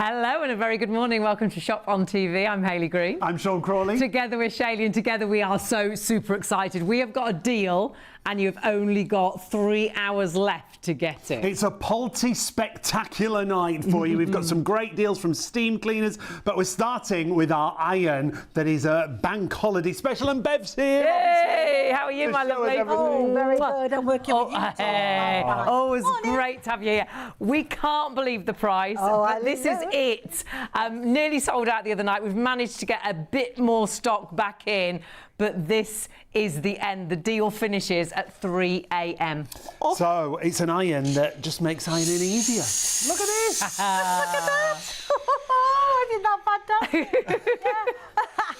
Hello and a very good morning. Welcome to Shop on TV. I'm Hayley Green. I'm Shaun Crawley. Together with Shayley, and together we are so super excited. We have got a deal and you've only got 3 hours left to get it. It's a Polti spectacular night for you. We've got some great deals from steam cleaners, but we're starting with our iron that is a bank holiday special, and Bev's here. Hey, how are you, my lovely? Oh, very good. I'm working with you. Hey. Oh, it's great to have you here. We can't believe the price, but this is it. Nearly sold out the other night. We've managed to get a bit more stock back in, but this is the end. The deal finishes at 3 a.m. So it's an iron that just makes ironing easier. Look at this. Look at that. Isn't that fantastic? Yeah.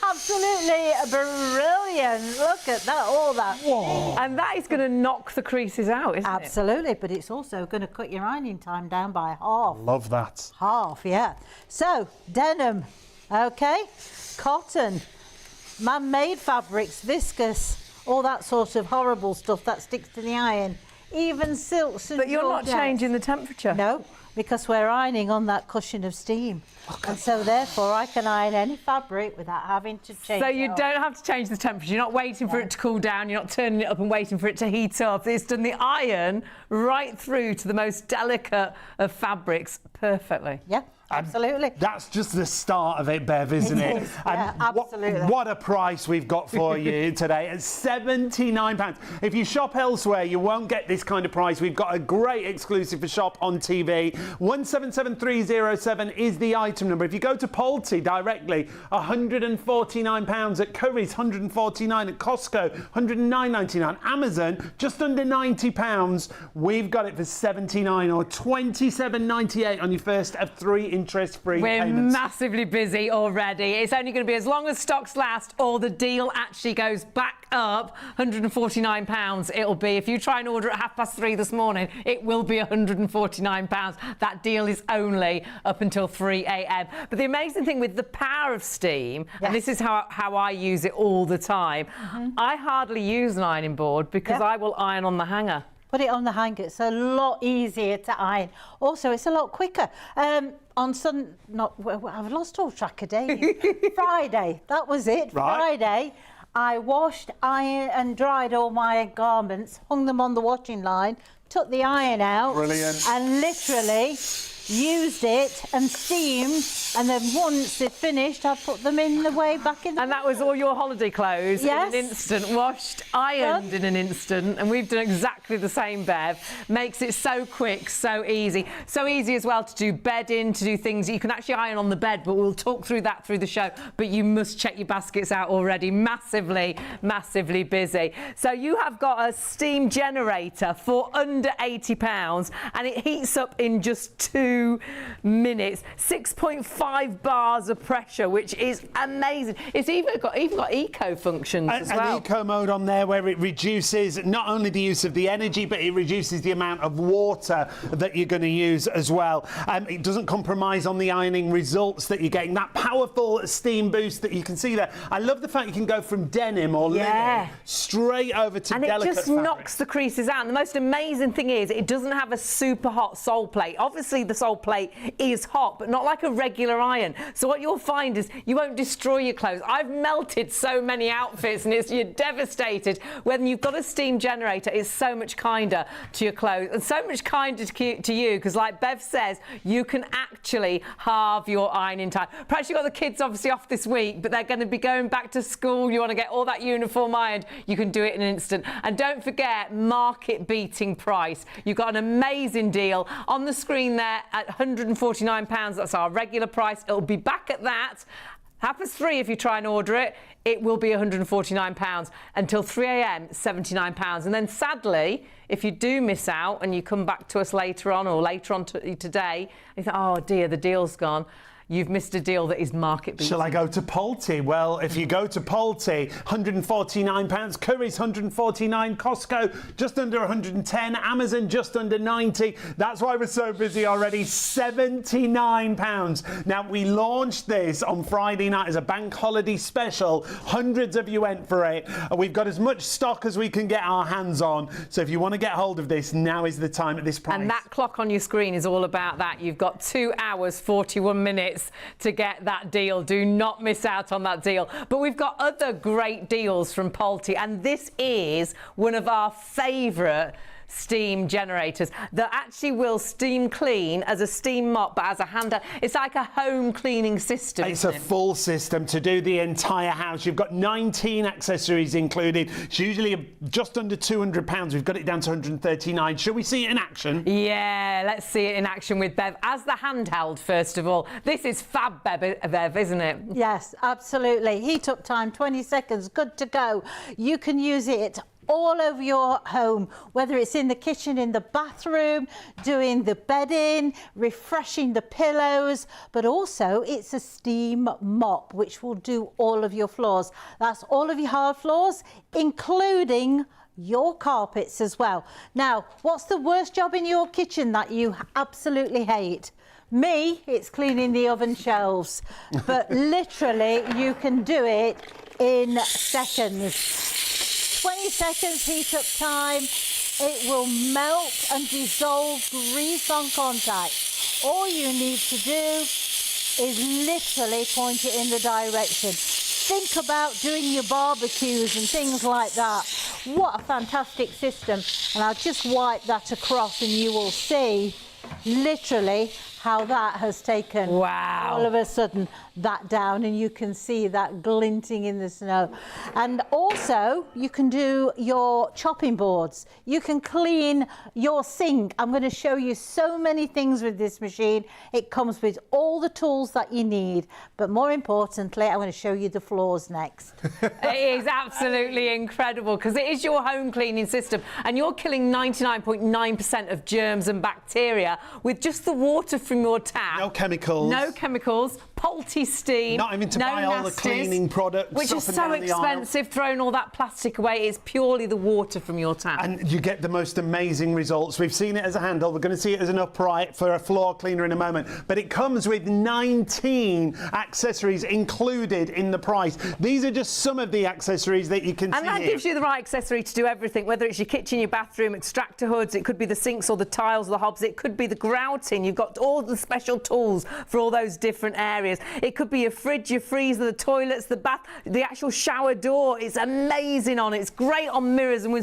Absolutely brilliant. Look at that, all that. Whoa. And that is going to knock the creases out, isn't it? Absolutely, but it's also going to cut your ironing time down by half. Love that. Half, yeah. So, denim, okay, cotton, man-made fabrics, viscose, all that sort of horrible stuff that sticks to the iron, even silks and But you're not georgettes. changing the temperature. No, because we're ironing on that cushion of steam. And so therefore I can iron any fabric without having to change So it you up. don't have to change the temperature. You're not waiting for it to cool down. You're not turning it up and waiting for it to heat up. It's done the iron right through to the most delicate of fabrics perfectly. Yeah, absolutely. That's just the start of it, Bev, isn't it? Yeah, absolutely. What a price we've got for you today at £79. If you shop elsewhere, you won't get this kind of price. We've got a great exclusive for Shop on TV. 177307 is the item number. If you go to Polti directly, £149 at Curry's, £149 at Costco, £109.99. Amazon, just under £90. We've got it for £79 or £27.98 on your first of 3 interest-free payments. We're massively busy already. It's only going to be as long as stocks last, or the deal actually goes back up. £149 it'll be. If you try and order at 3:30 this morning, it will be £149. That deal is only up until 3 a.m. But the amazing thing with the power of steam, and this is how I use it all the time, I hardly use an ironing board because I will iron on the hanger. Put it on the hanger. It's a lot easier to iron. Also, it's a lot quicker. On I've lost all track of days. Friday, that was it. Right. Friday, I washed, ironed and dried all my garments, hung them on the washing line, took the iron out. Brilliant. And literally used it and steamed, and then once it finished, I put them in the way back in the And that was all your holiday clothes in an Yes. instant, washed, ironed in an instant, and we've done exactly the same, Bev. Makes it so quick, so easy. So easy as well to do bedding, to do things. You can actually iron on the bed, but we'll talk through that through the show. But you must check your baskets out already. Massively, massively busy. So you have got a steam generator for under £80, and it heats up in just 2 minutes. 6.5 bars of pressure, which is amazing. It's even got eco functions as well. An eco mode on there where it reduces not only the use of the energy, but it reduces the amount of water that you're going to use as well. It doesn't compromise on the ironing results that you're getting. That powerful steam boost that you can see there. I love the fact you can go from denim or linen straight over to delicate And it just fabric. knocks the creases out. And the most amazing thing is it doesn't have a super hot sole plate. Obviously the sole plate is hot, but not like a regular iron. So what you'll find is you won't destroy your clothes. I've melted so many outfits and you're devastated. When you've got a steam generator, it's so much kinder to your clothes and so much kinder to you, because like Bev says, you can actually halve your ironing time. Perhaps you've got the kids obviously off this week, but they're going to be going back to school. You want to get all that uniform ironed, you can do it in an instant. And don't forget, market beating price. You've got an amazing deal on the screen there at £149. That's our regular price. It'll be back at that. 3:30 if you try and order it. It will be £149 until 3 a.m. £79. And then sadly, if you do miss out and you come back to us later on or later on today, and you think, oh dear, the deal's gone, you've missed a deal that is market beating. Shall I go to Polti? Well, if you go to Polti, £149, Curry's £149, Costco just under 110, Amazon just under 90. That's why we're so busy already. £79. Now, we launched this on Friday night as a bank holiday special. Hundreds of you went for it. We've got as much stock as we can get our hands on. So if you want to get hold of this, now is the time at this price. And that clock on your screen is all about that. You've got 2 hours, 41 minutes to get that deal. Do not miss out on that deal. But we've got other great deals from Polti, and this is one of our favourite steam generators that actually will steam clean as a steam mop, but as a hand. It's like a home cleaning system. It's a full system to do the entire house. You've got 19 accessories included. It's usually just under £200. We've got it down to 139. Shall we see it in action? Yeah, let's see it in action with Bev. As the handheld, first of all, this is fab, Bev, isn't it? Yes, absolutely. Heat up time, 20 seconds, good to go. You can use it all over your home, whether it's in the kitchen, in the bathroom, doing the bedding, refreshing the pillows, but also it's a steam mop which will do all of your floors. That's all of your hard floors, including your carpets as well. Now, what's the worst job in your kitchen that you absolutely hate? Me, it's cleaning the oven shelves, but literally you can do it in seconds. 20 seconds heat up time. It will melt and dissolve grease on contact. All you need to do is literally point it in the direction. Think about doing your barbecues and things like that. What a fantastic system. And I'll just wipe that across and you will see literally how that has taken all of a sudden that down, and you can see that glinting in the snow. And also you can do your chopping boards, you can clean your sink. I'm going to show you so many things with this machine. It comes with all the tools that you need, but more importantly I'm going to show you the floors next. It is absolutely incredible because it is your home cleaning system, and you're killing 99.9% of germs and bacteria with just the water from your tap. No chemicals. No chemicals. Polti steam. Not having to buy all the cleaning products, which is so expensive, throwing all that plastic away. It's purely the water from your tap. And you get the most amazing results. We've seen it as a handle. We're going to see it as an upright for a floor cleaner in a moment. But it comes with 19 accessories included in the price. These are just some of the accessories that you can see And that gives you the right accessory to do everything, whether it's your kitchen, your bathroom, extractor hoods, it could be the sinks or the tiles or the hobs, it could be the grouting. You've got all the special tools for all those different areas. It could be your fridge, your freezer, the toilets, the bath, the actual shower door. It's amazing on it. It's great on mirrors and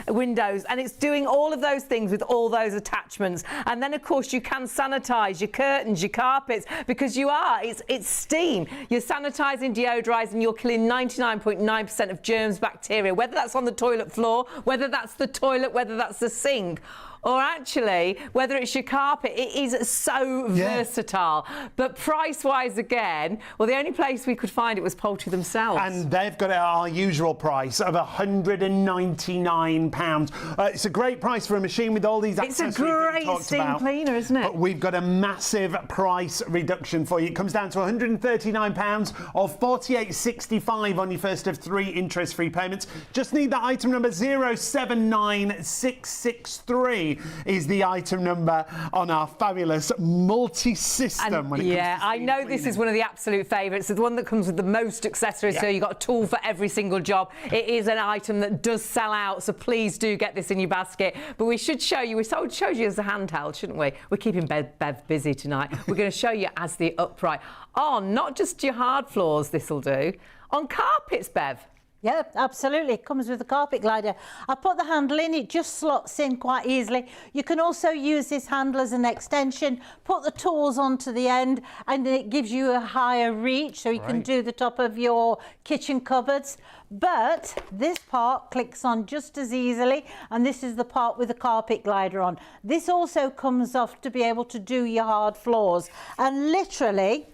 windows, and it's doing all of those things with all those attachments. And then, of course, you can sanitize your curtains, your carpets, because it's steam. You're sanitizing, deodorizing, you're killing 99.9% of germs, bacteria, whether that's on the toilet floor, whether that's the toilet, whether that's the sink, or actually whether it's your carpet. It is so versatile. But price-wise, again, well, the only place we could find it was Polti themselves. And they've got it at our usual price of £199. It's a great price for a machine with all these accessories. It's a great steam cleaner, isn't it? But we've got a massive price reduction for you. It comes down to £139 or £48.65 on your first of 3 interest-free payments. Just need that item number 079663 is the item number on our fabulous multi-system. I know this is one of the absolute favourites. It's the one that comes with the most accessories, so you've got a tool for every single job. It is an item that does sell out, so please do get this in your basket. But we should show you, we showed you as a handheld, shouldn't we? We're keeping Bev busy tonight. We're going to show you as the upright. On not just your hard floors, this will do. On carpets, Bev. Yeah, absolutely. It comes with a carpet glider. I put the handle in, it just slots in quite easily. You can also use this handle as an extension, put the tools onto the end, and it gives you a higher reach, so you can do the top of your kitchen cupboards. But this part clicks on just as easily, and this is the part with the carpet glider on. This also comes off to be able to do your hard floors. And literally,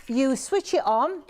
you switch it on.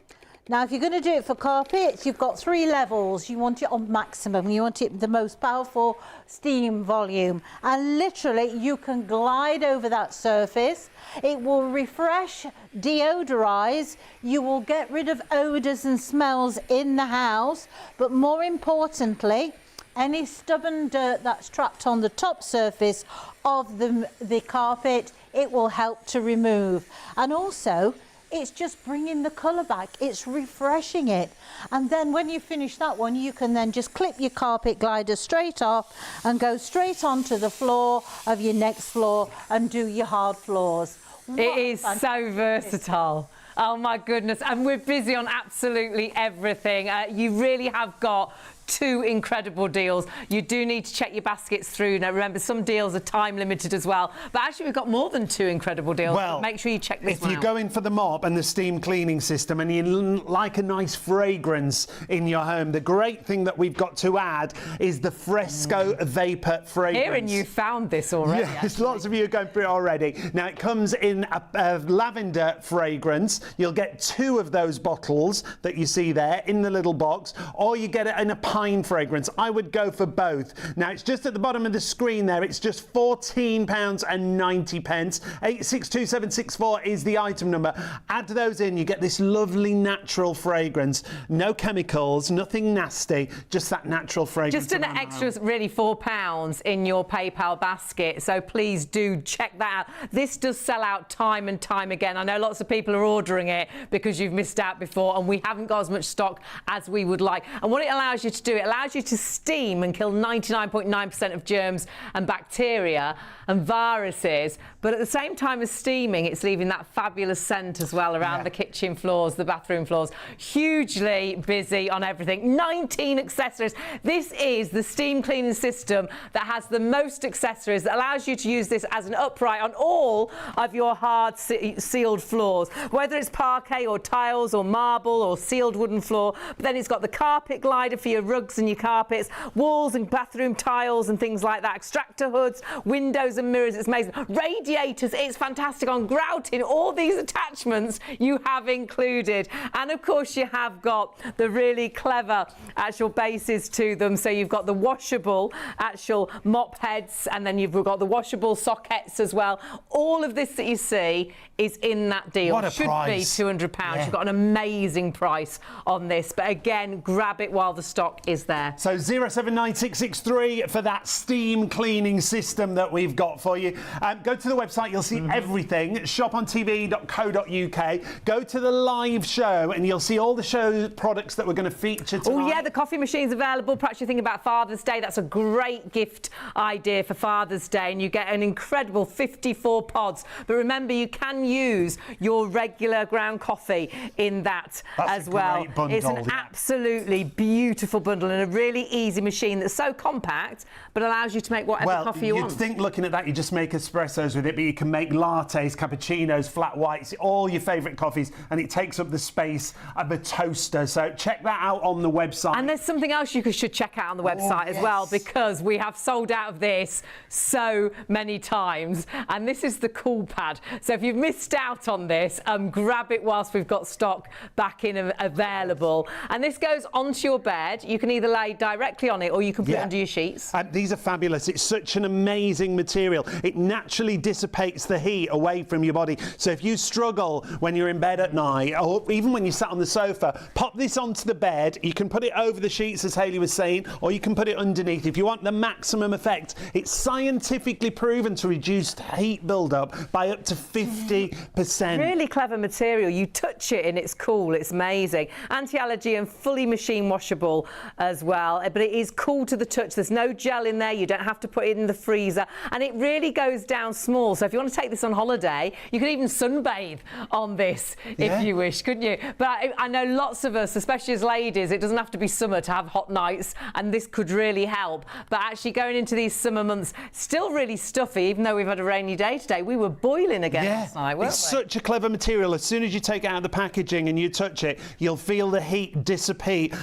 Now, if you're going to do it for carpets, you've got 3 levels. You want it on maximum. You want it the most powerful steam volume. And literally, you can glide over that surface. It will refresh, deodorize. You will get rid of odours and smells in the house. But more importantly, any stubborn dirt that's trapped on the top surface of the carpet, it will help to remove. And also, it's just bringing the colour back. It's refreshing it. And then when you finish that one, you can then just clip your carpet glider straight off and go straight onto the floor of your next floor and do your hard floors. It is so versatile. Oh my goodness. And we're busy on absolutely everything. You really have got 2 incredible deals. You do need to check your baskets through. Now, remember, some deals are time limited as well. But actually, we've got more than 2 incredible deals. Well, make sure you check this one out. If you're going for the mop and the steam cleaning system and you like a nice fragrance in your home, the great thing that we've got to add is the Fresco Vapor fragrance. Hearing you found this already. Yes, lots of you are going through it already. Now, it comes in a lavender fragrance. You'll get 2 of those bottles that you see there in the little box, or you get it in a pine fragrance. I would go for both. Now, it's just at the bottom of the screen there. It's just £14.90. 862764 is the item number. Add those in. You get this lovely natural fragrance. No chemicals, nothing nasty, just that natural fragrance. Just an extra, really, £4 in your PayPal basket. So please do check that out. This does sell out time and time again. I know lots of people are ordering it because you've missed out before, and we haven't got as much stock as we would like. And what it allows you to do, it allows you to steam and kill 99.9% of germs and bacteria and viruses, but at the same time as steaming, it's leaving that fabulous scent as well around the kitchen floors, the bathroom floors. Hugely busy on everything. 19 accessories. This is the steam cleaning system that has the most accessories, that allows you to use this as an upright on all of your hard sealed floors, whether it's parquet or tiles or marble or sealed wooden floor. But then it's got the carpet glider for your rugs and your carpets, walls and bathroom tiles and things like that, extractor hoods, windows and mirrors. It's amazing. Radiators, it's fantastic on grouting. All these attachments you have included. And of course you have got the really clever actual bases to them. So you've got the washable actual mop heads, and then you've got the washable sockets as well. All of this that you see is in that deal. What a Should price. be £200. Yeah. You've got an amazing price on this. But again, grab it while the stock is there. So 079663 for that steam cleaning system that we've got for you. Go to the website, you'll see everything. shopontv.co.uk. Go to the live show and you'll see all the show products that we're going to feature tonight. Oh yeah, the coffee machine's available. Perhaps you're thinking about Father's Day. That's a great gift idea for Father's Day, and you get an incredible 54 pods. But remember, you can use your regular ground coffee in that as well. Bundle, it's an absolutely beautiful bundle and a really easy machine that's so compact but allows you to make whatever coffee you want. You'd think looking at that you just make espressos with it, but you can make lattes, cappuccinos, flat whites, all your favourite coffees, and it takes up the space of a toaster. So check that out on the website. And there's something else you should check out on the website as well, because we have sold out of this so many times. And this is the Cool Pad. So if you've missed out on this, grab it whilst we've got stock back in available. And this goes onto your bed. You can either lay directly on it or you can put it under your sheets. These are fabulous. It's such an amazing material. It naturally dissipates the heat away from your body. So if you struggle when you're in bed at night, or even when you sat on the sofa, pop this onto the bed. You can put it over the sheets, as Hayley was saying, or you can put it underneath. If you want the maximum effect, it's scientifically proven to reduce heat buildup by up to 50%. Really clever material. You touch it and it's cool. It's amazing. Anti-allergy and fully machine washable as well. But it is cool to the touch. There's no gel in there. You don't have to put it in the freezer. And it really goes down small. So if you want to take this on holiday, you could even sunbathe on this if you wish, couldn't you? But I know lots of us, especially as ladies, it doesn't have to be summer to have hot nights, and this could really help. But actually going into these summer months, still really stuffy, even though we've had a rainy day today. We were boiling again last night, weren't we? It's such a clever material. As soon as you take it out of the packaging and you touch it, you'll feel the heat dissipate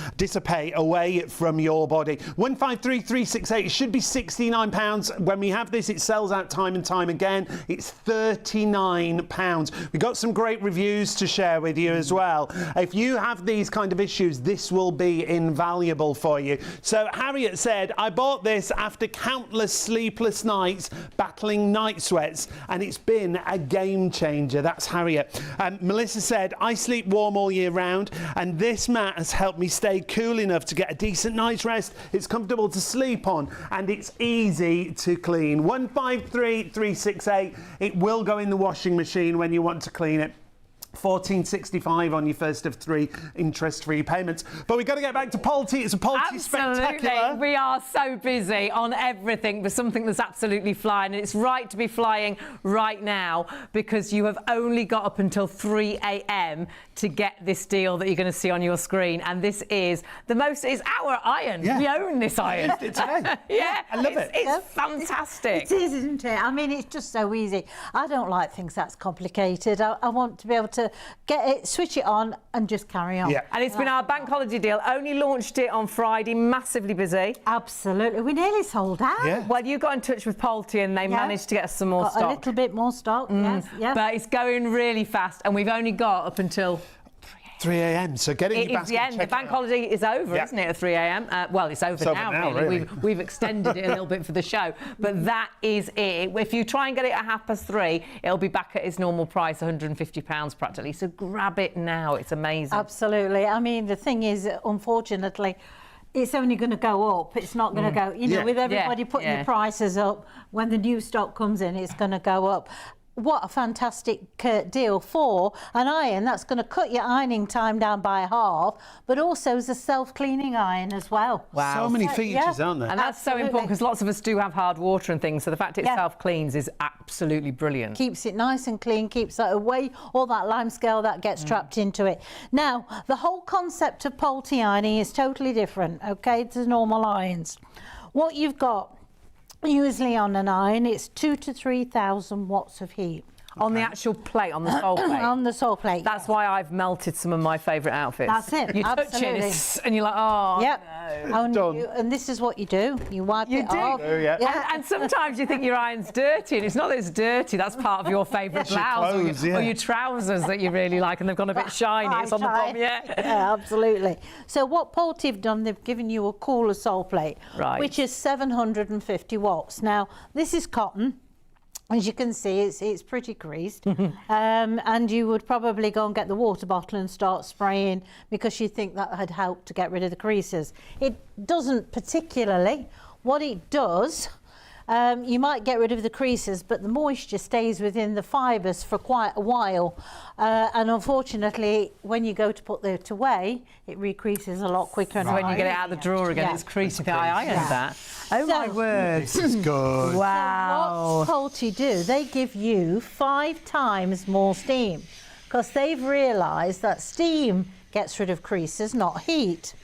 away away from your body. 153368, it should be £69. When we have this, it sells out time and time again. It's £39. We've got some great reviews to share with you as well. If you have these kind of issues, this will be invaluable for you. So Harriet said, I bought this after countless sleepless nights battling night sweats, and it's been a game changer. That's Harriet. Melissa said, I sleep warm all year round, and this mat has helped me stay cool enough to get a decent night's rest. It's comfortable to sleep on, and it's easy to clean. 153368. It will go in the washing machine when you want to clean it. $14.65 on your first of 3 interest-free payments. But we've got to get back to Polti. It's a Polti spectacular. We are so busy on everything for something that's absolutely flying, and it's right to be flying right now because you have only got up until 3 a.m. to get this deal that you're going to see on your screen. And this is it's our iron. Yeah. We own this iron. It's today. Yeah, I love it. It's fantastic. It is, isn't it? I mean, it's just so easy. I don't like things that's complicated. I want to be able to get it, switch it on, and just carry on. Yeah. And it's been our bank holiday deal. Only launched it on Friday. Massively busy. Absolutely. We nearly sold out. Yeah. Well, you got in touch with Polti and they managed to get us some more Got stock. a little bit more stock, yes. Yeah. But it's going really fast, and we've only got up until 3 a.m. So get it in your it's basket. the end. The bank holiday is over, isn't it, at 3 a.m? Well, it's over now, really. We've extended it a little bit for the show, but that is it. If you try and get it at 3:30, it'll be back at its normal price, £150 practically. So grab it now. It's amazing. Absolutely. I mean, the thing is, unfortunately, it's only going to go up. It's not going to go, with everybody putting the prices up, when the new stock comes in, it's going to go up. What a fantastic deal for an iron that's going to cut your ironing time down by half, but also as a self-cleaning iron as well. Wow. So many features, aren't there? And that's so important because lots of us do have hard water and things, so the fact it self-cleans is absolutely brilliant. Keeps it nice and clean, keeps that away, all that lime scale that gets trapped into it. Now, the whole concept of Polti ironing is totally different, okay, to normal irons. What you've got usually on an iron, it's 2,000 to 3,000 watts of heat. On the actual plate, on the sole plate. On the sole plate. That's why I've melted some of my favourite outfits. That's it. You touch it and you're like, oh, no. And this is what you do. You wipe it off. And sometimes you think your iron's dirty, and it's not that it's dirty. That's part of your favourite blouse or your trousers that you really like, and they've gone a bit shiny. It's on the bottom, yeah, absolutely. So what Polti have done, they've given you a cooler sole plate, which is 750 watts. Now, this is cotton. As you can see, it's pretty creased, and you would probably go and get the water bottle and start spraying because you think that had helped to get rid of the creases. It doesn't particularly. What it does, you might get rid of the creases, but the moisture stays within the fibres for quite a while. And unfortunately, when you go to put it away, it recreases a lot quicker. And when you get it out of the drawer again, it's creasing. I ironed that. Oh, my word. This is good. Wow. So what Polti do, they give you 5 times more steam because they've realised that steam gets rid of creases, not heat.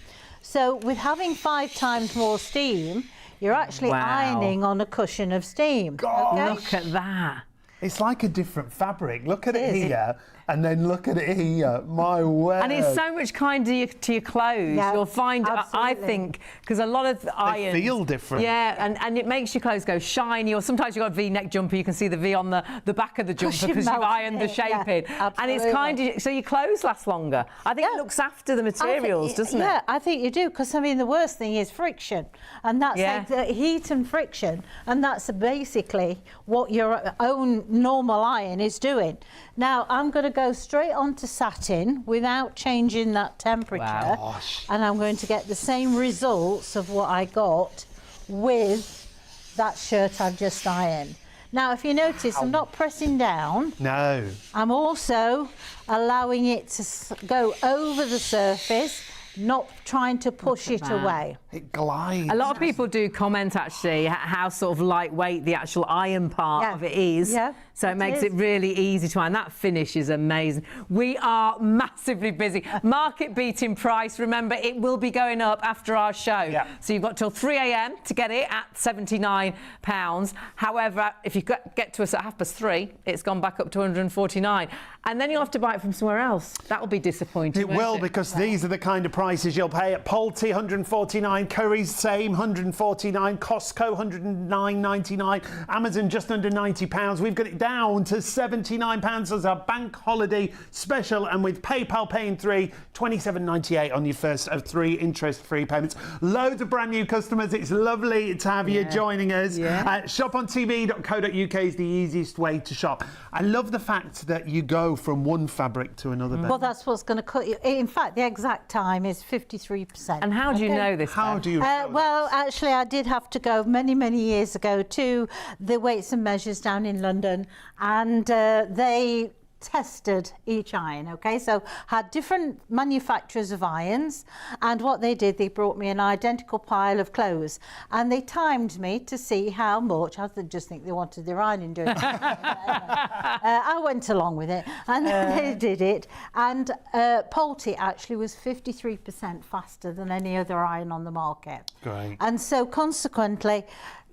So with having 5 times more steam, you're actually ironing on a cushion of steam. God, okay? Look at that. It's like a different fabric. Look at it here, and then look at it here. My word. And it's so much kinder to your clothes. Yeah, you'll find, absolutely. I think, because a lot of irons... They feel different. Yeah, and it makes your clothes go shiny, or sometimes you've got a V-neck jumper, you can see the V on the back of the jumper because you've ironed the shape in. And it's kind of... So your clothes last longer. I think it looks after the materials, doesn't it? Yeah, I think you do, because, I mean, the worst thing is friction. And that's like the heat and friction. And that's basically what your own normal iron is doing. Now, I'm going to go straight on to satin without changing that temperature. Wow. And I'm going to get the same results of what I got with that shirt I've just ironed. Now, if you notice, I'm not pressing down. No. I'm also allowing it to go over the surface, not trying to push it away. It glides. A lot of people do comment actually how sort of lightweight the actual iron part of it is. Yeah, so it makes it really easy to iron. That finish is amazing. We are massively busy. Market beating price. Remember, it will be going up after our show. Yeah. So you've got till 3 a.m. to get it at £79. However, if you get to us at 3:30, it's gone back up to 149. And then you'll have to buy it from somewhere else. That will be disappointing. It will, because these are the kind of prices you'll pay at Polti, 149, Curry's same, 149, Costco, 109.99, Amazon just under £90. We've got it down to £79 as our bank holiday special, and with PayPal paying 3, £27.98 on your first of 3 interest-free payments. Loads of brand new customers. It's lovely to have you joining us. Shopontv.co.uk is the easiest way to shop. I love the fact that you go from one fabric to another. Well, that's what's going to cut you. In fact, the exact time is 53%. And how do you know this? How do you know well, actually, I did have to go many, many years ago to the Weights and Measures down in London, and they tested each iron, okay? So had different manufacturers of irons, and what they did, they brought me an identical pile of clothes, and they timed me to see how much. I just think they wanted their ironing doing. I went along with it, and they did it, and Polti actually was 53% faster than any other iron on the market. Great. And so consequently,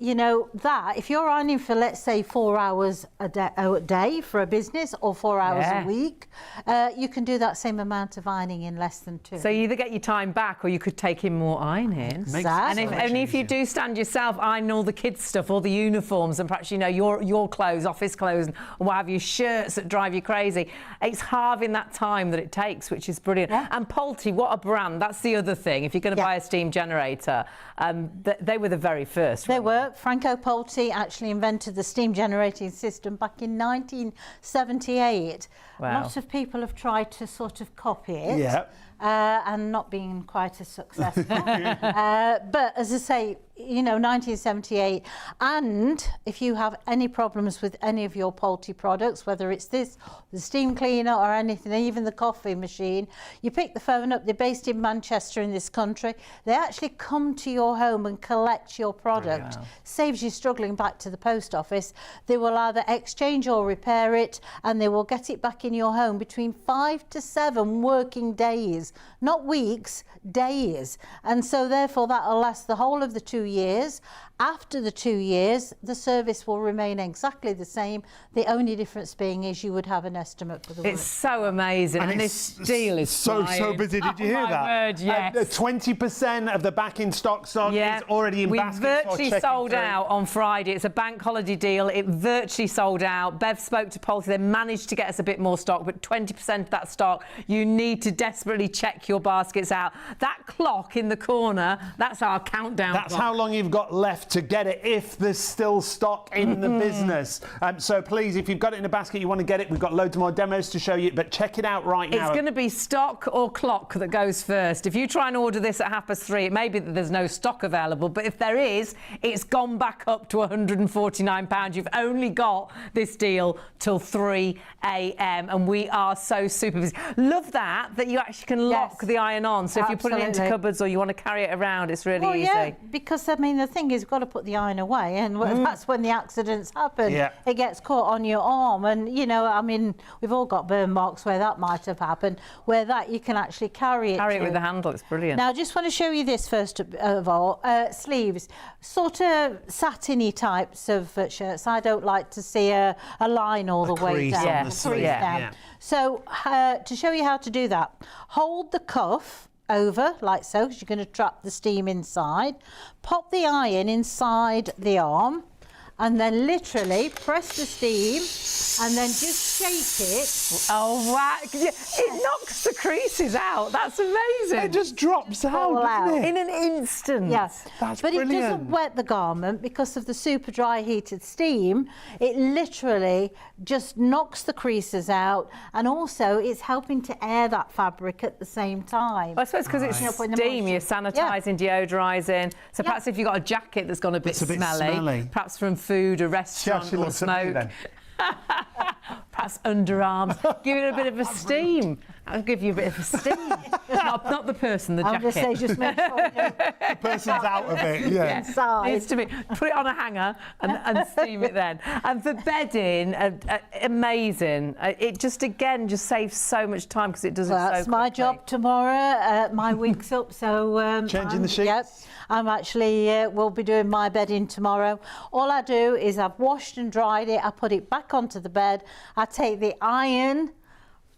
you know, that if you're ironing for, let's say, 4 hours a day for a business, or 4 hours a week, you can do that same amount of ironing in less than 2. So you either get your time back, or you could take in more ironing. And if you do stand yourself, iron all the kids' stuff, all the uniforms, and perhaps, you know, your clothes, office clothes, and what have you, shirts that drive you crazy, it's halving that time that it takes, which is brilliant. And Polti, what a brand. That's the other thing. If you're going to buy a steam generator, they were the very first. They were. Franco Polti actually invented the steam generating system back in 1978. Wow. Lots of people have tried to sort of copy it, and not been quite as successful. But as I say, you know, 1978, and if you have any problems with any of your Polti products, whether it's this, the steam cleaner, or anything, even the coffee machine, you pick the phone up. They're based in Manchester in this country. They actually come to your home and collect your product. Wow. Saves you struggling back to the post office. They will either exchange or repair it, and they will get it back in your home between 5 to 7 working days, not weeks, days. And so therefore that'll last the whole of the 2 years. After the 2 years, the service will remain exactly the same. The only difference being is you would have an estimate for the work. It's so amazing, and this deal is so busy. Did you hear that? Word, yes. 20% of the back in stock is already in baskets. We virtually sold out on Friday. It's a bank holiday deal. It virtually sold out. Bev spoke to Polti. They managed to get us a bit more stock, but 20% of that stock, you need to desperately check your baskets out. That clock in the corner, that's our countdown That's clock. how long you've got left to get it, if there's still stock in the business. So please, if you've got it in a basket, you want to get it, we've got loads more demos to show you, but check it out right now. It's going to be stock or clock that goes first. If you try and order this at 3:30, it may be that there's no stock available, but if there is, it's gone back up to £149. You've only got this deal till 3 a.m. and we are so super busy. Love that you actually can lock the iron on. So if you're putting it into cupboards or you want to carry it around, it's really easy. Yeah, because I mean the thing is, you've got to put the iron away, and that's when the accidents happen. It gets caught on your arm, and you know, I mean, we've all got burn marks where that might have happened, where that you can actually carry it with the handle. It's brilliant. Now I just want to show you this first of all. Sleeves, sort of satiny types of shirts. I don't like to see a line all the way down. On the sleeve. So to show you how to do that, hold the cuff over like so, because you're going to trap the steam inside. Pop the iron inside the arm, and then literally press the steam, and then just shake it. Oh wow! It knocks the creases out. That's amazing. It just drops out, doesn't it? In an instant. Yes, that's but brilliant. It doesn't wet the garment because of the super dry heated steam. It literally just knocks the creases out, and also it's helping to air that fabric at the same time. Well, I suppose because it's steam, you're sanitising, deodorising. So perhaps if you've got a jacket that's gone a bit smelly, perhaps from food, a restaurant, or smoke. Perhaps underarms, give it a bit of a steam, I'll give you a bit of a steam. not the person, the I'm jacket. just saying, just make sure you know, The person's out of it. Yeah. inside. Needs to be, put it on a hanger and steam it then. And for bedding, amazing. It just saves so much time because it does it Well, so that's my quickly. job tomorrow. My week's up, so Changing the sheets? Yep, I'm actually will be doing my bedding tomorrow. All I do is I've washed and dried it. I put it back onto the bed. I take the iron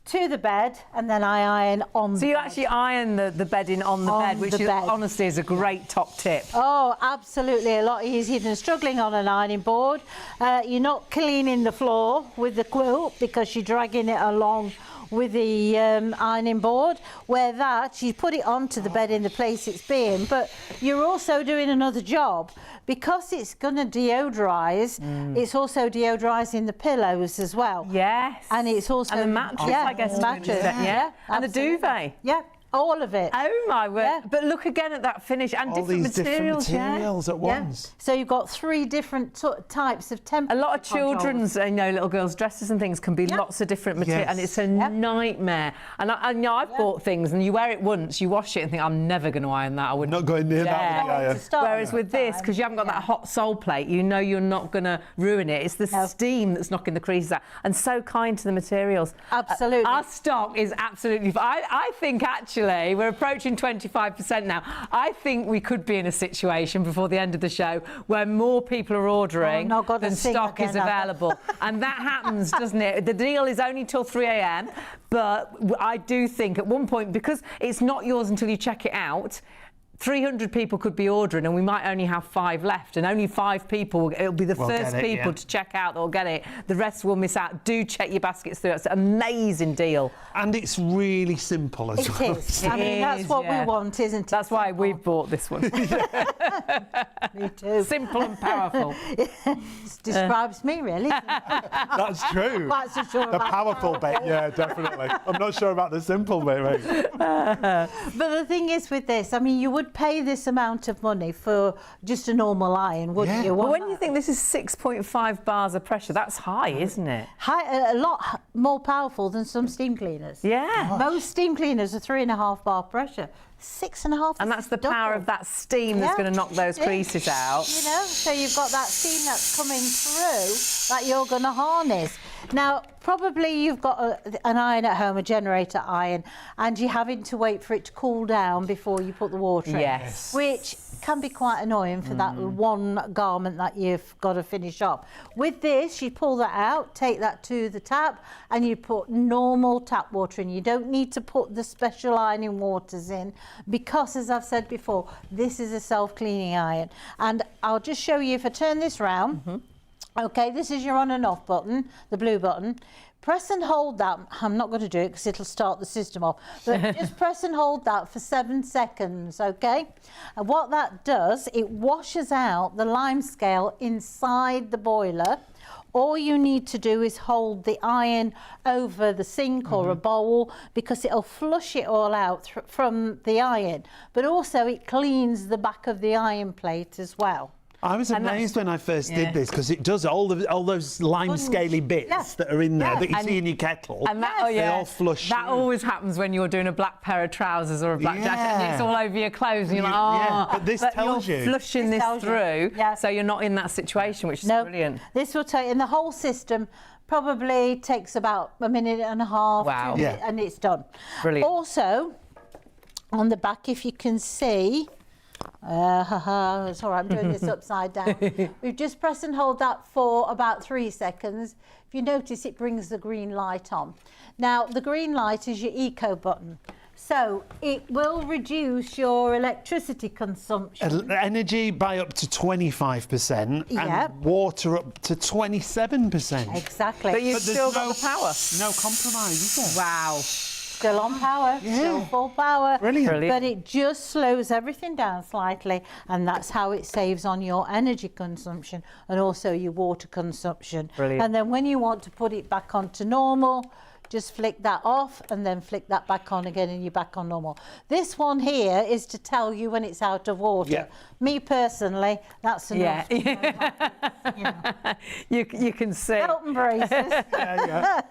to the bed and then I iron on. So you actually iron the bedding on the bed, which honestly is a great top tip. Oh, absolutely, a lot easier than struggling on an ironing board. You're not cleaning the floor with the quilt because you're dragging it along with the ironing board, where that you put it onto the bed in the place it's been, but you're also doing another job because it's going to deodorize. It's also deodorizing the pillows as well. Yes. And it's also and the mattress, I guess, mattress. yeah. And the absolutely. duvet. Yeah, all of it. Oh my word! Yeah. But look again at that finish and All different these materials. different materials at Yeah. once. So you've got 3 different types of temperature. A lot of controls. children's, little girls' dresses and things can be lots of different materials, Yes. and it's a nightmare. And I've bought things, and you wear it once, you wash it, and think, I'm never going to iron that. I would Not going near that with the Yeah. iron. To start Whereas with this, because you haven't got that hot sole plate, you know you're not going to ruin it. It's the steam that's knocking the creases out. And so kind to the materials. Absolutely. Our stock is absolutely... I think, actually, we're approaching 25% now. I think we could be in a situation before the end of the show where more people are ordering not gonna than sing stock is again, have I? available. And that happens, doesn't it? The deal is only till 3 a.m. But I do think at one point, because it's not yours until you check it out, 300 people could be ordering and we might only have 5 left, and only 5 people, it'll be the first get it, people yeah. to check out that'll get it. The rest will miss out. Do check your baskets through. It's an amazing deal. And it's really simple as It well. is. I mean, that's is, what yeah. we want, isn't it? That's why Simple. we've bought this one. Me too. Simple and powerful. It describes me, really. That's true. Quite so sure The about powerful bit, yeah, definitely. I'm not sure about the simple bit, mate. But the thing is with this, I mean, you would pay this amount of money for just a normal iron, wouldn't Yeah. you? But when you think this is 6.5 bars of pressure, that's high, isn't it? A lot more powerful than some steam cleaners. Yeah. Most steam cleaners are 3.5 bar pressure. 6.5. And that's the power of that steam that's going to knock those creases out. You know, so you've got that steam that's coming through that you're going to harness. Now, probably you've got an iron at home, a generator iron, and you're having to wait for it to cool down before you put the water in. Yes. Which can be quite annoying for that one garment that you've got to finish up. With this, you pull that out, take that to the tap, and you put normal tap water in. You don't need to put the special ironing waters in because, as I've said before, this is a self-cleaning iron. And I'll just show you, if I turn this round, okay, this is your on and off button, the blue button. Press and hold that. I'm not going to do it because it'll start the system off. But just press and hold that for 7 seconds, okay? And what that does, it washes out the lime scale inside the boiler. All you need to do is hold the iron over the sink or a bowl because it'll flush it all out from the iron. But also it cleans the back of the iron plate as well. I was amazed when I first did this because it does all those lime scaly bits that are in there that you see in your kettle. And that, they all flush. That always happens when you're doing a black pair of trousers or a black jacket and it's Yeah. all over your clothes and you're like, Yeah, but this tells you're you. flushing This this tells you. through Yeah. so you're not in that situation, which is No, brilliant. this will take, and the whole system probably takes about 1.5 minutes. Wow. 2 Yeah. minutes, and it's done. Brilliant. Also, on the back, if you can see, it's all right, I'm doing this upside down. We've just press and hold that for about 3 seconds. If you notice, it brings the green light on. Now, the green light is your eco button. So it will reduce your electricity consumption. Energy by up to 25% Yeah. and water up to 27%. Exactly. But you've But there's still got no- the power. No compromise, is there? Wow. Still on power, still full power. Brilliant. But it just slows everything down slightly, and that's how it saves on your energy consumption and also your water consumption. Brilliant. And then when you want to put it back onto normal, just flick that off and then flick that back on again and you're back on normal. This one here is to tell you when it's out of water. Yeah. Me personally, that's enough. Yeah. You know. you can see. Belt and braces.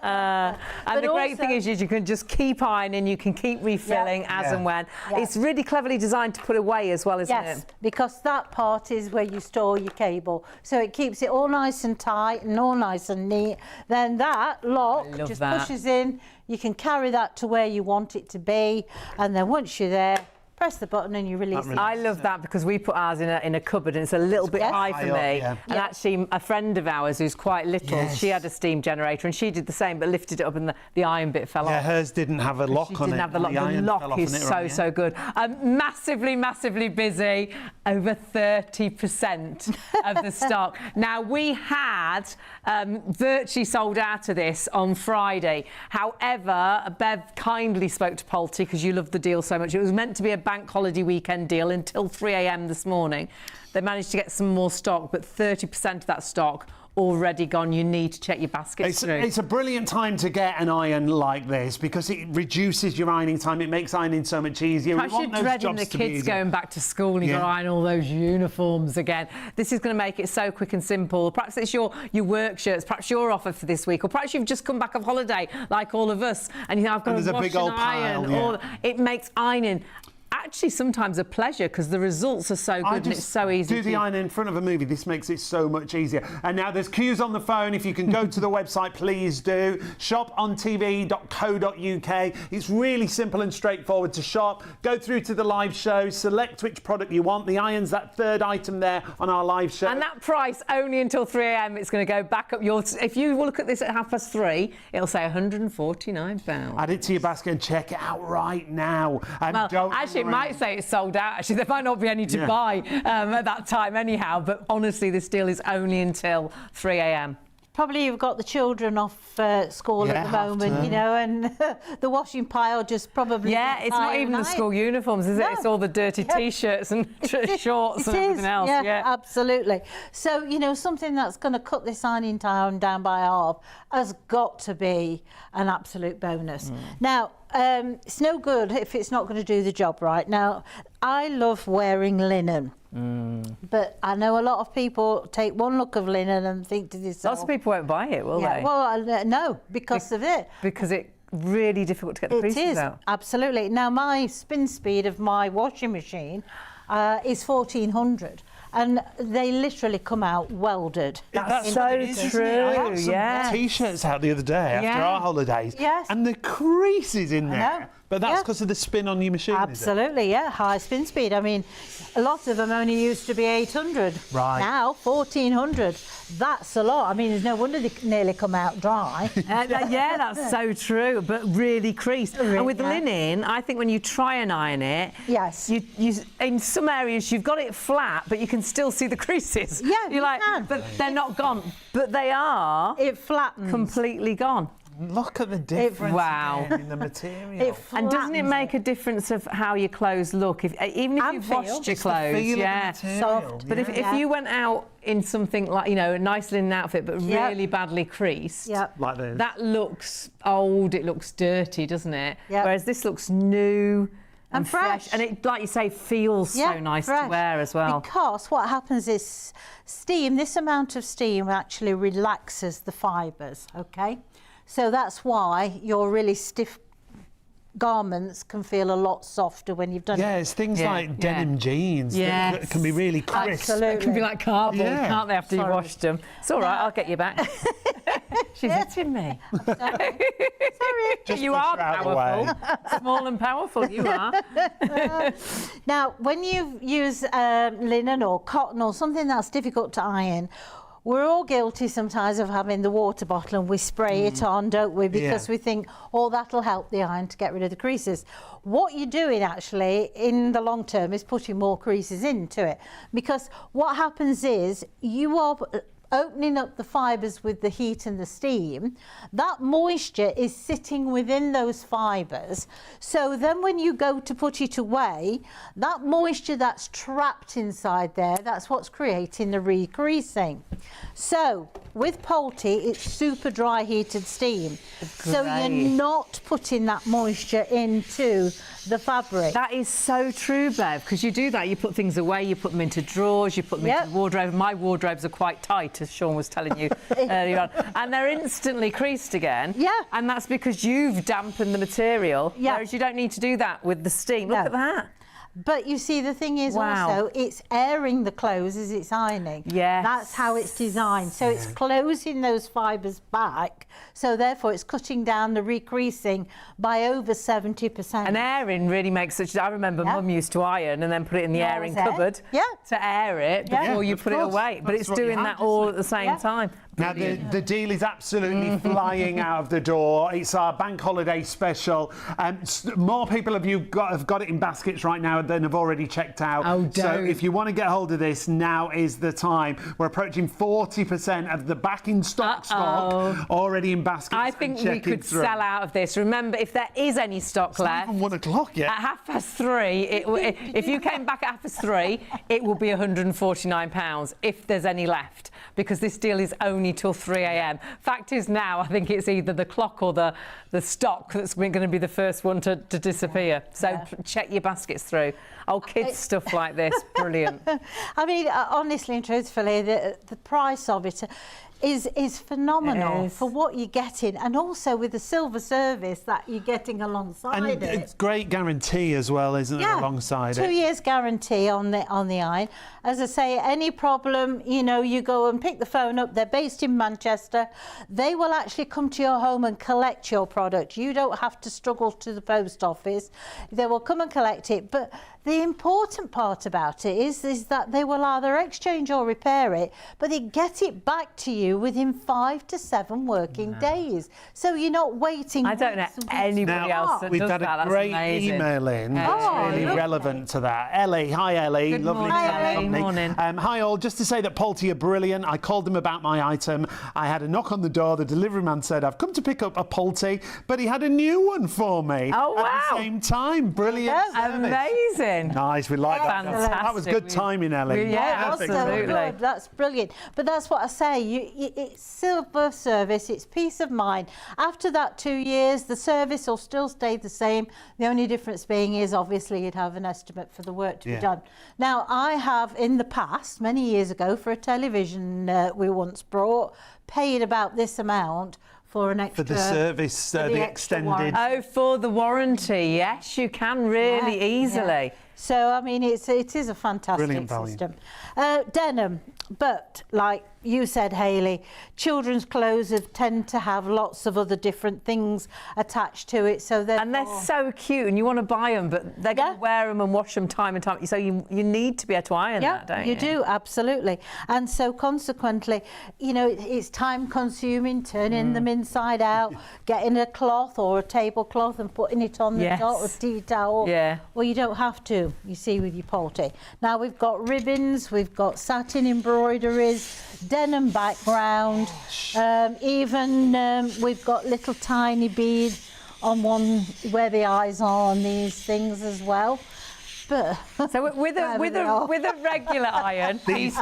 And the great thing is you can just keep ironing, you can keep refilling as and when. It's really cleverly designed to put away as well, isn't it? Yes, because that part is where you store your cable. So it keeps it all nice and tight and all nice and neat. Then that lock just pushes in. You can carry that to where you want it to be. And then once you're there, press the button and you release it. I love that because we put ours in a cupboard and it's a little bit high for me. And actually, a friend of ours who's quite little, she had a steam generator and she did the same, but lifted it up and the iron bit fell off. Yeah, hers didn't have a lock on it. Didn't have the lock. The lock is so good. Massively busy. Over 30% of the stock. Now we had virtually sold out of this on Friday. However, Bev kindly spoke to Polti because you loved the deal so much. It was meant to be a bank holiday weekend deal until 3 a.m. this morning. They managed to get some more stock, but 30% of that stock already gone. You need to check your baskets through. It's a brilliant time to get an iron like this because it reduces your ironing time. It makes ironing so much easier. Perhaps you're dreading the kids going back to school and you've got to iron all those uniforms again. This is going to make it so quick and simple. Perhaps it's your work shirts. Perhaps you're offered for this week, or perhaps you've just come back off holiday like all of us and you know, I've got to wash and iron. It makes ironing actually sometimes a pleasure because the results are so good and it's so easy. Do the iron in front of a movie. This makes it so much easier. And now there's queues on the phone. If you can go to the website, please do. shopontv.co.uk. It's really simple and straightforward to shop. Go through to the live show, select which product you want. The iron's that third item there on our live show. And that price only until 3 a.m. It's going to go back up. If you look at this at 3:30, it'll say £149. Add it to your basket and check it out right now. And it might say it's sold out. Actually, there might not be any to buy at that time anyhow. But honestly, this deal is only until 3 a.m. Probably you've got the children off school at the moment, you know, and the washing pile just probably... Yeah, it's not even the school uniforms, is it? It's all the dirty T-shirts and shorts and everything else. Yeah, absolutely. So, you know, something that's going to cut this ironing time down by half has got to be an absolute bonus. Now, it's no good if it's not going to do the job right. Now, I love wearing linen. But I know a lot of people take one look of linen and think to themselves... Lots of people won't buy it, will they? Well, no, because of it. Because it's really difficult to get the creases out. Absolutely. Now, my spin speed of my washing machine is 1400. And they literally come out welded. That's so true. I got some T-shirts out the other day after our holidays. Yes. And the creases in there. But that's because of the spin on your machine, absolutely, is it? high spin speed. I mean, a lot of them only used to be 800. Right. Now, 1400. That's a lot. I mean, there's no wonder they nearly come out dry. Yeah, that's so true, but really creased. And with linen, I think when you try and iron it, you in some areas you've got it flat, but you can still see the creases. Yeah, you're like, but they're not gone. But they are. It flattens. Completely gone. Look at the difference in the material. And doesn't it make a difference of how your clothes look? Even if you've washed your clothes, soft. But if you went out in something like, you know, a nice linen outfit, but really badly creased, like this, that looks old, it looks dirty, doesn't it? Whereas this looks new and fresh. And it, like you say, feels so nice to wear as well. Because what happens is steam, this amount of steam actually relaxes the fibres, okay? So that's why your really stiff garments can feel a lot softer when you've done it. Yeah, it's things like denim jeans that can be really crisp. Absolutely. It can be like cardboard, can't they, after you've washed them? It's all right, I'll get you back. She's hitting me. Sorry. You are powerful. Small and powerful, you are. Now, when you use linen or cotton or something that's difficult to iron, we're all guilty sometimes of having the water bottle and we spray it on, don't we? Because we think, oh, that'll help the iron to get rid of the creases. What you're doing actually in the long term is putting more creases into it. Because what happens is you are opening up the fibres with the heat and the steam. That moisture is sitting within those fibres. So then when you go to put it away, that moisture that's trapped inside there, that's what's creating the re-creasing. So with Polti, it's super dry heated steam. So you're not putting that moisture into the fabric. That is so true, Bev, because you do that. You put things away, you put them into drawers, you put them into the wardrobe. My wardrobes are quite tight as Shaun was telling you earlier on. And they're instantly creased again. Yeah. And that's because you've dampened the material, whereas you don't need to do that with the steam. Look at that. But you see, the thing is also, it's airing the clothes as it's ironing. Yes. That's how it's designed. So it's closing those fibres back. So therefore, it's cutting down the recreasing by over 70%. And airing really makes such... I remember Mum used to iron and then put it in the airing cupboard to air it before you put it away. But it's doing that all at the same time. Now, the deal is absolutely flying out of the door. It's our bank holiday special. More people have got it in baskets right now than have already checked out. Oh, so if you want to get hold of this, now is the time. We're approaching 40% of the back in stock already in baskets. I think we could sell out of this. Remember, if there is any stock left... It's not even 1 o'clock yet. At 3:30, if you came back at 3:30, it will be £149 if there's any left, because this deal is only till 3 a.m. Fact is now, I think it's either the clock or the stock that's going to be the first one to disappear. So check your baskets through. Oh, kids stuff like this, brilliant. I mean, honestly and truthfully, the price of it is phenomenal for what you're getting, and also with the silver service that you're getting alongside and it. It's great guarantee as well, isn't it, alongside 2 years guarantee on the iron. As I say, any problem, you know, you go and pick the phone up. They're based in Manchester. They will actually come to your home and collect your product. You don't have to struggle to the post office. They will come and collect it. But the important part about it is that they will either exchange or repair it, but they get it back to you within 5 to 7 working days. So you're not waiting. I don't know anybody else that we've does had that. a That's great amazing. email in that's really relevant to that. Ellie, hi Ellie. Good Lovely morning, to have you Ellie. company. Morning. Hi all, just to say that Polti are brilliant. I called them about my item. I had a knock on the door. The delivery man said, I've come to pick up a Polti, but he had a new one for me. Oh, wow. At the same time. Brilliant service. Amazing. Nice, we like that. Fantastic. That was good timing, Ellie. Yeah, Perfect. absolutely. Good. That's brilliant. But that's what I say. It's silver service. It's peace of mind. After that 2 years, the service will still stay the same. The only difference being is obviously you'd have an estimate for the work to be done. Now, I have in the past, many years ago, for a television we once brought, paid about this amount for an extra... For the service, the extended... warranty. Oh, for the warranty, yes, you can really easily. Yeah. So, I mean, it is a fantastic system. Denim, but like you said, Hayley, children's clothes tend to have lots of other different things attached to it. So and they're so cute, and you want to buy them, but they're going to wear them and wash them time and time. So you need to be able to iron that, don't you? You do, absolutely. And so consequently, you know, it's time consuming, turning them inside out, getting a cloth or a tablecloth and putting it on the dot or tea towel. Yeah. Well, you don't have to, you see, with your Polti. Now we've got ribbons, we've got satin embroideries, denim background, even we've got little tiny beads on one where the eyes are on these things as well. But so with a regular iron, these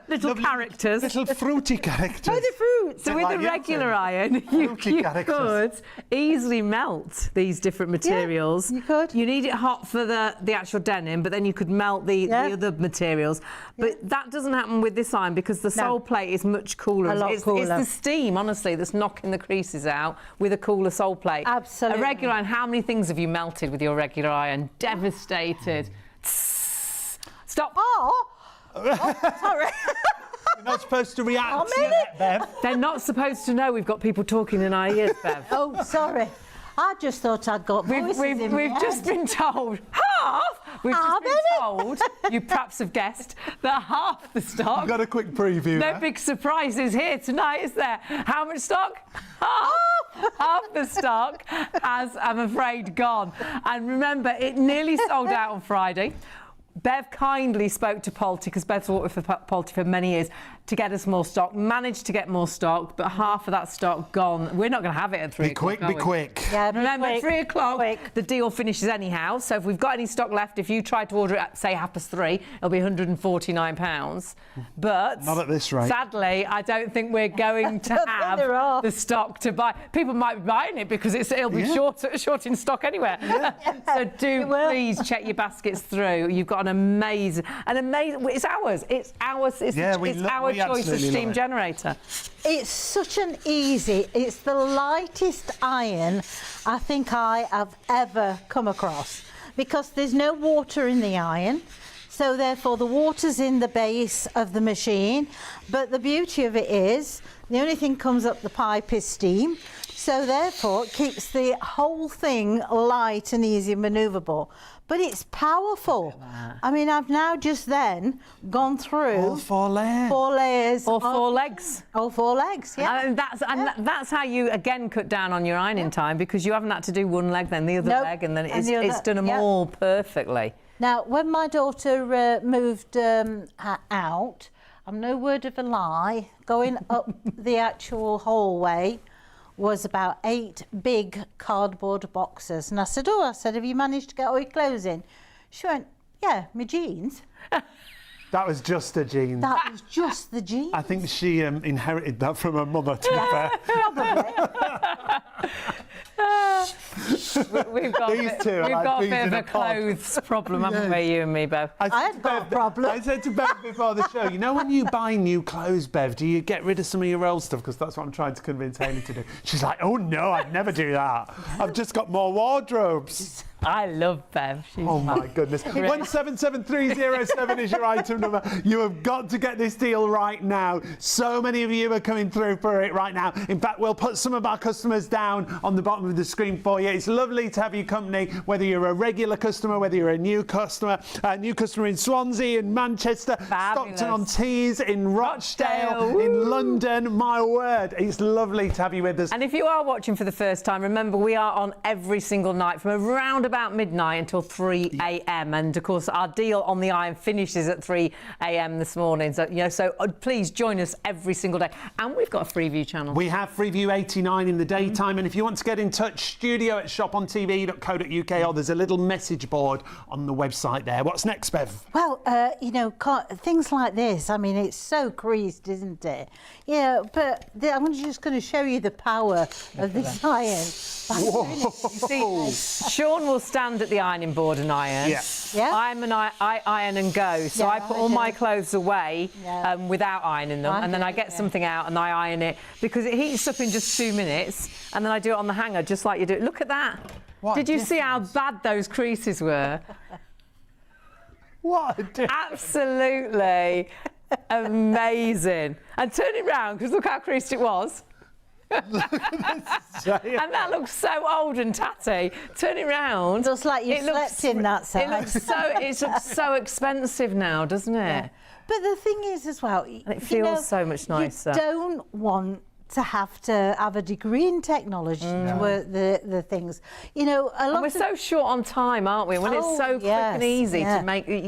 little characters, little fruity characters. Oh, the fruits. So with a regular iron, you could easily melt these different materials. Yeah, you could. You need it hot for the actual denim, but then you could melt the other materials. But that doesn't happen with this iron because the sole plate is much cooler. A lot cooler. It's the steam, honestly, that's knocking the creases out with a cooler sole plate. Absolutely. A regular iron, how many things have you melted with your regular iron? Devastated. Stop. Oh, sorry. You're not supposed to react to that, Bev. They're not supposed to know we've got people talking in our ears, Bev. Oh, sorry. I just thought I'd got voices in We've my just head. been told We've just been told, you perhaps have guessed, that half the stock... I've got a quick preview. No big surprises here tonight, is there? How much stock? Half the stock has, I'm afraid, gone. And remember, it nearly sold out on Friday. Bev kindly spoke to Polti, because Bev's worked with Polti for many years, to get us more stock, managed to get more stock, but half of that stock gone. We're not going to have it at 3 o'clock. Be quick. Yeah, Remember, quick, 3 o'clock, quick. the deal finishes anyhow. So if we've got any stock left, if you try to order it at, say, 3:30, it'll be £149. But Not at this rate. sadly, I don't think we're going to have there are. the stock to buy. People might be buying it because it'll be short in stock anywhere. So do please check your baskets through. You've got an amazing. It's ours. It's ours. It's our we choice of absolutely steam love it. generator. It's such an easy, it's the lightest iron I think I have ever come across, because there's no water in the iron. So therefore the water's in the base of the machine, but the beauty of it is the only thing comes up the pipe is steam. So therefore it keeps the whole thing light and easy manoeuvrable. But it's powerful. I mean, I've now just then gone through All 4 layers. 4 layers. Or of- 4 legs. All 4 legs, yeah. And that's how you again cut down on your ironing time, because you haven't had to do one leg, then the other Nope. leg, and then And the other, it's done them yeah. all perfectly. Now, when my daughter moved out, I'm no word of a lie, going up the actual hallway was about 8 big cardboard boxes. And I said, have you managed to get all your clothes in? She went, yeah, my jeans. That was just a jeans. That was just the jeans. I think she inherited that from her mother, to be fair. We've got These two are we've like got a peas bit in of a a pod. clothes problem, haven't we, you and me, Bev? I ain't got a problem. I said to Bev before the show, you know when you buy new clothes, Bev, do you get rid of some of your old stuff? Because that's what I'm trying to convince Hayley to do. She's like, oh no, I'd never do that. I've just got more wardrobes. I love Bev. She's Oh my goodness. 177307 is your item number. You have got to get this deal right now. So many of you are coming through for it right now. In fact, we'll put some of our customers down on the bottom of the screen for you. It's lovely to have your company, whether you're a regular customer, whether you're a new customer in Swansea, in Manchester, Fabulous. Stockton-on-Tees, in Rochdale, in London. My word, it's lovely to have you with us. And if you are watching for the first time, remember we are on every single night from around about midnight until 3 a.m. And of course, our deal on the iron finishes at 3 a.m. this morning. So, please join us every single day. And we've got a Freeview channel. We have Freeview 89 in the daytime, and if you want to get in touch, studio@shopontv.co.uk, or there's a little message board on the website there. What's next, Bev? Well, things like this, I mean, it's so creased, isn't it? Yeah, but I'm just going to show you the power of this iron. You see, Shaun will stand at the ironing board and iron. Yeah. Yeah. I iron and go. So Yeah, I put I all do. my clothes away Yeah. without ironing them, I and then do, I get yeah. something out and I iron it, because it heats up in just 2 minutes, and then I do it on the hanger just like you do. Look at that. What Did a you see how bad those creases were? What a difference. Absolutely amazing. And turn it round, because look how creased it was. And that looks so old and tatty. Turn it round. Looks like you It slept in that side. It looks so expensive now, doesn't it? But the thing is as well, it feels so much nicer. You don't want to have a degree in technology to work the things. A lot And we're of so short on time, aren't we? When it's so quick and easy yeah.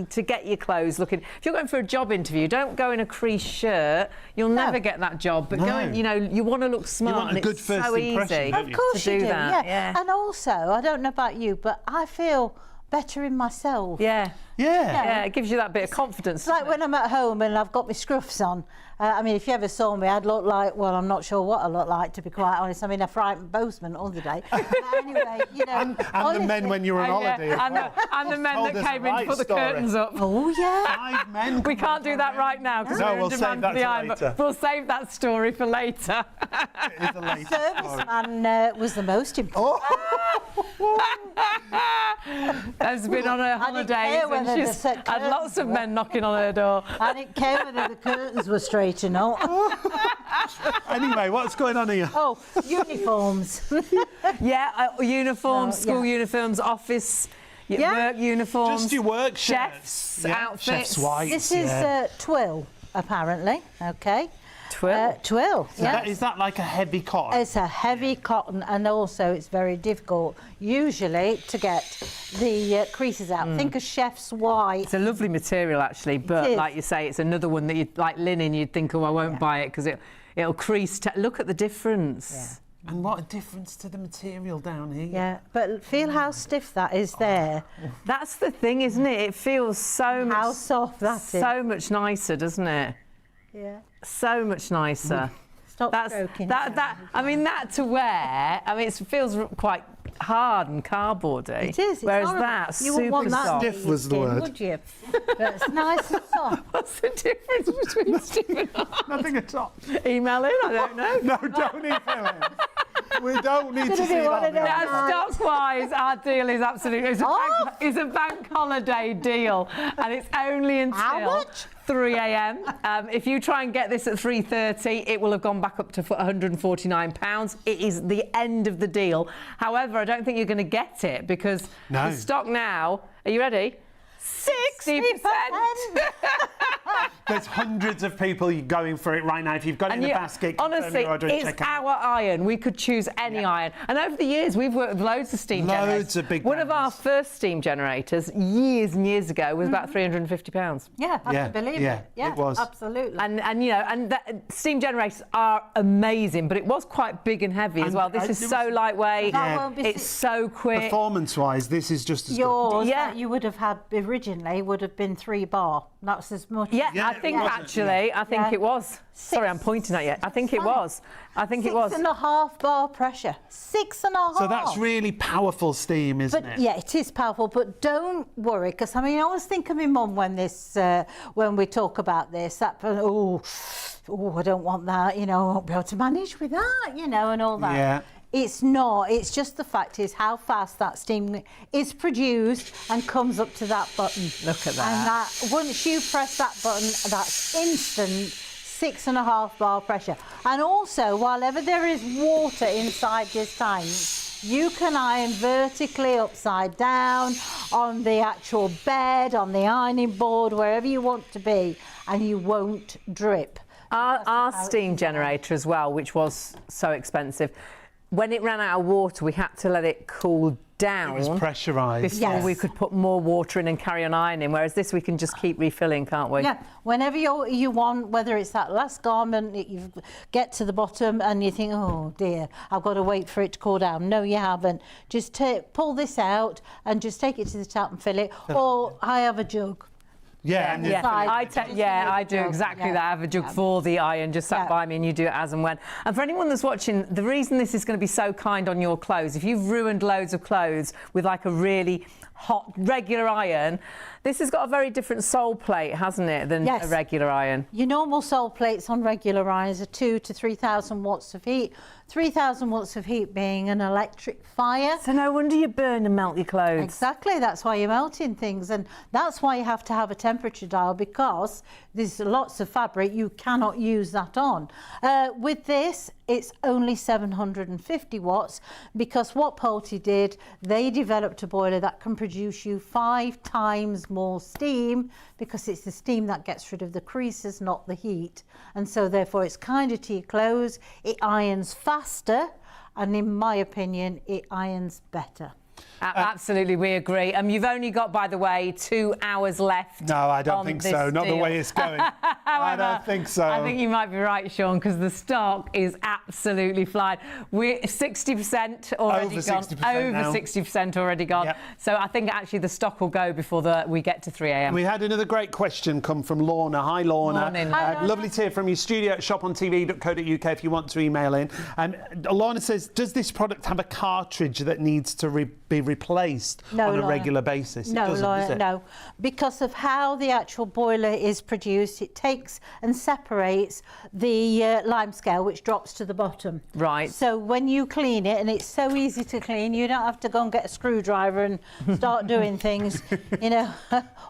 to get your clothes looking. If you're going for a job interview, don't go in a creased shirt. You'll never get that job. But No. go in, you want to look smart. want a and good it's first so impression, easy don't you? Of course to you do do, that. yeah. And also, I don't know about you, but I feel better in myself. Yeah. Yeah. It gives you that bit of confidence. It's like when I'm at home and I've got my scruffs on. If you ever saw me, I'd look like, well, I'm not sure what I look like, to be quite honest. I mean, I frightened postman all the day. But anyway, And the men when you were on holiday. as well. and the men Told that us came the in to right put the story. curtains up. Oh, yeah. 5 men. We can't do that right now because No, we're we'll in save demand that for the till iron. later. But we'll save that story for later. It is a late story. Serviceman was the most important. Has been on her I didn't holidays care and whether she's the set had lots of men knocking on her door. I didn't care whether the curtains were straight or not. Anyway, what's going on here? Oh, uniforms. Yeah, uniforms, Oh, school yeah. uniforms, office, Yeah. work uniforms. Just your work chefs, shirts. Yeah, outfits. chef's whites. This is twill, apparently. Okay. Twill. Twill, yeah. Is that like a heavy cotton? It's a heavy cotton, and also it's very difficult usually to get the creases out. Think of chef's white. It's a lovely material, actually, but like you say, it's another one that you'd like linen. You'd think, oh, I won't buy it because it'll crease. Look at the difference. And what a difference to the material down here. Yeah, but feel how stiff that is there. That's the thing, isn't it? It feels so much. How soft that is. So much nicer, doesn't it? Yeah. So much nicer. Stop stroking. I mean, that to wear. I mean, it feels quite hard and cardboardy. It is. It's whereas horrible. that's You super wouldn't want that soft. Stiff was the word. Would you? But it's nice and soft. What's the difference between stiff and hard? Nothing at all. Email in, I don't know. No, don't email in. We don't need to Gonna see be one of them. that. Now, stock-wise, our deal is absolutely it's a bank holiday deal, and it's only until How much? 3 a.m. If you try and get this at 3:30, it will have gone back up to £149. It is the end of the deal. However, I don't think you're going to get it because the stock now. Are you ready? 60%. There's hundreds of people going for it right now. If you've got it in the basket, honestly, your order and it's check out. our iron. We could choose any iron. And over the years, we've worked with loads of steam generators. Loads of big One of our brands. first steam generators, years and years ago, was about £350. Yeah, I Yeah, can believe yeah, it. Yeah, it was. absolutely. And steam generators are amazing, but it was quite big and heavy as And well. This is so lightweight. That won't be It's so quick. Performance-wise, this is just as Yours Yeah. that you would have had originally would have been 3 bar. That's as much. Yeah, Yeah, I it think wasn't, actually, I think Yeah. it was. Sorry, I'm pointing at you. I think it was. I think it was. 6.5 bar pressure. 6.5. So that's really powerful steam, isn't But it? yeah, it is powerful. But don't worry, because I mean, I always think of my mum when we talk about this. That I don't want that. You know, I won't be able to manage with that. You know, and all that. Yeah. It's not. It's just the fact is how fast that steam is produced and comes up to that button. Look at that. And that once you press that button, that's instant 6.5 bar pressure. And also, while ever there is water inside this tank, you can iron vertically upside down on the actual bed, on the ironing board, wherever you want to be, and you won't drip. Our steam generator as well, which was so expensive, when it ran out of water, we had to let it cool down. It was pressurised. Before Yes. we could put more water in and carry on ironing, whereas this we can just keep refilling, can't we? Yeah, whenever you want, whether it's that last garment that you get to the bottom and you think, oh dear, I've got to wait for it to cool down. No, you haven't. Just pull this out and just take it to the tap and fill it. Or I have a jug. Yeah, and I do exactly that. I have a jug for the iron just sat by me, and you do it as and when. And for anyone that's watching, the reason this is going to be so kind on your clothes, if you've ruined loads of clothes with like a really hot regular iron, this has got a very different sole plate, hasn't it, than a regular iron? Your normal sole plates on regular irons are 2,000 to 3,000 watts of heat. 3,000 watts of heat being an electric fire. So no wonder you burn and melt your clothes. Exactly, that's why you're melting things, and that's why you have to have a temperature dial, because there's lots of fabric you cannot use that on. With this, it's only 750 watts, because what Polti did, they developed a boiler that can produce you 5 times more steam, because it's the steam that gets rid of the creases, not the heat. And so therefore it's kinder to your clothes, it irons faster, and in my opinion, it irons better. Absolutely, we agree. You've only got, by the way, 2 hours left. No, I don't think so. Not the way it's going. I don't think so. I think you might be right, Sean, because the stock is absolutely flying. We're 60% already Over gone. 60% Over now. 60% already gone. Yep. So I think actually the stock will go before we get to 3 a.m. We had another great question come from Lorna. Hi, Lorna. Morning. Hi, Lorna. Lovely to hear from you. Studio at shopontv.co.uk if you want to email in. Lorna says, does this product have a cartridge that needs to be replaced on a Lorna. regular basis? It No, doesn't, Lorna, does it? no. Because of how the actual boiler is produced, it takes and separates the lime scale, which drops to the bottom. Right. So when you clean it, and it's so easy to clean, you don't have to go and get a screwdriver and start doing things, you know,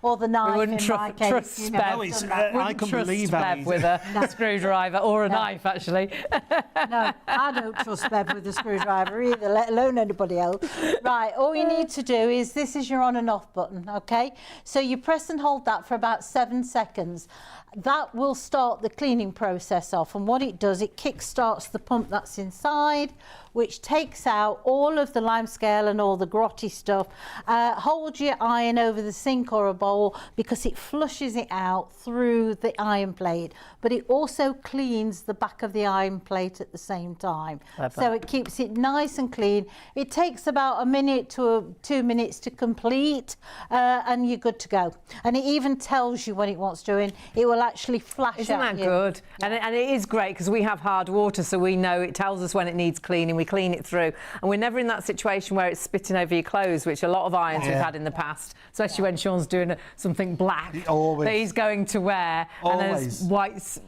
or the knife. We wouldn't in my case, trust you know, Bev. I've No, it's, done that. I Wouldn't couldn't trust believe how Bev easy. with a screwdriver or a knife, actually. No, I don't trust Bev with a screwdriver either, let alone anybody else. Right, all you need to do is, this is your on and off button, okay? So you press and hold that for about 7 seconds. That will start the cleaning process off, and what it does, it kick starts the pump that's inside, which takes out all of the limescale and all the grotty stuff. Hold your iron over the sink or a bowl because it flushes it out through the iron plate, but it also cleans the back of the iron plate at the same time. So it keeps it nice and clean. It takes about a minute to 2 minutes to complete, and you're good to go. And it even tells you what it wants doing. It will actually flash Isn't at that you. good? Yeah. And it is great because we have hard water, so we know it tells us when it needs cleaning. We clean it through, and we're never in that situation where it's spitting over your clothes, which a lot of irons we've had in the past, especially when Sean's doing something black that he's going to wear, and there's white bits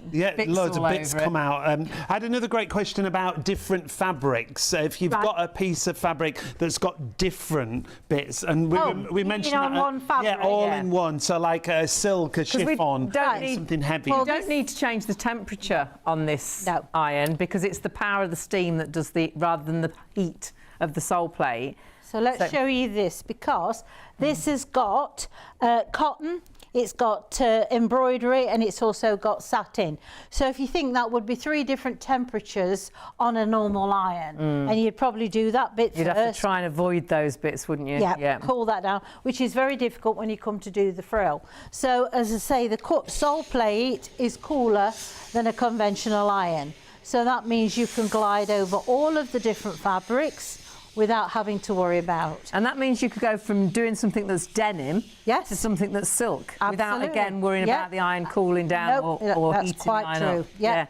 loads all of bits over come it. out. I had another great question about different fabrics. If you've got a piece of fabric that's got different bits, and we mentioned on that, one fabric, all in one. So like a silk, a chiffon, something heavy. You don't need to change the temperature on this iron because it's the power of the steam that does rather than the heat of the sole plate. So let's show you this, because this has got cotton, it's got embroidery, and it's also got satin. So if you think that would be 3 different temperatures on a normal iron, and you'd probably do that bit You'd first. have to try and avoid those bits, wouldn't you? Yeah, cool that down, which is very difficult when you come to do the frill. So as I say, the sole plate is cooler than a conventional iron. So that means you can glide over all of the different fabrics without having to worry about. And that means you could go from doing something that's denim to something that's silk without again worrying about the iron cooling down or that's heating quite the iron true. up. Yeah.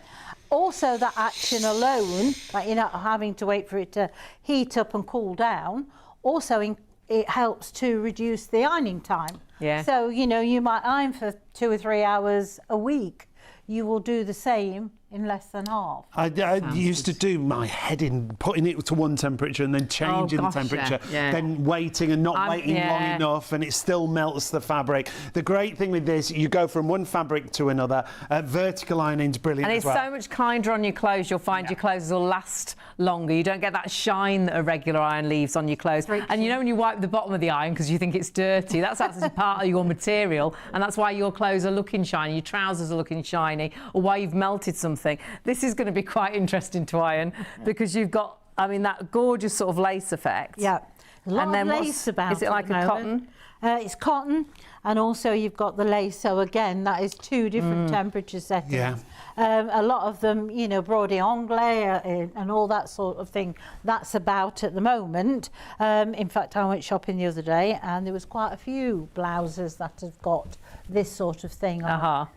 Also, that action alone, like you're not having to wait for it to heat up and cool down, also it helps to reduce the ironing time. Yeah. So, you know, you might iron for 2 or 3 hours a week. You will do the same in less than half. I used to do my head in putting it to one temperature and then changing the temperature, then waiting and not waiting long enough, and it still melts the fabric. The great thing with this, you go from one fabric to another. Vertical ironing's brilliant and as well. it's so much kinder on your clothes. You'll find your clothes will last longer. You don't get that shine that a regular iron leaves on your clothes. And you know when you wipe the bottom of the iron because you think it's dirty, that's actually part of your material, and that's why your clothes are looking shiny, your trousers are looking shiny, or why you've melted something. This is going to be quite interesting to iron because you've got, I mean, that gorgeous sort of lace effect. Yeah, a lot of lace about it. Is it like a cotton? It's cotton, and also you've got the lace. So again, that is 2 different temperature settings. Yeah. A lot of them, you know, brode anglais and all that sort of thing. That's about at the moment. In fact, I went shopping the other day, and there was quite a few blouses that have got this sort of thing on.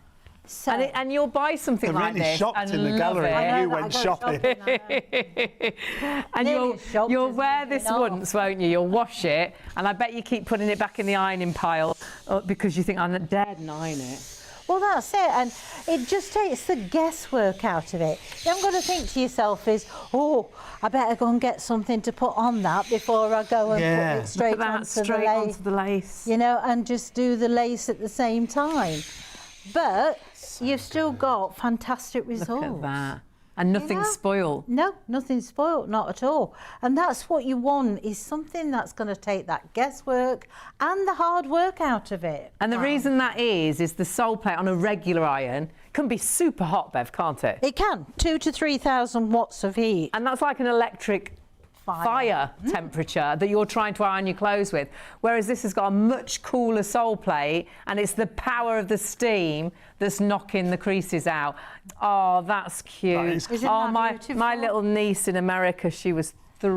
So, and you'll buy something like really this shocked and in the gallery when you went shopping. And you'll wear this once, won't you? You'll wash it, and I bet you keep putting it back in the ironing pile because you think, I'm not dead and iron it. Well, that's it, and it just takes the guesswork out of it. You haven't got to think to yourself I better go and get something to put on that before I go and put it straight onto the lace. You know, and just do the lace at the same time. But you've still got fantastic results. Look at that. And nothing's spoiled. No, nothing's spoiled, not at all. And that's what you want, is something that's going to take that guesswork and the hard work out of it. And the reason that is the sole plate on a regular iron can be super hot, Bev, can't it? It can. 2,000 to 3,000 watts of heat. And that's like an electric fire temperature that you're trying to iron your clothes with, whereas this has got a much cooler sole plate, and it's the power of the steam that's knocking the creases out. Oh, that's cute. Isn't that beautiful? My little niece in America, she was 3.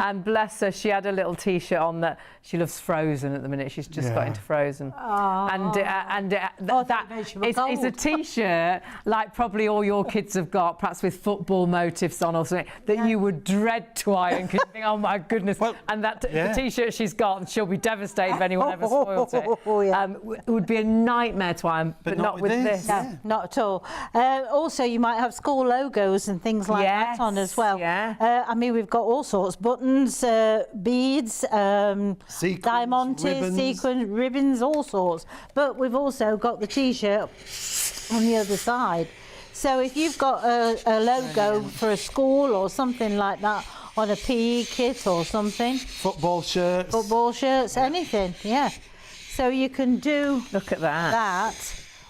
And bless her, she had a little T-shirt on that she loves Frozen at the minute. She's just got into Frozen. It's a T-shirt like probably all your kids have got, perhaps with football motifs on or something, that you would dread to iron because you think, oh my goodness. And the T-shirt she's got, she'll be devastated if anyone ever spoils it. It would be a nightmare to iron, but not with this. No, not at all. Also, you might have school logos and things like that on as well. I mean, we've got all sorts: buttons, beads, diamantes, sequins, ribbons, all sorts. But we've also got the T-shirt on the other side. So if you've got a logo for a school or something like that on a PE kit or something, football shirts, anything, So you can do look at that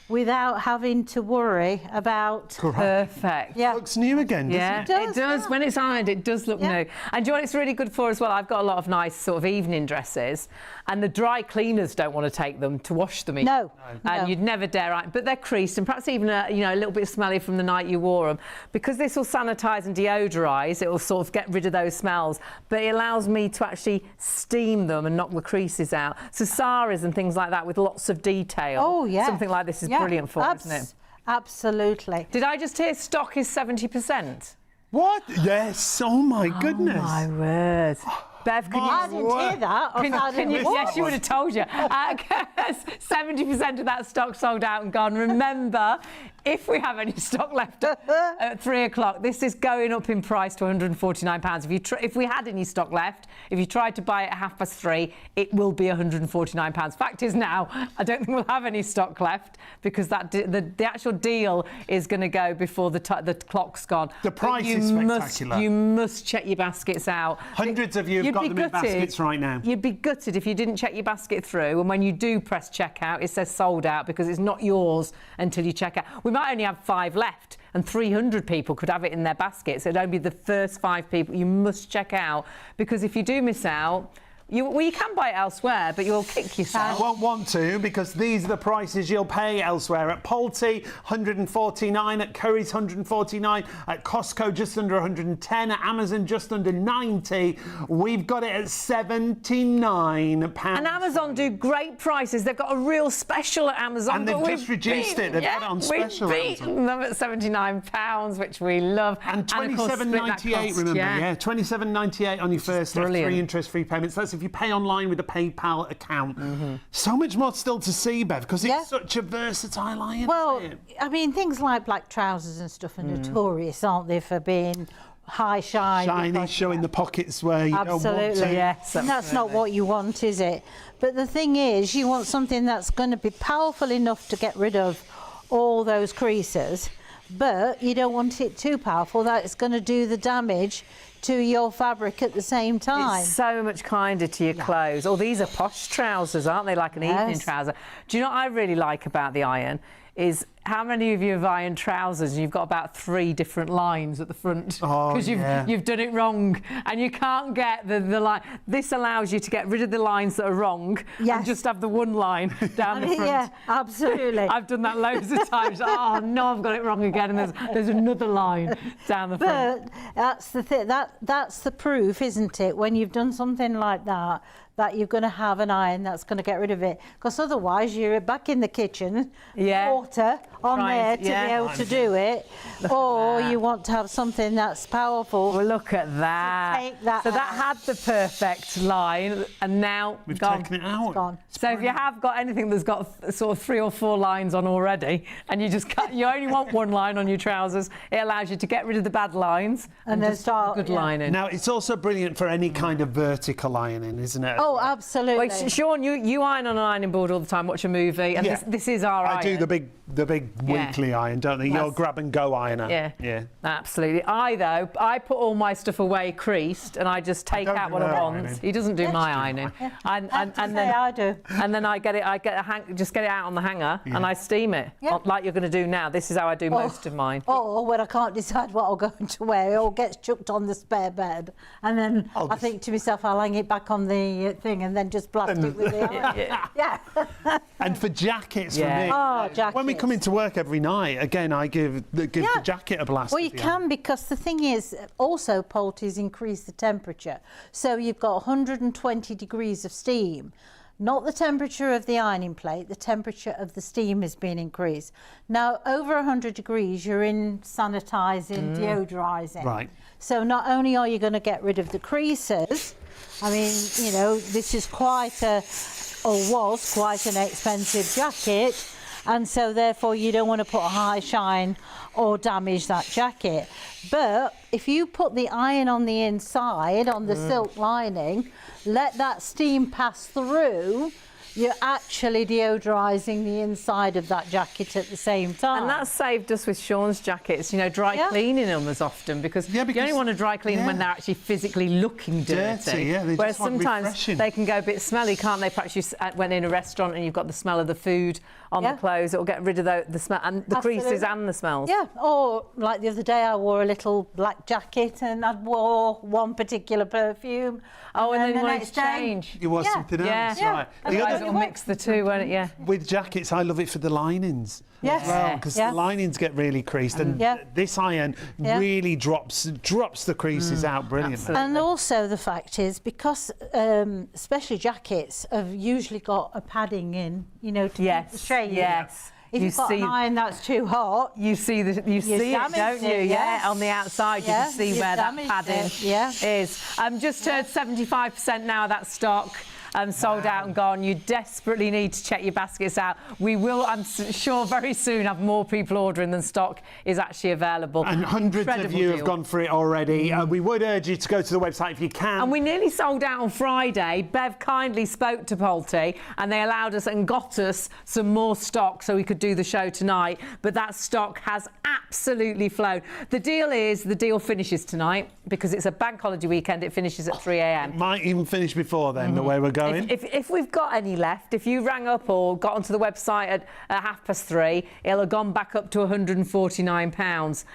without having to worry about... Perfect. Yeah. Looks new again, doesn't Yeah, it? It it does. does. When it's ironed, it does look Yeah. new. And do you know what it's really good for as well? I've got a lot of nice sort of evening dresses, and the dry cleaners don't want to take them to wash them. No. And you'd never dare iron, but they're creased and perhaps even a little bit smelly from the night you wore them. Because this will sanitise and deodorise, it will sort of get rid of those smells, but it allows me to actually steam them and knock the creases out. So saris and things like that with lots of detail. Oh, yeah. Something like this is brilliant for, isn't it? Absolutely. Did I just hear stock is 70%? What? Yes. Oh my goodness. Oh my word. Bev, can you... I didn't hear that. Yes, she would have told you. 70% of that stock sold out and gone. Remember, if we have any stock left at 3 o'clock, this is going up in price to £149. If we had any stock left, if you tried to buy it at 3:30, it will be £149. Fact is now, I don't think we'll have any stock left because the actual deal is going to go before the clock's gone. The price is spectacular. You must check your baskets out. Hundreds of you have got them in baskets right now. You'd be gutted if you didn't check your basket through, and when you do press checkout, it says sold out because it's not yours until you check out. We might only have 5 left, and 300 people could have it in their baskets. It'd only be the first 5 people. You must check out because if you do miss out, you can buy it elsewhere, but you'll kick yourself. You won't want to because these are the prices you'll pay elsewhere. At Polti, 149. At Curry's, 149. At Costco, just under 110. At Amazon, just under 90. We've got it at £79. And Amazon do great prices. They've got a real special at Amazon. And they've just reduced it. They've got it on special. We've beaten them at £79, which we love. And £27.98, remember? Yeah, £27.98 on your first 3 interest-free payments. That's if you pay online with a PayPal account. So much more still to see, Bev, because it's such a versatile iron. Well, isn't it? I mean, things like black trousers and stuff are notorious, aren't they, for being high shine. Shiny, showing the pockets where you don't want to. Absolutely, yes. And that's not what you want, is it? But the thing is, you want something that's going to be powerful enough to get rid of all those creases, but you don't want it too powerful that it's going to do the damage to your fabric at the same time. It's so much kinder to your clothes. Oh, these are posh trousers, aren't they? Like an evening trouser. Do you know what I really like about the iron? Is how many of you have ironed trousers and you've got about 3 different lines at the front because you've done it wrong and you can't get the line. This allows you to get rid of the lines that are wrong and just have the one line down the front. Yeah, absolutely. I've done that loads of times. Oh no, I've got it wrong again, and there's another line down the front. But that's the thing. That's the proof, isn't it? When you've done something like that, that you're going to have an iron that's going to get rid of it. Because otherwise, you're back in the kitchen, water on there to be able to do it, or you want to have something that's powerful. Well, look at that. Take that so that had the perfect line, and now we've gone. taken it out. It's gone. So if you have got anything that's got sort of 3 or 4 lines on already, and you only want 1 line on your trousers, it allows you to get rid of the bad lines and then just start put a good line in. Now, it's also brilliant for any kind of vertical ironing, isn't it? Oh, absolutely. Wait, Shaun, you iron on an ironing board all the time, watch a movie, and this is our iron. I do the big weekly iron, don't they? Your grab and go ironer. Yeah, absolutely. I put all my stuff away creased, and I just take out what I want. Ironing. He doesn't do my ironing, and then I do. And then I get it out on the hanger, and I steam it like you're going to do now. This is how I do most of mine. Or when I can't decide what I'm going to wear, it all gets chucked on the spare bed, and then I think to myself, I'll hang it back on the thing, and then just blast it with the iron. And for jackets, for me, jackets. when we come into work every night, again, I give the jacket a blast. Well, you can, because the thing is, also Polti's increase the temperature. So you've got 120 degrees of steam. Not the temperature of the ironing plate, the temperature of the steam has been increased. Now, over 100 degrees, you're in sanitising, deodorising. Right. So not only are you going to get rid of the creases, I mean, you know, this is was quite an expensive jacket, and so therefore you don't want to put a high shine or damage that jacket. But if you put the iron on the inside, on the silk lining, let that steam pass through, you're actually deodorising the inside of that jacket at the same time. And that's saved us with Shaun's jackets, dry cleaning them as often, because you only want to dry clean them when they're actually physically looking dirty. Whereas sometimes they can go a bit smelly, can't they? Perhaps you went in a restaurant and you've got the smell of the food on the clothes. It'll get rid of the smell and the creases and the smells. Yeah, or like the other day I wore a little black jacket and I wore one particular perfume. Oh, and then the you wanted next to day, change. You want something else, right? Otherwise it'll mix the two, won't it? Yeah. With jackets, I love it for the linings. Yes. As well, because the linings get really creased, and this iron really drops the creases out brilliantly. Absolutely. And also the fact is, because especially jackets have usually got a padding in, you know, to keep the shape. Yes. If you've got an iron that's too hot, you see it, don't you? Yes. Yeah, on the outside, you can see where that padding is. Just turned 75% now of that stock. Sold out and gone. You desperately need to check your baskets out. We will, I'm sure, very soon have more people ordering than stock is actually available. And hundreds of you have gone for it already. We would urge you to go to the website if you can. And we nearly sold out on Friday. Bev kindly spoke to Polti and they allowed us and got us some more stock so we could do the show tonight. But that stock has absolutely flown. The deal finishes tonight because it's a bank holiday weekend. It finishes at 3 a.m. It might even finish before then, the way we're going. If we've got any left, if you rang up or got onto the website at 3:30, it'll have gone back up to £149.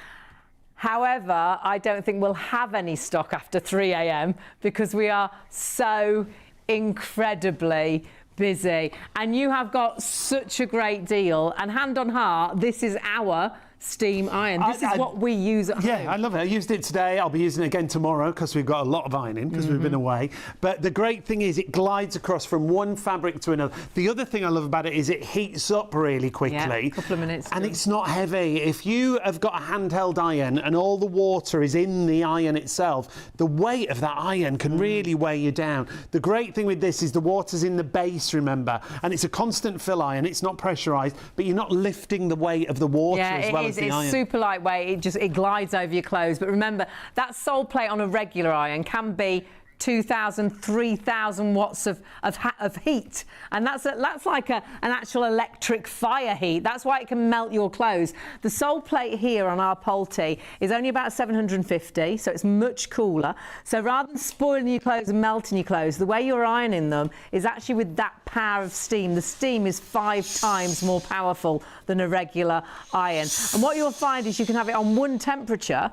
However, I don't think we'll have any stock after 3 a.m. because we are so incredibly busy. And you have got such a great deal. And hand on heart, this is our steam iron. This is what we use at home. Yeah, I love it. I used it today. I'll be using it again tomorrow because we've got a lot of ironing because we've been away. But the great thing is it glides across from one fabric to another. The other thing I love about it is it heats up really quickly. Yeah, a couple of minutes. And it's not heavy. If you have got a handheld iron and all the water is in the iron itself, the weight of that iron can really weigh you down. The great thing with this is the water's in the base, remember, and it's a constant fill iron. It's not pressurised, but you're not lifting the weight of the water as well as the iron. It's super lightweight. It glides over your clothes. But remember, that sole plate on a regular iron can be 2,000, 3,000 watts of heat, and that's like an actual electric fire heat. That's why it can melt your clothes. The sole plate here on our Polti is only about 750, so it's much cooler. So rather than spoiling your clothes and melting your clothes, the way you're ironing them is actually with that power of steam. The steam is 5 times more powerful than a regular iron. And what you'll find is you can have it on one temperature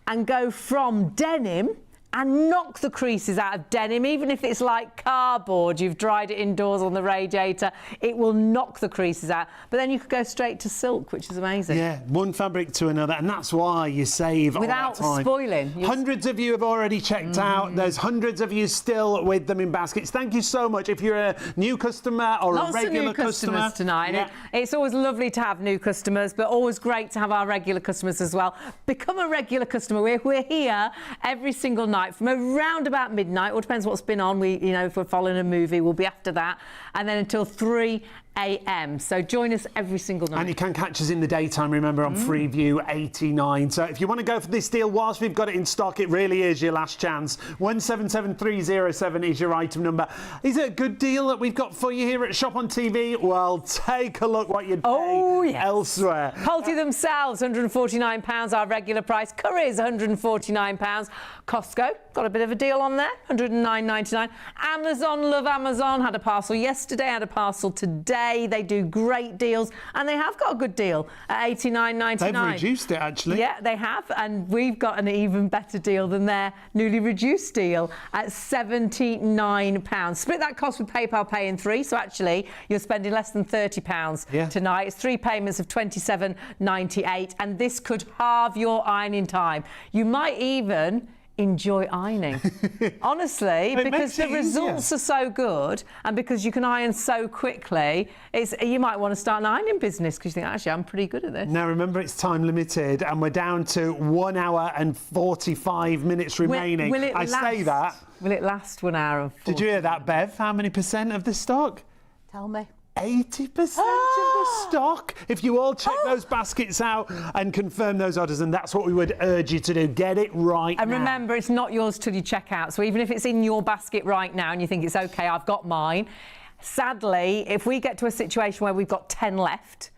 and go from denim and knock the creases out of denim. Even if it's like cardboard, you've dried it indoors on the radiator, it will knock the creases out. But then you could go straight to silk, which is amazing. Yeah, one fabric to another, and that's why you save without all that time. spoiling. Hundreds of you have already checked out. There's hundreds of you still with them in baskets. Thank you so much. If you're a new customer or Lots a regular of new customers tonight. Yeah. It's always lovely to have new customers, but always great to have our regular customers as well. Become a regular customer. We're here every single night from around about midnight, or depends what's been on. If we're following a movie, we'll be after that, and then until 3 a.m. So join us every single night. And you can catch us in the daytime, remember, on Freeview 89. So if you want to go for this deal whilst we've got it in stock, it really is your last chance. 177307 is your item number. Is it a good deal that we've got for you here at Shop on TV? Well, take a look what you'd pay elsewhere. Polti themselves, £149, our regular price. Curry's £149. Costco, got a bit of a deal on there, £109.99. Amazon, love Amazon, had a parcel yesterday, had a parcel today. They do great deals, and they have got a good deal at $89.99. They've reduced it, actually. Yeah, they have, and we've got an even better deal than their newly reduced deal at £79. Split that cost with PayPal Pay in 3, so actually you're spending less than £30 tonight. It's 3 payments of £27.98, and this could halve your ironing time. You might even enjoy ironing. Honestly, because the results are so good and because you can iron so quickly, you might want to start an ironing business because you think, actually, I'm pretty good at this. Now, remember, it's time limited and we're down to 1 hour and 45 minutes remaining. Will it say that. Will it last 1 hour and 40? Did you hear that, Bev? How many % of the stock? Tell me. 80% of the stock. If you all check those baskets out and confirm those orders, and that's what we would urge you to do. Get it right And now. remember, it's not yours till you check out. So even if it's in your basket right now and you think it's okay, I've got mine. Sadly, if we get to a situation where we've got 10 left,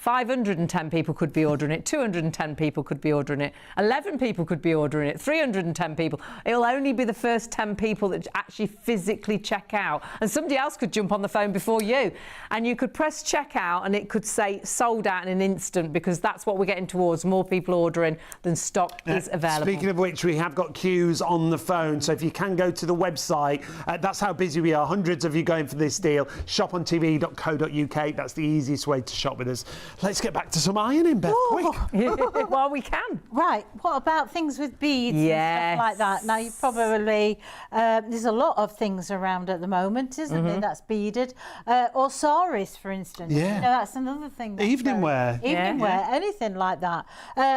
510 people could be ordering it, 210 people could be ordering it, 11 people could be ordering it, 310 people. It'll only be the first 10 people that actually physically check out. And somebody else could jump on the phone before you. And you could press checkout and it could say sold out in an instant, because that's what we're getting towards, more people ordering than stock is available. Speaking of which, we have got queues on the phone. So if you can go to the website, that's how busy we are. Hundreds of you going for this deal. shopontv.co.uk. That's the easiest way to shop with us. Let's get back to some ironing, Bev. Quick. Well, we can. Right, what about things with beads and Yes. stuff like that? Now, you probably, there's a lot of things around at the moment, isn't there, that's beaded? Or saris, for instance. Yeah. You know, that's another thing. That's Evening wear. Evening wear, anything like that.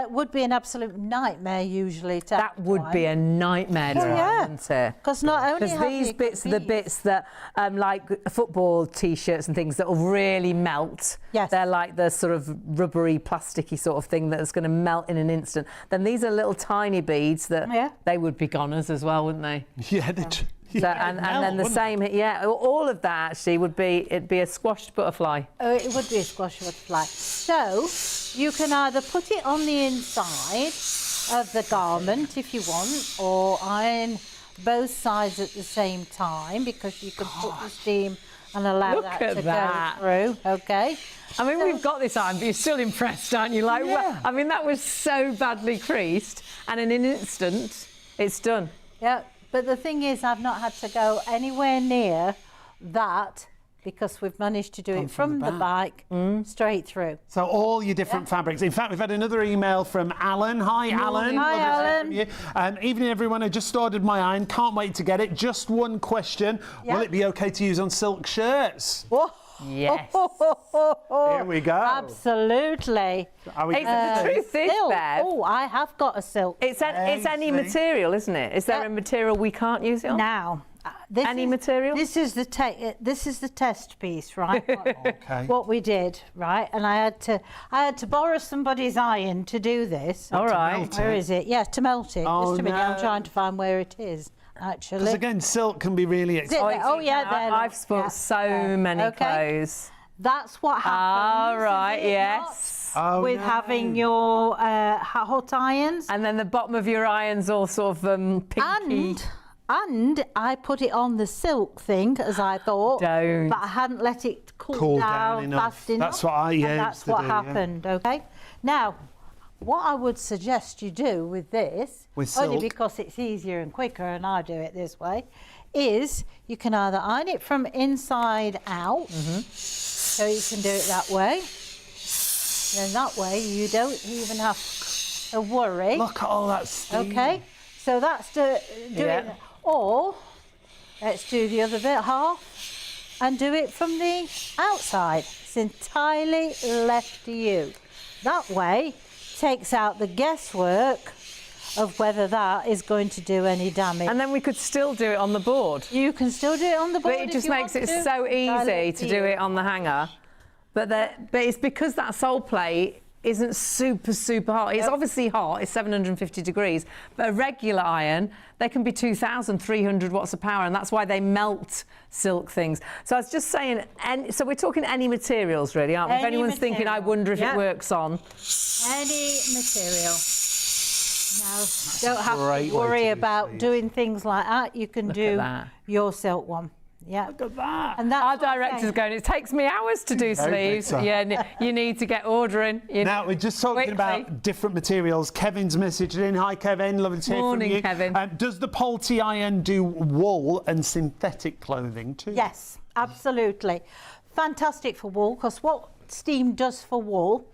Would be an absolute nightmare, usually, to That would be a nightmare, wouldn't it? Because not only Because have these you bits got are the beads- bits that, like football T-shirts and things that will really melt. Yes. They're like the sort of rubbery, plasticky sort of thing that's going to melt in an instant. Then these are little tiny beads that they would be goners as well, wouldn't they? Yeah, So, and then the same, all of that actually it'd be a squashed butterfly. Oh, it would be a squash butterfly. So you can either put it on the inside of the garment if you want, or iron both sides at the same time, because you can put the steam and allow Look that at to that. go through. Okay. I mean, we've got this iron, but you're still impressed, aren't you? Like, well, I mean, that was so badly creased, and in an instant, it's done. Yeah. But the thing is, I've not had to go anywhere near that, because we've managed to do it from the back straight through. So all your different fabrics. In fact, we've had another email from Alan. Hi, Alan. Hi, Lovely to hear from you. Evening, everyone. I just ordered my iron. Can't wait to get it. Just one question. Yeah. Will it be okay to use on silk shirts? Whoa. Yes. Here we go. Absolutely. Are we The truth is, Silk. Bev, Oh, I have got a silk. it's any material, isn't it? Is there a material we can't use it on? Now, Any material? This is the test piece, right? Okay. What we did, right? And I had to borrow somebody's iron to do this. All right. melt Where it? is it? Yeah, to melt it. Oh, Just a minute, no. I'm trying to find where it is. Because Actually, again, silk can be really Is it expensive. there? Oh yeah, there. look. I've sport Yeah. so many Okay. clothes. That's what happens. All right, is it yes. not? Oh, With no. having your hot irons. And then the bottom of your iron's all sort of pinky. And I put it on the silk thing, as I thought. Don't. But I hadn't let it cool, Cool down enough. fast enough. That's what I used and that's to what do, yeah. happened, okay? Now, what I would suggest you do with this, With only silk? because it's easier and quicker and I do it this way, is you can either iron it from inside out, so you can do it that way. And that way you don't even have to worry. Look at all that steam. Okay, so that's doing. Yeah. Or let's do the other bit, half, and do it from the outside. It's entirely left to you. That way, takes out the guesswork of whether that is going to do any damage. And then we could still do it on the board. You can still do it on the board. But it if just you makes want it to. so Entirely easy up to you. do it on the hanger. But it's because that sole plate isn't super hot. It's obviously hot, it's 750 degrees, but a regular iron, they can be 2,300 watts of power, and that's why they melt silk things. So I was just saying, so we're talking any materials really, aren't we? If Any anyone's thinking, I material, wonder if yeah. it works on. Any material. Now, don't have Great to way worry to do about sleeves. doing things like that. You can do that. your silk one. Yeah. Look at that. And that's Our what I'm director's saying. going, it takes me hours to do Very sleeves. bitter. Yeah, you need to get ordering. Now, we're just talking Quickly. about different materials. Kevin's messaged in. Hi, Kevin. Lovely to hear Morning, from you. Kevin. Does the Polti iron do wool and synthetic clothing too? Yes, absolutely. Fantastic for wool, because what steam does for wool,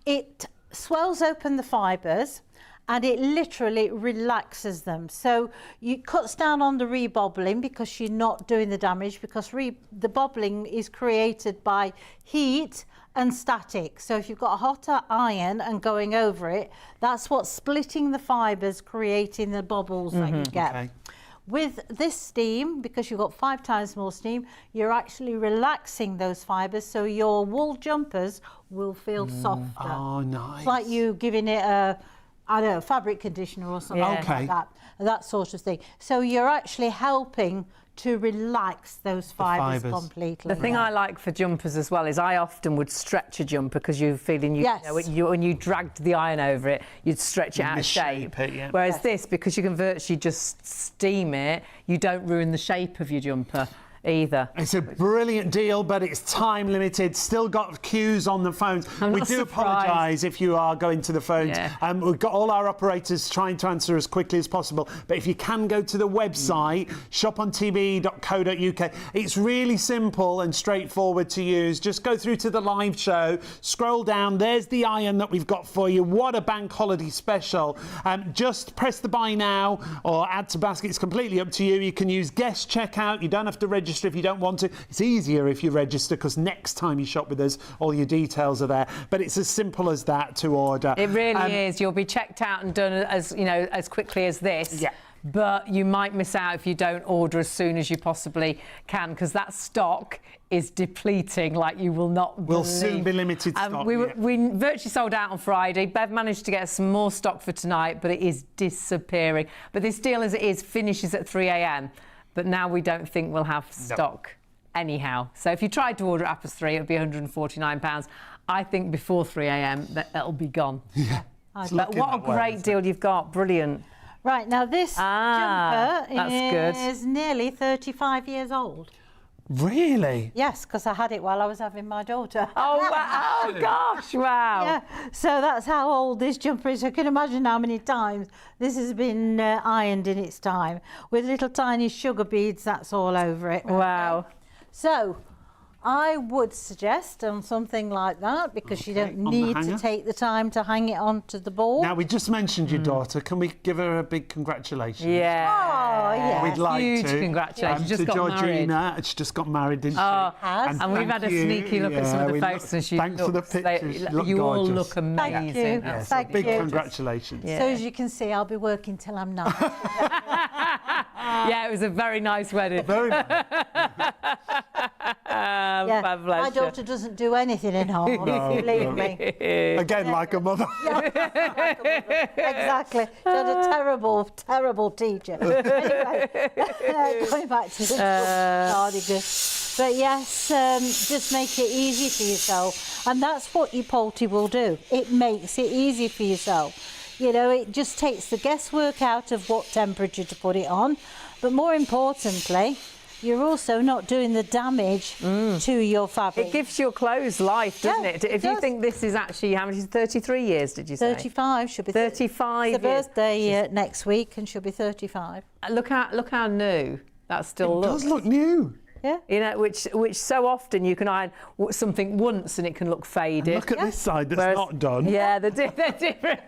it swells open the fibres and it literally relaxes them. So it cuts down on the rebobbling, because you're not doing the damage, because the bobbling is created by heat and static. So if you've got a hotter iron and going over it, that's what's splitting the fibres, creating the bobbles that you get. Okay. With this steam, because you've got 5 times more steam, you're actually relaxing those fibres, so your wool jumpers will feel softer. Oh, nice. It's like you giving it I don't know, fabric conditioner or something Okay. like that sort of thing. So you're actually helping to relax those fibres fibres. completely. The thing I like for jumpers as well is I often would stretch a jumper because you're feeling, Yes. when you dragged the iron over it, you'd stretch it out of shape. Misshape it, yeah. Whereas Yes. this, because you can virtually just steam it, you don't ruin the shape of your jumper either. It's a brilliant deal, but it's time limited. Still got queues on the phones. I'm We not do surprised. apologise if you are going to the phones. Yeah. We've got all our operators trying to answer as quickly as possible. But if you can go to the website, shopontv.co.uk, it's really simple and straightforward to use. Just go through to the live show, scroll down. There's the iron that we've got for you. What a bank holiday special. Just press the buy now or add to basket. It's completely up to you. You can use guest checkout. You don't have to register if you don't want to. It's easier if you register because next time you shop with us, all your details are there. But it's as simple as that to order. It really is. You'll be checked out and done as quickly as this. Yeah. But you might miss out if you don't order as soon as you possibly can, because that stock is depleting like you will not believe. Will soon be limited stock. We yeah. virtually sold out on Friday. Bev managed to get some more stock for tonight, but it is disappearing. But this deal as it is finishes at 3 a.m. But now we don't think we'll have stock anyhow. So if you tried to order at 3, it would be £149. I think before 3 a.m. that'll be gone. Yeah. But what a great deal you've got. Brilliant. Right, now this jumper that's is nearly 35 years old. Really? Yes, because I had it while I was having my daughter. Oh, wow. Oh gosh, wow. Yeah, so that's how old this jumper is. I can imagine how many times this has been ironed in its time with little tiny sugar beads that's all over it. Wow. Okay? So I would suggest on something like that, because you don't need to take the time to hang it onto the board. Now, we just mentioned your daughter. Can we give her a big congratulations? Yeah. Oh, yeah. We'd like Huge to. congratulations. Just to got Georgina. She just got married, didn't she? Has. And we've had a thank sneaky you. look at some of the we photos, and she thanks for the looks, pictures. You look you all gorgeous. look amazing. Thank you. Yes, Thank big you. congratulations. Yeah. So as you can see, I'll be working till I'm 9. Yeah, it was a very nice wedding. Very nice. Yeah, God bless my you. daughter doesn't do anything in home, believe me. Again, like a mother. Exactly. She had a terrible, terrible teacher. Anyway, going back to the cardigan. But yes, just make it easy for yourself. And that's what your Polti will do. It makes it easy for yourself. You know, it just takes the guesswork out of what temperature to put it on. But more importantly, you're also not doing the damage to your fabric. It gives your clothes life, doesn't Yeah, it? it If you does. think this is actually, how much is it, 33 years, did you say? 35 should be 35 It's her years. birthday next week, and she'll be 35. Look how new that still It looks. does look new. Yeah. You know, which so often you can iron something once and it can look faded. Look at this side that's Whereas- not done. Yeah, they're different.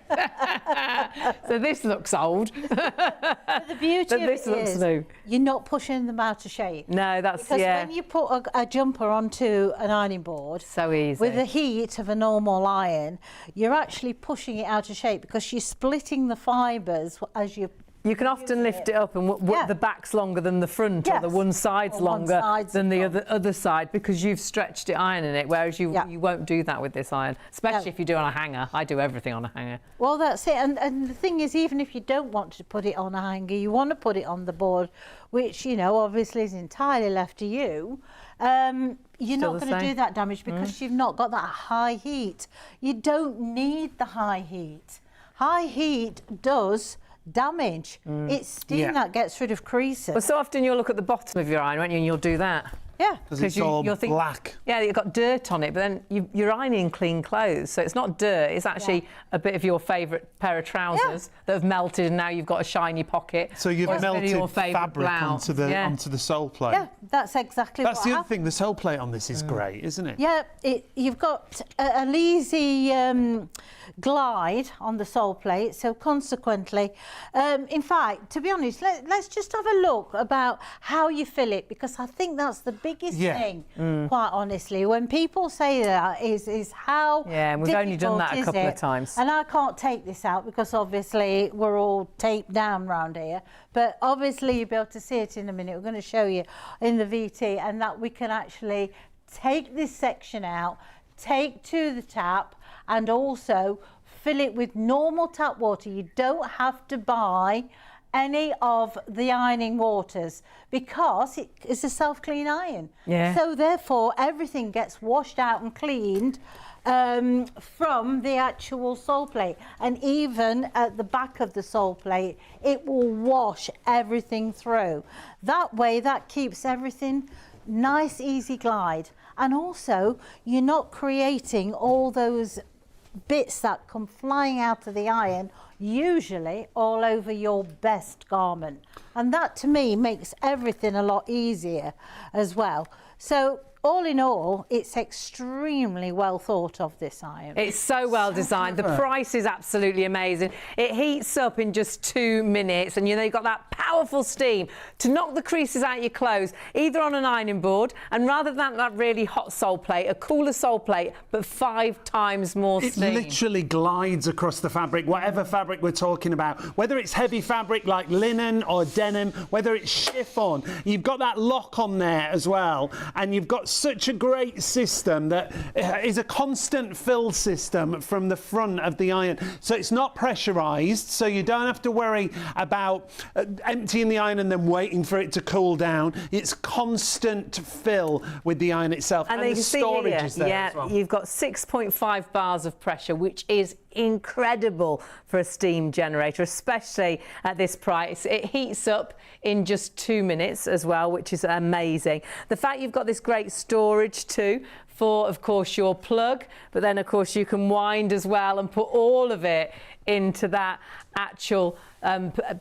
So this looks old. But the beauty But of this it looks is new. you're not pushing them out of shape. No, that's Because yeah. when you put a jumper onto an ironing board, So easy. with the heat of a normal iron, you're actually pushing it out of shape because you're splitting the fibres as you. You can often lift it up and Yeah. the back's longer than the front, or the Yes. one side's Or one longer side's than the longer. other side, because you've stretched it ironing it, whereas you won't do that with this iron, especially No. if you do it on a hanger. I do everything on a hanger. Well, that's it. And the thing is, even if you don't want to put it on a hanger, you want to put it on the board, which, you know, obviously is entirely left to you. You're Still not the going to do same. that damage because you've not got that high heat. You don't need the high heat. High heat does damage. It's steam Yeah. that gets rid of creases. But so often you'll look at the bottom of your iron, won't you, and you'll do that. Yeah. Because it's all black. Yeah, you've got dirt on it, but then you're ironing clean clothes, so it's not dirt. It's actually a bit of your favourite pair of trousers that have melted, and now you've got a shiny pocket. So you've or it's a bit of your melted favourite fabric blouse. onto the sole plate. Yeah, that's exactly That's what the other happened. thing. The sole plate on this is great, isn't it? Yeah, you've got a easy glide on the sole plate, so consequently, in fact, to be honest, let's just have a look about how you fill it, because I think that's the biggest thing, quite honestly. When people say that is how Yeah, and we've only done that a difficult couple is of it? times. And I can't take this out because obviously we're all taped down round here, but obviously you'll be able to see it in a minute. We're going to show you in the VT, and that we can actually take this section out, take to the tap, and also fill it with normal tap water. You don't have to buy any of the ironing waters because it is a self-clean iron. Yeah. So therefore everything gets washed out and cleaned from the actual sole plate, and even at the back of the sole plate it will wash everything through. That way that keeps everything nice, easy glide, and also you're not creating all those bits that come flying out of the iron, usually all over your best garment, and that to me makes everything a lot easier as well. So all in all, it's extremely well thought of, this iron. It's so well designed. The price is absolutely amazing. It heats up in just 2 minutes, and you know you've got that powerful steam to knock the creases out your clothes, either on an ironing board, and rather than that really hot sole plate, a cooler sole plate, but 5 times more steam. It literally glides across the fabric, whatever fabric we're talking about, whether it's heavy fabric like linen or denim, whether it's chiffon. You've got that lock on there as well, and you've got such a great system that is a constant fill system from the front of the iron, so it's not pressurized, so you don't have to worry about emptying the iron and then waiting for it to cool down. It's constant fill with the iron itself, and the storage is there as well. You've got 6.5 bars of pressure, which is incredible for a steam generator, especially at this price. It heats up in just 2 minutes as well, which is amazing. The fact you've got this great storage too for, of course, your plug, but then of course you can wind as well and put all of it into that actual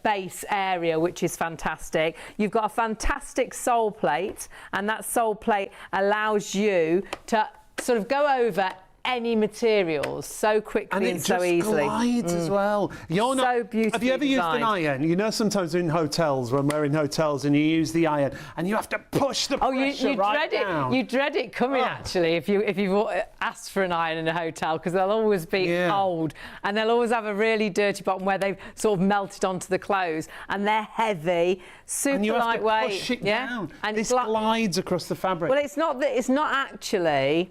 base area, which is fantastic. You've got a fantastic sole plate, and that sole plate allows you to sort of go over any materials so quickly and so easily. And it just glides as well. You're not, so beautifully have you ever used an iron? You know, sometimes in hotels, when we're in hotels and you use the iron and you have to push the pressure you right dread down. it. You dread it coming actually if you've asked for an iron in a hotel, because they'll always be old and they'll always have a really dirty bottom where they've sort of melted onto the clothes, and they're heavy, super and you have lightweight. to push it down. And this glides across the fabric. Well, it's not actually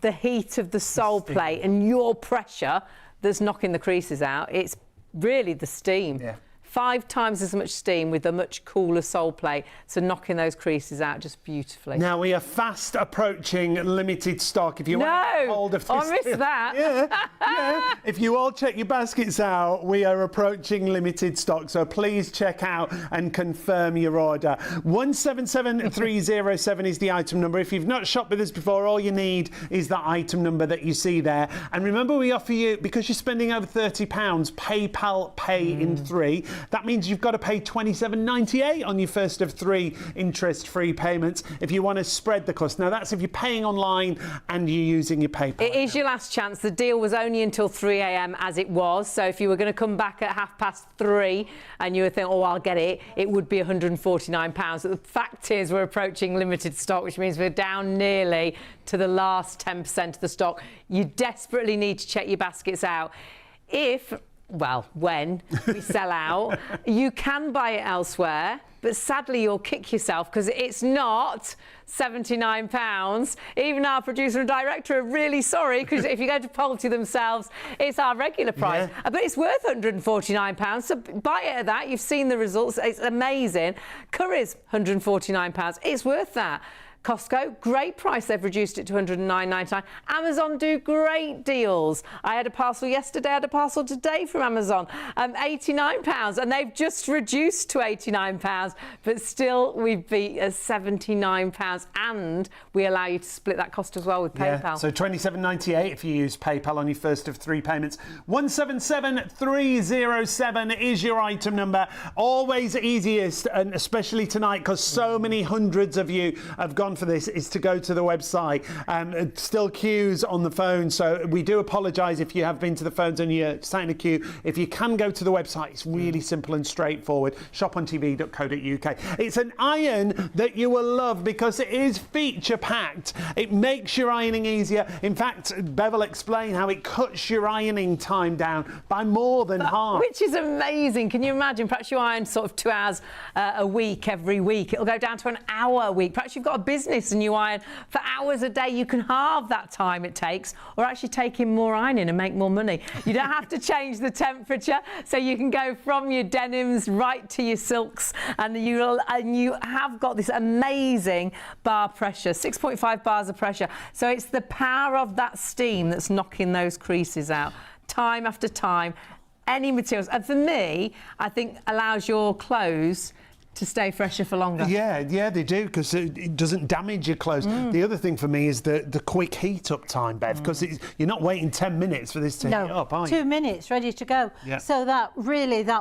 the heat of the sole plate and your pressure that's knocking the creases out. It's really the steam. 5 times as much steam with a much cooler sole plate, so knocking those creases out just beautifully. Now we are fast approaching limited stock. If you want to get hold of this, I missed that. If you all check your baskets out, we are approaching limited stock. So please check out and confirm your order. 177307 is the item number. If you've not shopped with us before, all you need is that item number that you see there. And remember, we offer you, because you're spending over £30, PayPal Pay in 3. That means you've got to pay £27.98 on your first of 3 interest-free payments if you want to spread the cost. Now, that's if you're paying online and you're using your PayPal. It is your last chance. The deal was only until 3 a.m. as it was. So if you were going to come back at 3:30 and you were thinking, oh, I'll get it, it would be £149. But the fact is we're approaching limited stock, which means we're down nearly to the last 10% of the stock. You desperately need to check your baskets out. When we sell out, you can buy it elsewhere, but sadly you'll kick yourself because it's not £79. Even our producer and director are really sorry, because if you go to Polti themselves, it's our regular price. But it's worth £149, so buy it at that. You've seen the results. It's amazing. Curry's £149. It's worth that. Costco, great price. They've reduced it to £109.99. Amazon do great deals. I had a parcel yesterday, I had a parcel today from Amazon. £89, and they've just reduced to £89, but still we beat £79, and we allow you to split that cost as well with PayPal. So £27.98 if you use PayPal on your first of 3 payments. 177307 is your item number. Always easiest, and especially tonight, because so many hundreds of you have gone for this, is to go to the website. Still queues on the phone, so we do apologise if you have been to the phones and you're sat in a queue. If you can go to the website, it's really simple and straightforward. shopontv.co.uk. It's an iron that you will love because it is feature packed. It makes your ironing easier. In fact, Bev will explain how it cuts your ironing time down by more than half. Which is amazing. Can you imagine? Perhaps you iron sort of 2 hours a week every week. It'll go down to an hour a week. Perhaps you've got a busy business and you iron for hours a day, you can halve that time it takes, or actually take in more ironing and make more money. You don't have to change the temperature, so you can go from your denims right to your silks, and you have got this amazing bar pressure, 6.5 bars of pressure. So it's the power of that steam that's knocking those creases out time after time. Any materials, and for me, I think allows your clothes to stay fresher for longer. Yeah, they do, because it doesn't damage your clothes. The other thing for me is the quick heat up time, Bev, because you're not waiting 10 minutes for this to heat up, are you? 2 minutes, ready to go. Yeah. So that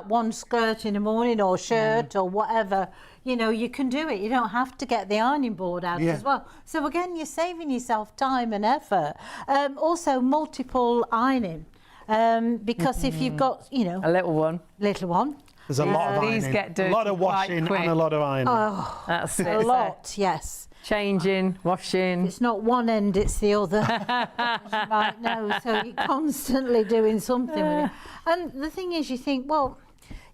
one skirt in the morning, or shirt or whatever, you know, you can do it. You don't have to get the ironing board out as well. So again, you're saving yourself time and effort. Also, multiple ironing. Because if you've got, you know, A little one. There's a lot of These ironing, get done a lot of washing quite quick. and a lot of ironing. Oh, That's it. a lot, yes. Changing, washing. It's not one end, it's the other. You might know, so you're constantly doing something with it. And the thing is, you think, well,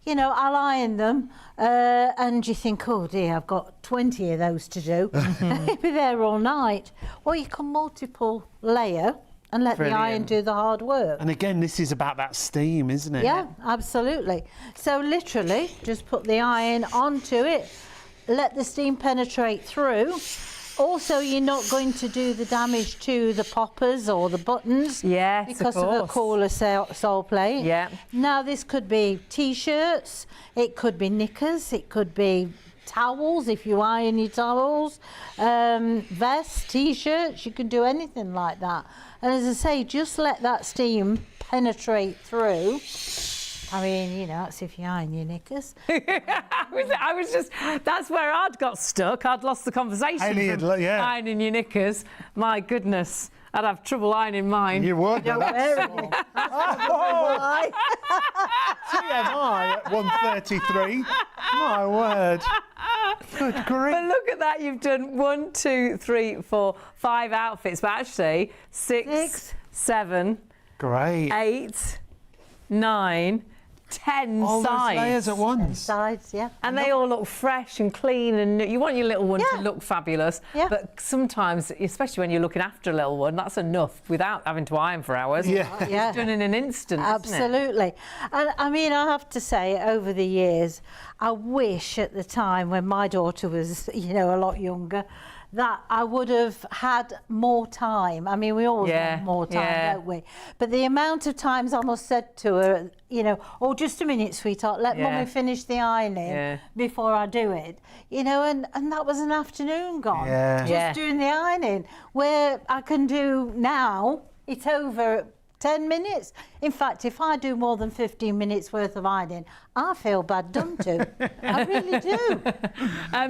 you know, I'll iron them, and you think, oh dear, I've got 20 of those to do. You'll be there all night. Or you can multiple layer and let the iron do the hard work. And again, this is about that steam, isn't it? Yeah, absolutely. So literally, just put the iron onto it, let the steam penetrate through. Also, you're not going to do the damage to the poppers or the buttons. Yes, because of the cooler sole plate. Yeah. Now, this could be T-shirts, it could be knickers, it could be towels if you iron your towels, vests, T-shirts, you can do anything like that. And as I say, just let that steam penetrate through. I mean, you know, that's if you iron your knickers. I was just, that's where I'd got stuck. I'd lost the conversation. Hayley, from ironing your knickers. My goodness, I'd have trouble ironing mine. You would. Don't wear it. Why? TMI at 1:33. My word. Good grief. But look at that, you've done 1, 2, 3, 4, 5 outfits, but actually 6, 7, Great. 8, 9, 10 All those sides. layers at once. Sides, yeah. And they all look fresh and clean, and you want your little one to look fabulous. Yeah. But sometimes, especially when you're looking after a little one, that's enough without having to iron for hours. Yeah. Yeah. It's done in an instant, isn't it? Absolutely. And I mean, I have to say, over the years, I wish at the time when my daughter was, you know, a lot younger, that I would have had more time. I mean, we always want more time, don't we? But the amount of times I almost said to her, you know, oh, just a minute, sweetheart, let mummy finish the ironing before I do it. You know, and that was an afternoon gone. Just doing the ironing. Where I can do now, it's over 10 minutes. In fact, if I do more than 15 minutes worth of ironing, I feel bad done to. I really do.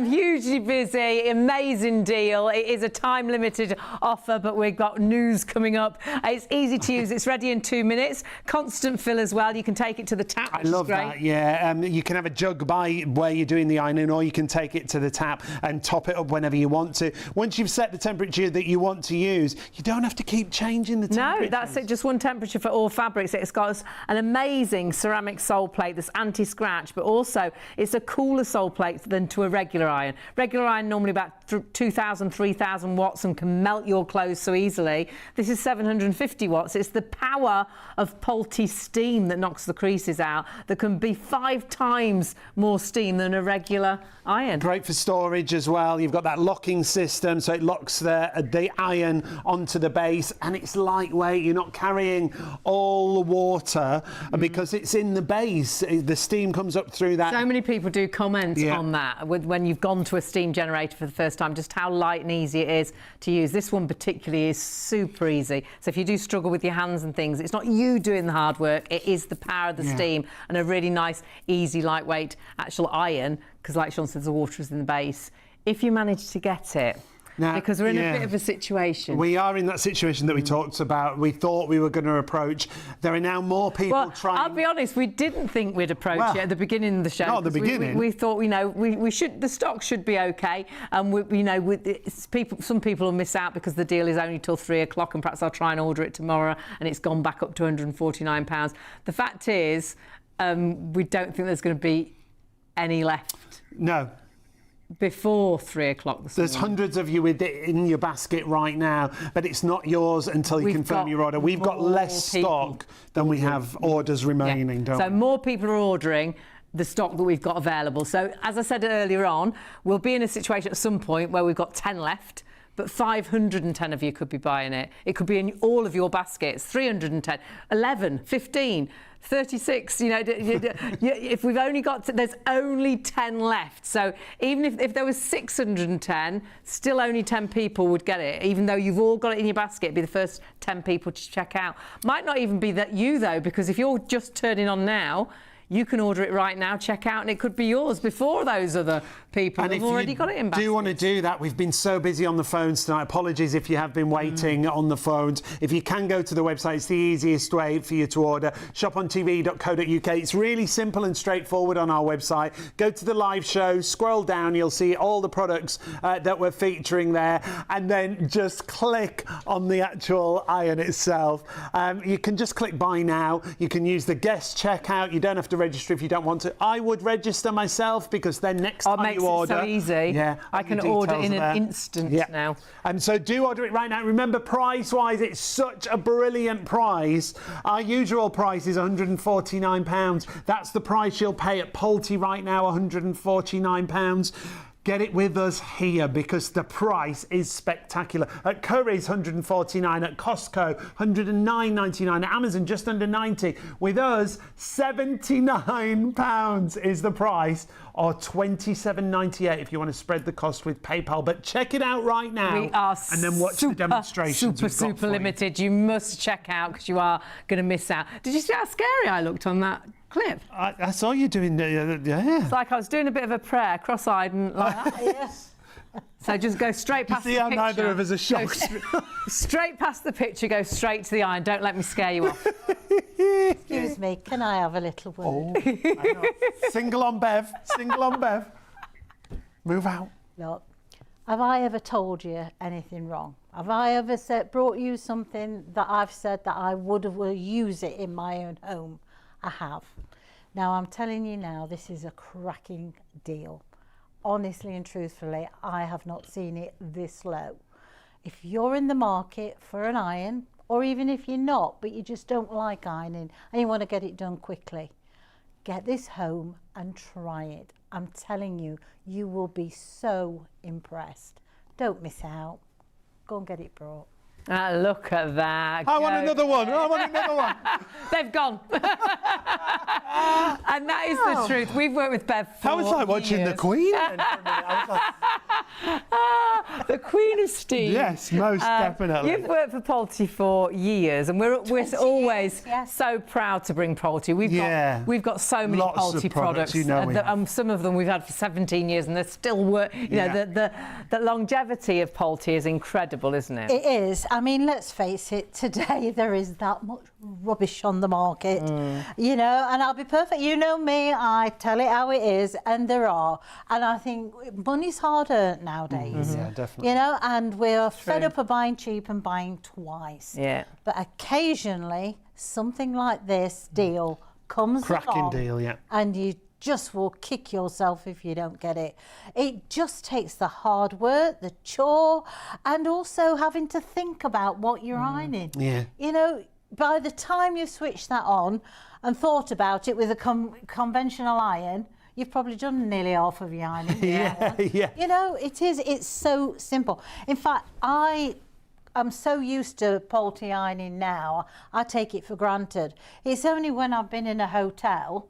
Hugely busy, amazing deal. It is a time-limited offer, but we've got news coming up. It's easy to use. It's ready in 2 minutes. Constant fill as well. You can take it to the tap, which I love is great. that, yeah. You can have a jug by where you're doing the ironing, or you can take it to the tap and top it up whenever you want to. Once you've set the temperature that you want to use, you don't have to keep changing the temperature. No, that's it. Just one temperature for all fabrics. It's got an amazing ceramic sole plate that's anti-scratch, but also it's a cooler sole plate than to a regular iron. Regular iron normally about 2,000, 3,000 watts and can melt your clothes so easily. This is 750 watts. It's the power of Polti steam that knocks the creases out, that can be 5 times more steam than a regular iron. Great for storage as well. You've got that locking system, so it locks the iron onto the base, and it's lightweight. You're not carrying all the water because it's in the base. The steam comes up through that. So many people do comment on that when you've gone to a steam generator for the first time, just how light and easy it is to use. This one particularly is super easy. So if you do struggle with your hands and things, it's not you doing the hard work, it is the power of the steam and a really nice, easy, lightweight actual iron, because like Shaun says, the water is in the base. If you manage to get it, now, because we're in a bit of a situation. We are in that situation that we talked about. We thought we were going to approach. There are now more people trying. I'll be honest, we didn't think we'd approach it at the beginning of the show. Not at the beginning. We thought, you know, we should. The stock should be okay, and some people will miss out because the deal is only till 3 o'clock, and perhaps I'll try and order it tomorrow, and it's gone back up to £149. The fact is, we don't think there's going to be any left. No. before 3 o'clock this There's morning. hundreds of you with it in your basket right now, but it's not yours until you We've confirm got your order. We've got more less people. stock than we have orders remaining, don't So we? more people are ordering the stock that we've got available. So as I said earlier on, we'll be in a situation at some point where we've got 10 left, but 510 of you could be buying it. It could be in all of your baskets, 310, 11, 15, 36, if we've only got, there's only 10 left. So even if there was 610, still only 10 people would get it, even though you've all got it in your basket. It'd be the first 10 people to check out. Might not even be that you though, because if you're just turning on now, you can order it right now, check out, and it could be yours before those other people have already got it in baskets. Do you want to do that? We've been so busy on the phones tonight. Apologies if you have been waiting on the phones. If you can go to the website, it's the easiest way for you to order. shopontv.co.uk. It's really simple and straightforward on our website. Go to the live show, scroll down, you'll see all the products that we're featuring there, and then just click on the actual iron itself. You can just click buy now. You can use the guest checkout. You don't have to register if you don't want to. I would register myself, because then next time you order, it so easy. Yeah, I can order in an instant now. And so do order it right now. Remember, price-wise, it's such a brilliant price. Our usual price is £149. That's the price you'll pay at Polti right now, £149. Get it with us here, because the price is spectacular. At Curry's, £149. At Costco, £109.99. At Amazon, just under £90. With us, £79 is the price, or £27.98 if you want to spread the cost with PayPal. But check it out right now, We are and then watch the demonstrations. super limited. You must check out, because you are going to miss out. Did you see how scary I looked on that clip? I saw you doing, yeah. It's like I was doing a bit of a prayer, cross-eyed and like that. Yes. So just go straight past See the how picture. neither of us are shocked. Straight past the picture, go straight to the iron. Don't let me scare you off. Excuse me, can I have a little word? I know. Single on Bev. Single on Bev. Move out. Look, have I ever told you anything wrong? Have I ever brought you something that I've said that I will use it in my own home? I have. Now, I'm telling you now, this is a cracking deal. Honestly and truthfully, I have not seen it this low. If you're in the market for an iron, or even if you're not, but you just don't like ironing and you want to get it done quickly, get this home and try it. I'm telling you, you will be so impressed. Don't miss out. Go and get it brought. Look at that. I want another one. I want another one. They've gone. And that is the truth. We've worked with Bev for That was like watching the years. Queen. Then for a minute. I was like, The Queen of Steam. yes, most definitely. You've worked for Polti for years, and we're always yes. so proud to bring Polti. We've got so many Lots of Polti products, you know we have. some of them we've had for 17 years, and they're still the longevity of Polti is incredible, isn't it? It is. I mean, let's face it, today there is that much rubbish on the market, you know, and I'll be perfect. You know me, I tell it how it is, and there are. And I think money's hard earned nowadays. Yeah, definitely. You know, and we're fed up of buying cheap and buying twice. Yeah. But occasionally, something like this deal comes Cracking along, deal, yeah. and you just will kick yourself if you don't get it. It just takes the hard work, the chore, and also having to think about what you're ironing. Yeah. You know, by the time you switch that on and thought about it with a conventional iron, you've probably done nearly half of your ironing. Yeah. You know, it's so simple. In fact, I'm so used to Polti ironing now, I take it for granted. It's only when I've been in a hotel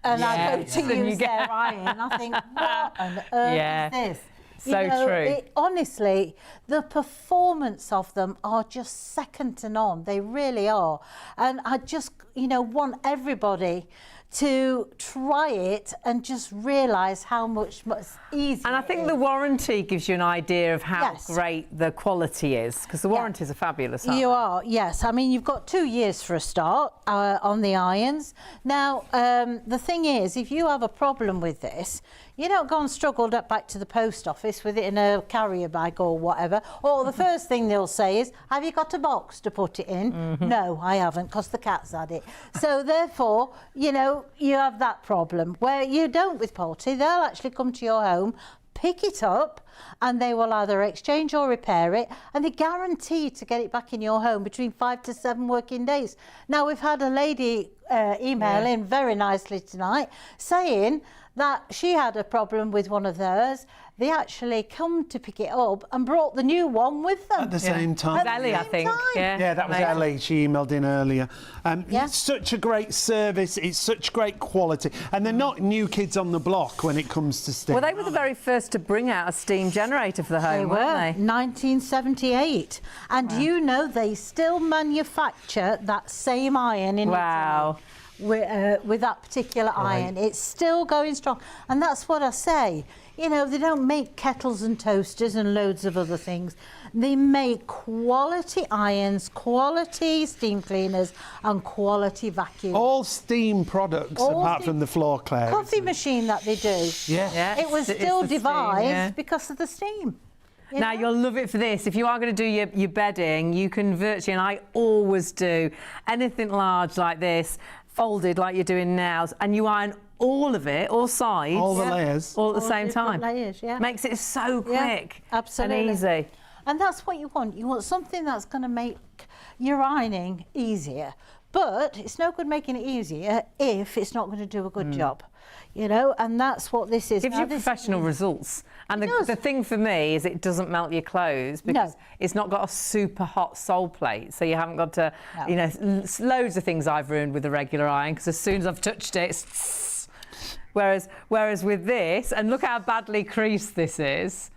and I go to use their iron, I think, what on earth is this? So true. Honestly, the performance of them are just second to none. They really are. And I just, want everybody to try it and just realise how much easier. And I think the warranty gives you an idea of how great the quality is, because the warranties are fabulous. You are, yes. I mean, you've got 2 years for a start on the irons. Now, the thing is, if you have a problem with this, you don't go and struggle back to the post office with it in a carrier bag or whatever. Or the first thing they'll say is, have you got a box to put it in? No, I haven't, because the cat's had it. So therefore, you have that problem. Where you don't with Polti, they'll actually come to your home, pick it up and they will either exchange or repair it, and they're guaranteed to get it back in your home between 5 to 7 working days. Now, we've had a lady email in very nicely tonight saying that she had a problem with one of theirs. They actually come to pick it up and brought the new one with them. At the same time. Ellie, I think. Yeah, that was Amazing. Ellie. She emailed in earlier. It's such a great service. It's such great quality. And they're not new kids on the block when it comes to steam. Well, they were the very first to bring out a steam generator for the home, They were, weren't they? 1978. And you know, they still manufacture that same iron in Wow. Italy with that particular iron. It's still going strong. And that's what I say. You know, they don't make kettles and toasters and loads of other things. They make quality irons, quality steam cleaners and quality vacuums. All steam products, All apart steam- from the floor clear. Coffee machine that they do. Yeah. It was it's still the steam, devised yeah. because of the steam. You Now, know? you'll love it for this. If you are going to do your bedding, you can virtually, and I always do, anything large like this, folded like you're doing now, and you iron all of it, all sides. All the layers. All at the All same different time. layers, yeah. Makes it so Yeah, quick absolutely. and easy. And that's what you want. You want something that's going to make your ironing easier. But it's no good making it easier if it's not going to do a good job. You know, and that's what this is. Gives Now, you this professional results. And It does. the thing for me is it doesn't melt your clothes because it's not got a super hot sole plate. So you haven't got to, No. you know, loads of things I've ruined with the regular iron because as soon as I've touched it, it's Whereas with this, and look how badly creased this is,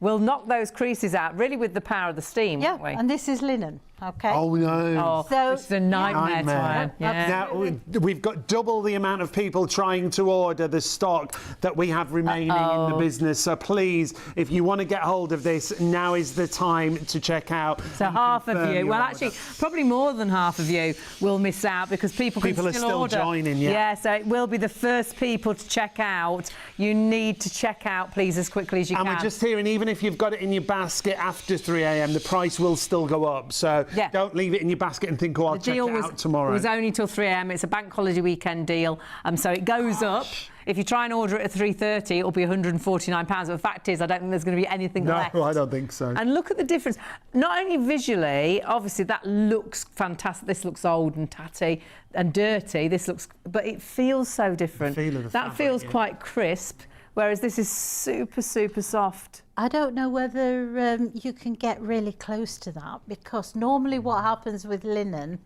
we'll knock those creases out really with the power of the steam, Yeah, won't we? and this is linen, okay? Oh, no. Oh, So- it's a nightmare to Nightmare. iron. Yeah. Now, we've got double the amount of people trying to order the stock that we have remaining in the business. So please, if you want to get hold of this, now is the time to check out. So and half of confirm you, your well, order. actually, probably more than half of you will miss out because people People are can still order. joining, yeah. Yeah, so it will be the first people to check out. You need to check out, please, as quickly as you And can. we're just hearing, even if you've got it in your basket after 3 a.m, the price will still go up. So Yeah. don't leave it in your basket and think, oh, I'll The check deal it out tomorrow. was only till 3 a.m. It's a bank holiday weekend deal, so it goes up. If you try and order it at 3:30, it'll be £149. But the fact is, I don't think there's going to be anything No, left. I don't think so. And look at the difference. Not only visually, obviously that looks fantastic. This looks old and tatty and dirty. This looks, but it feels so different. The feel of the that fabric, feels yeah. quite crisp, whereas this is super, super soft. I don't know whether you can get really close to that, because normally what happens with linen,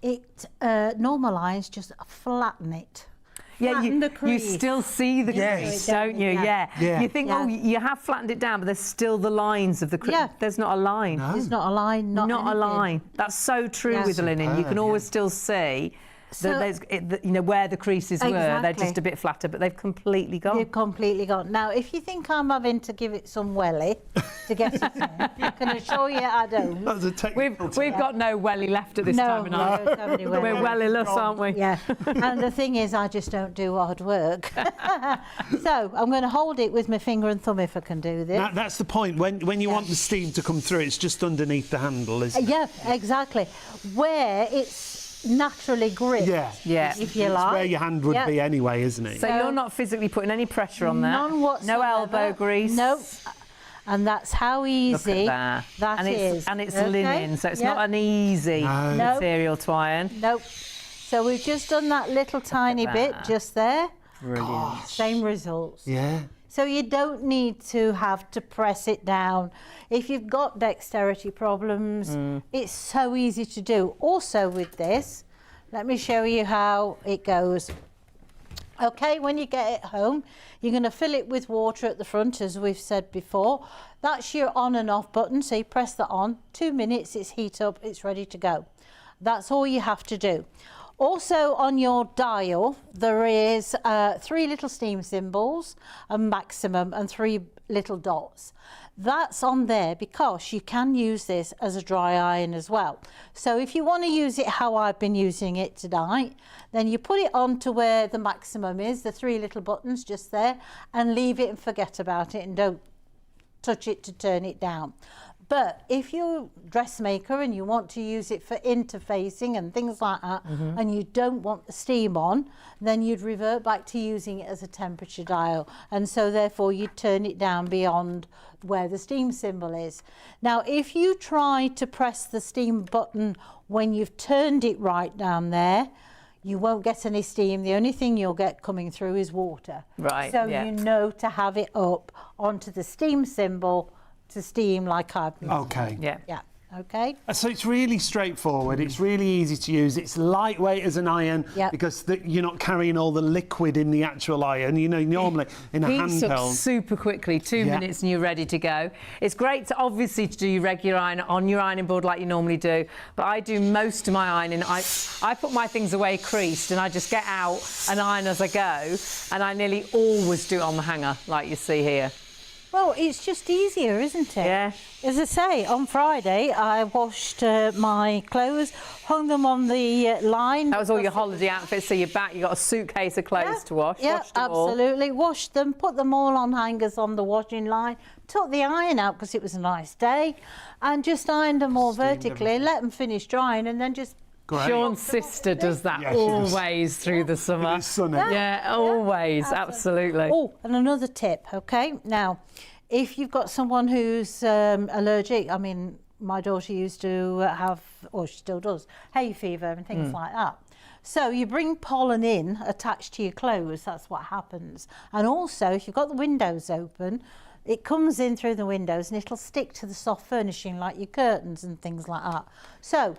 it normal irons just flatten it. Yeah, Flatten the you crease. still see the Yes. crease, don't you? Yeah. Yeah. You think, oh, you have flattened it down, but there's still the lines of the crease. Yeah. There's not a line. There's not a line, not Not a anything. line. That's so true Yeah. with the linen. You can Superb, always still see So- that there's, you know, where the creases were. They're Exactly. just a bit flatter, but they've completely gone. You're completely gone. Now, if you think I'm having to give it some welly to get it in, I can assure you I don't. That was a technical We've got no welly left at this No, time of night. we don't have any welly. We're wellyless, aren't we? Yeah, and the thing is, I just don't do hard work. So I'm going to hold it with my finger and thumb if I can do this. That's the point. When you want the steam to come through, it's just underneath the handle, isn't it? Yeah, exactly. Where it's naturally gripped. Yeah. Yeah. If you It's like. where your hand would Yeah. be anyway, isn't it? So you're not physically putting any pressure on that? None whatsoever. No elbow grease? No. And that's how easy Look at that. that is. And it's Okay? linen, so it's Yeah. not an easy No. No. material to iron. Nope. So we've just done that little tiny bit that. just there. Brilliant. Same results. Yeah. So you don't need to have to press it down. If you've got dexterity problems, it's so easy to do. Also with this, let me show you how it goes. Okay, when you get it home, you're going to fill it with water at the front, as we've said before. That's your on and off button, so you press that on. 2 minutes, it's heat up, it's ready to go. That's all you have to do. Also on your dial, there is 3 little steam symbols, a maximum, and 3 little dots. That's on there because you can use this as a dry iron as well. So if you want to use it how I've been using it tonight, then you put it on to where the maximum is, the 3 little buttons just there, and leave it and forget about it and don't touch it to turn it down. But if you're a dressmaker and you want to use it for interfacing and things like that, and you don't want the steam on, then you'd revert back to using it as a temperature dial. And so therefore you'd turn it down beyond where the steam symbol is. Now, if you try to press the steam button when you've turned it right down there, you won't get any steam. The only thing you'll get coming through is water. Right, So yeah. you know to have it up onto the steam symbol to steam like I've been. Okay. Yeah. Yeah. Okay. So it's really straightforward. It's really easy to use. It's lightweight as an iron Yep. because you're not carrying all the liquid in the actual iron. You know, normally in a Heats up handheld. super quickly, 2 Yeah. minutes and you're ready to go. It's great to obviously to do your regular iron on your ironing board like you normally do, but I do most of my ironing. I put my things away creased and I just get out and iron as I go, and I nearly always do it on the hanger like you see here. Well, it's just easier, isn't it? Yeah. As I say, on Friday I washed my clothes, hung them on the line. That was all your holiday outfits, so you're back, you got a suitcase of clothes to wash. Yeah, Washed them all. absolutely. Washed them, put them all on hangers on the washing line, took the iron out because it was a nice day, and just ironed them all vertically, let them finish drying, and then just... Great. Sean's sister does that Yeah, she does. always through the summer. It's sunny. Yeah, always, absolutely. Oh, and another tip, okay? Now, if you've got someone who's allergic, I mean, my daughter used to have, or she still does, hay fever and things like that. So you bring pollen in attached to your clothes, that's what happens. And also, if you've got the windows open, it comes in through the windows and it'll stick to the soft furnishing like your curtains and things like that. So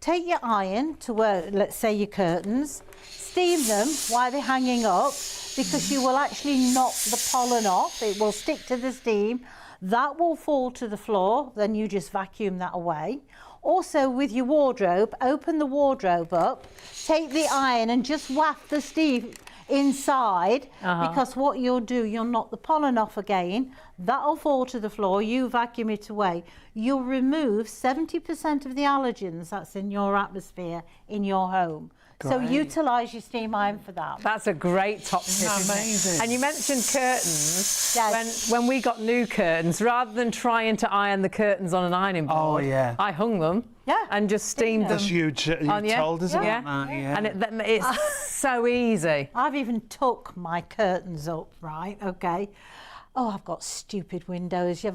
take your iron to where, let's say, your curtains, steam them while they're hanging up, because you will actually knock the pollen off. It will stick to the steam. That will fall to the floor. Then you just vacuum that away. Also, with your wardrobe, open the wardrobe up, take the iron and just waft the steam inside, because what you'll do, you'll knock the pollen off again. That'll fall to the floor. You vacuum it away. You'll remove 70% of the allergens that's in your atmosphere in your home. So Great. utilise your steam iron for that. That's a great top tip. isn't it? Amazing. And you mentioned curtains. Yes. When we got new curtains, rather than trying to iron the curtains on an ironing board, yeah. I hung them Yeah. and just steamed them. As you on, yeah. told us Yeah. about that, yeah. And it's so easy. I've even took my curtains up, right? Okay. Oh, I've got stupid windows. Do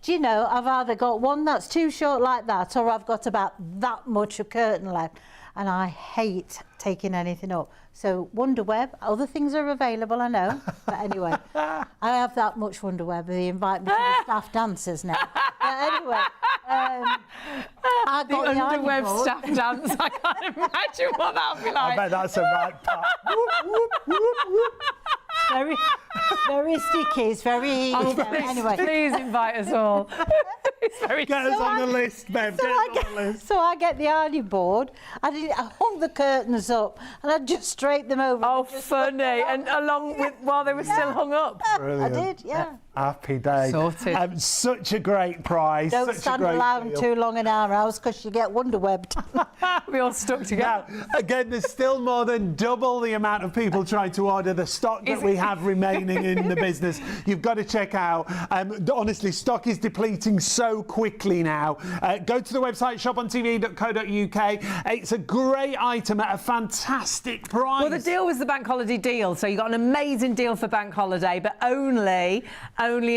you know, I've either got one that's too short like that, or I've got about that much of curtain left. And I hate taking anything up. So Wonderweb, other things are available, I know. But anyway, I have that much Wonderweb. They invite me to the staff dancers now. But anyway, I The got the ironing underweb board. staff dance. I can't imagine what that would be I like. bet that's a right part. Whoop, whoop, whoop, whoop. Very, very sticky. It's very easy. Oh, please, Anyway. please invite us all. It's very Get us on the list, Bev. Get us on the list. So I get the ironing board, I hung the curtains up, and I just straight them over. Oh, and just funny. And along with, while they were still hung up. I did, yeah. Happy day. Sorted. Such a great prize. Don't such a stand great around deal. too long in our house because you get wonderwebbed. We all stuck together. Now, again, there's still more than double the amount of people trying to order the stock that we have remaining in the business. You've got to check out. Honestly, stock is depleting so quickly now. Go to the website, shopontv.co.uk. It's a great item at a fantastic price. Well, the deal was the bank holiday deal, so you got an amazing deal for bank holiday, but only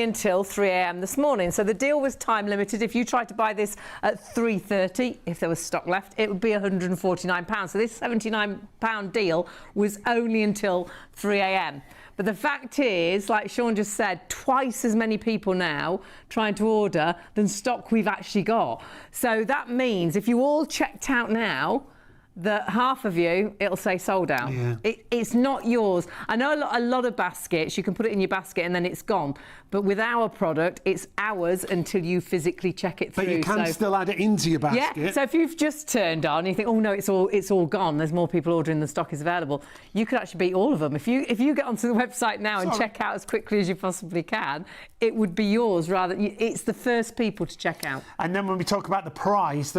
until 3 a.m. this morning. So the deal was time limited. If you tried to buy this at 3:30, if there was stock left, it would be £149. So this £79 deal was only until 3 a.m. But the fact is, like Sean just said, twice as many people now trying to order than stock we've actually got. So that means if you all checked out now, that half of you, it'll say sold out. Yeah. It's not yours. I know a lot of baskets, you can put it in your basket and then it's gone. But with our product, it's ours until you physically check it through. But you can still add it into your basket. Yeah, so if you've just turned on, you think, oh no, it's all gone. There's more people ordering than stock is available. You could actually beat all of them. If you get onto the website now and check out as quickly as you possibly can, it would be yours rather. It's the first people to check out. And then when we talk about the price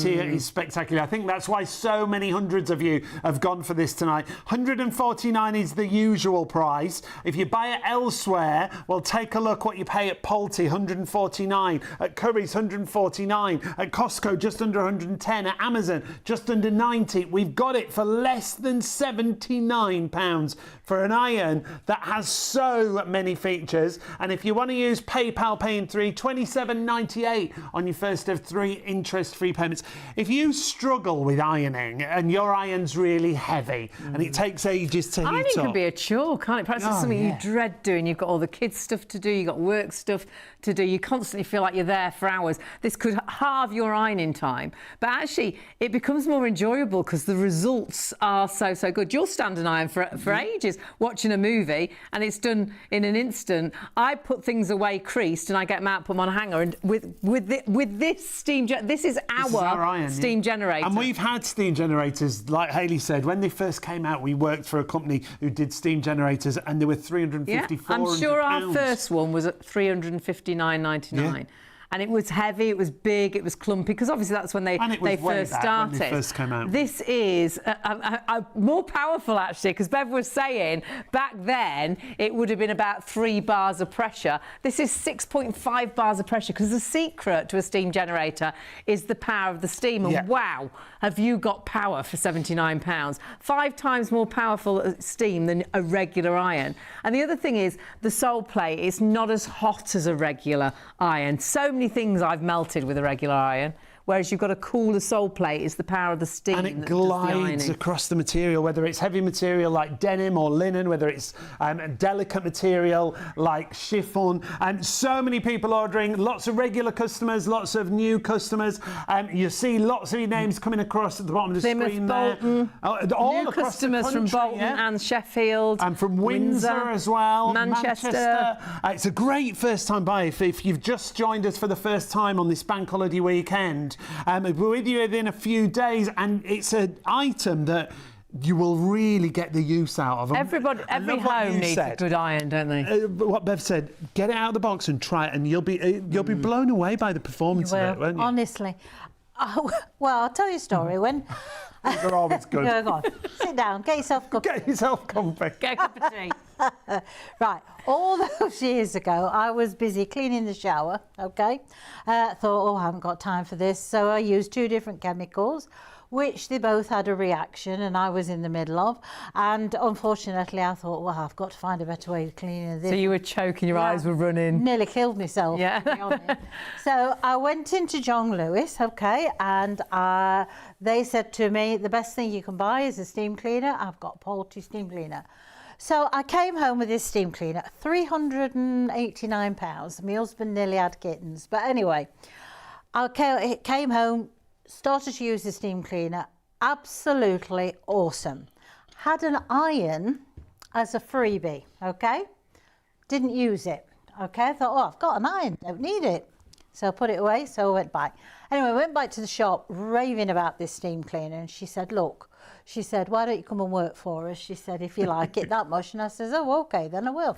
here is spectacular. I think that's why so so many hundreds of you have gone for this tonight. 149 is the usual price. If you buy it elsewhere, well, take a look what you pay at Polti, 149, at Curry's 149, at Costco just under 110, at Amazon just under 90. We've got it for less than £79 for an iron that has so many features. And if you want to use PayPal Pay in 3, £27.98 on your first of 3 interest-free payments. If you struggle with ironing and your iron's really heavy and it takes ages to heat up. Ironing can be a chore, can't it? Perhaps it's something you dread doing. You've got all the kids' stuff to do, you've got work stuff to do. You constantly feel like you're there for hours. This could halve your ironing time. But actually, it becomes more enjoyable because the results are so good. You'll stand and iron for ages watching a movie and it's done in an instant. I put things away creased and I get them out, put them on a hanger. And with this steam, this is our iron, steam generator. And we've had steam generators, like Hayley said, when they first came out, we worked for a company who did steam generators and they were £350, I'm sure our first one was at £359.99. Yeah. And it was heavy, it was big, it was clumpy, because obviously that's when they first started. When they first came out. This is more powerful, actually, because Bev was saying back then it would have been about 3 bars of pressure. This is 6.5 bars of pressure, because the secret to a steam generator is the power of the steam. And wow, have you got power for £79? 5 times more powerful steam than a regular iron. And the other thing is the sole plate is not as hot as a regular iron. So many things I've melted with a regular iron, whereas you've got a cooler sole plate. Is the power of the steam, and it glides across the material, whether it's heavy material like denim or linen, whether it's delicate material like chiffon. And so many people ordering, lots of regular customers, lots of new customers. You see lots of names coming across at the bottom of the screen Bolton, there. All new across customers the country, from Bolton and Sheffield, and from Windsor as well, Manchester. It's a great first-time buy if you've just joined us for the first time on this bank holiday weekend. We're with you within a few days, and it's an item that you will really get the use out of. Every home needs a good iron, don't they? What Bev said, get it out of the box and try it, and you'll be blown away by the performance of it, won't you? Honestly. Well, I'll tell you a story. When they're always good. Go on, sit down, get yourself comfy. Get yourself comfy. Get a cup of tea. Right, all those years ago, I was busy cleaning the shower, okay? Thought, I haven't got time for this, so I used 2 different chemicals, which they both had a reaction, and I was in the middle of. And unfortunately, I thought, I've got to find a better way of cleaning this. So you were choking, your eyes were running. Nearly killed myself, to be honest. So I went into John Lewis, okay, and they said to me, the best thing you can buy is a steam cleaner. I've got Polti steam cleaner. So I came home with this steam cleaner, £389. My husband nearly had kittens. But anyway, I came home, started to use the steam cleaner. Absolutely awesome. Had an iron as a freebie, okay? Didn't use it, okay? I thought, I've got an iron, don't need it. So I put it away, so I went back. Anyway, I went back to the shop raving about this steam cleaner, and she said, look, why don't you come and work for us? She said, if you like it that much. And I says, okay, then I will.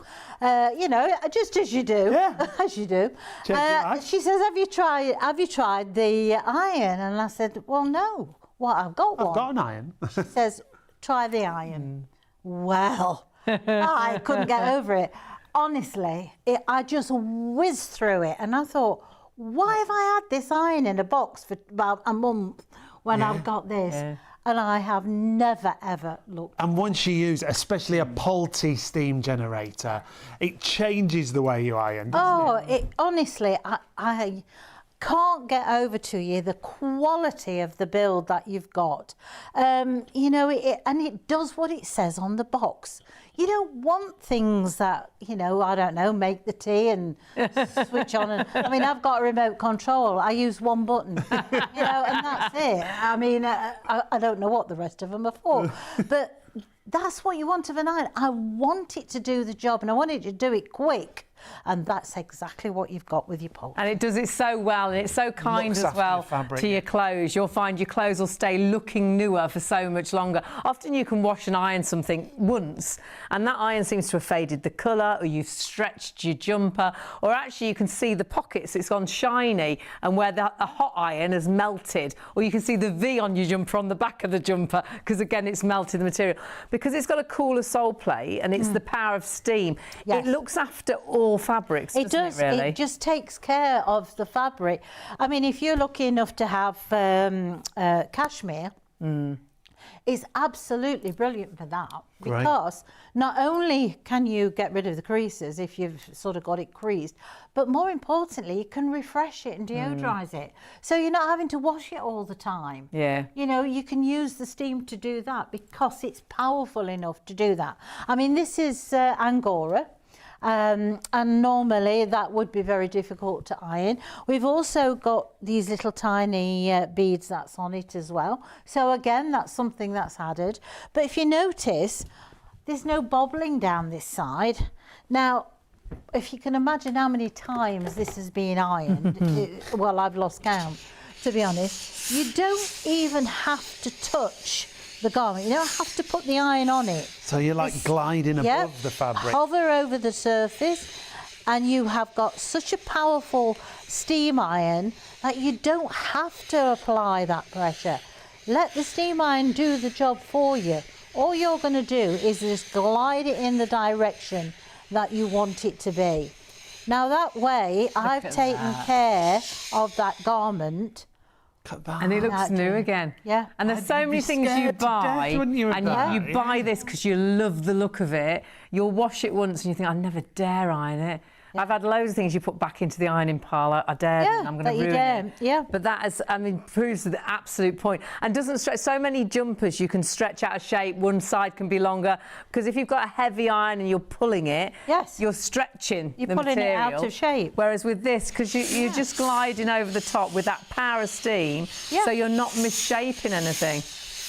Just as you do. Yeah. As you do. She says, have you tried the iron? And I said, well, no. Well, I've got one. I've got an iron. She says, try the iron. Well, I couldn't get over it. Honestly, I just whizzed through it. And I thought, why have I had this iron in a box for about a month when I've got this? Yeah. And I have never, ever looked. And once you use, especially a Polti steam generator, it changes the way you iron, doesn't it? Honestly, I can't get over to you the quality of the build that you've got. And it does what it says on the box. You don't want things that, I don't know, make the tea and switch on. I've got a remote control. I use one button, and that's it. I don't know what the rest of them are for. But that's what you want of an iron. I want it to do the job, and I want it to do it quick. And that's exactly what you've got with your Polti. And it does it so well, and it's so kind Looks as after well your fabric, to your clothes. You'll find your clothes will stay looking newer for so much longer. Often you can wash and iron something once, and that iron seems to have faded the colour, or you've stretched your jumper, or actually you can see the pockets, it's gone shiny, and where the hot iron has melted, or you can see the V on your jumper on the back of the jumper, because again it's melted the material. Because it's got a cooler sole plate, and it's the power of steam. Yes. It looks after all fabrics, It doesn't does. it, really? It just takes care of the fabric. I mean, if you're lucky enough to have cashmere, it's absolutely brilliant for that. Great. Because not only can you get rid of the creases if you've sort of got it creased, but more importantly, you can refresh it and deodorize it. So you're not having to wash it all the time. Yeah. You know, you can use the steam to do that because it's powerful enough to do that. I mean, this is Angora. And normally that would be very difficult to iron. We've also got these little tiny beads that's on it as well. So again, that's something that's added. But if you notice, there's no bobbling down this side. Now, if you can imagine how many times this has been ironed, well, I've lost count, to be honest. You don't even have to touch the garment. You don't have to put the iron on it. So you're like gliding above the fabric. Hover over the surface, and you have got such a powerful steam iron that you don't have to apply that pressure. Let the steam iron do the job for you. All you're going to do is just glide it in the direction that you want it to be. Now that way, I've taken care of that garment. And it looks new again. Yeah. And there's so many things you buy, wouldn't you, and you buy this because you love the look of it. You'll wash it once and you think, I never dare iron it. I've had loads of things you put back into the ironing pile. I dare, I'm going to ruin it. Yeah. But that is, I mean, proves the absolute point. And doesn't stretch. So many jumpers you can stretch out of shape. One side can be longer because if you've got a heavy iron and you're pulling it, yes, you're stretching you're the pulling material. it out of shape. Whereas with this, because you're just gliding over the top with that power of steam, so you're not misshapen anything.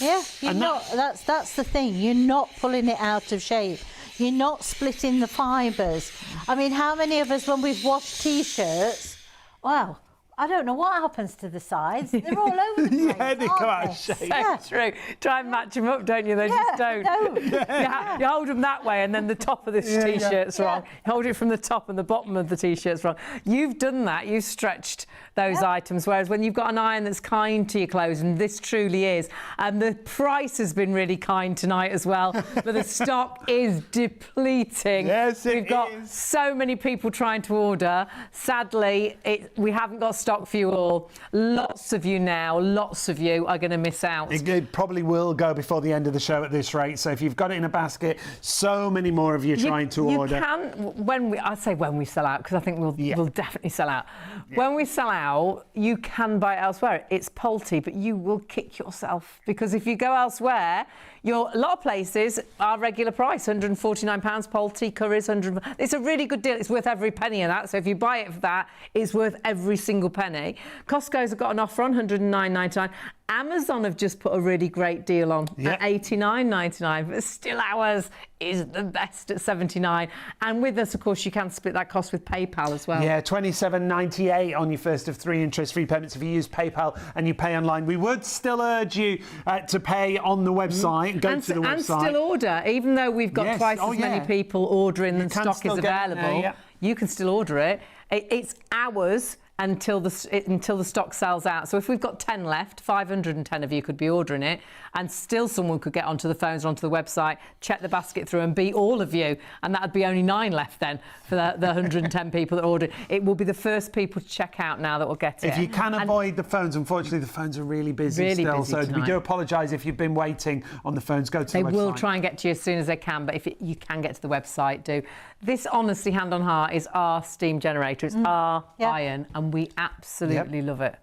Yeah, you're not. That's the thing. You're not pulling it out of shape. You're not splitting the fibres. I mean, how many of us, when we've washed T-shirts, well, I don't know what happens to the sides. They're all over the place. Yeah, they come out of shape. So true. Try and match them up, don't you? They just don't. No. You hold them that way, and then the top of this T-shirt's wrong. You hold it from the top, and the bottom of the T-shirt's wrong. You've done that. You've stretched those items. Whereas when you've got an iron that's kind to your clothes, and this truly is, and the price has been really kind tonight as well, but the stock is depleting. Yes, We've got so many people trying to order. Sadly, we haven't got stock for you all. Lots of you now, lots of you are going to miss out. It probably will go before the end of the show at this rate. So if you've got it in a basket, so many more of you trying to order. You can, I say when we sell out, because I think we'll definitely sell out. When we sell out, you can buy it elsewhere. It's Polti, but you will kick yourself, because if you go elsewhere, a lot of places are regular price, £149, Polti, Curry's, £100. It's a really good deal. It's worth every penny of that. So if you buy it for that, it's worth every single penny. Costco's have got an offer on £109.99. Amazon have just put a really great deal on at £89.99, but still ours is the best at £79. And with us, of course, you can split that cost with PayPal as well. Yeah, £27.98 on your first of 3 interest-free payments if you use PayPal and you pay online. We would still urge you to pay on the website. Go to the website. And still order, even though we've got twice as many people ordering than stock is available. You can still order it. It's ours until the stock sells out. So if we've got 10 left, 510 of you could be ordering it, and still someone could get onto the phones or onto the website, check the basket through and beat all of you, and that would be only 9 left then for the 110 people that ordered. It will be the first people to check out now that will get it. If you can avoid the phones, unfortunately the phones are really busy still, so we do apologise if you've been waiting on the phones. Go to the website. They will try and get to you as soon as they can, but if you can get to the website, do. This, honestly, hand on heart, is our steam generator. It's our iron, and we absolutely love it.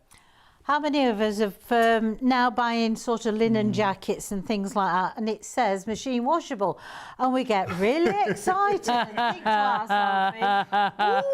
How many of us have now buying sort of linen jackets and things like that, and it says machine washable, and we get really excited and think to ourselves,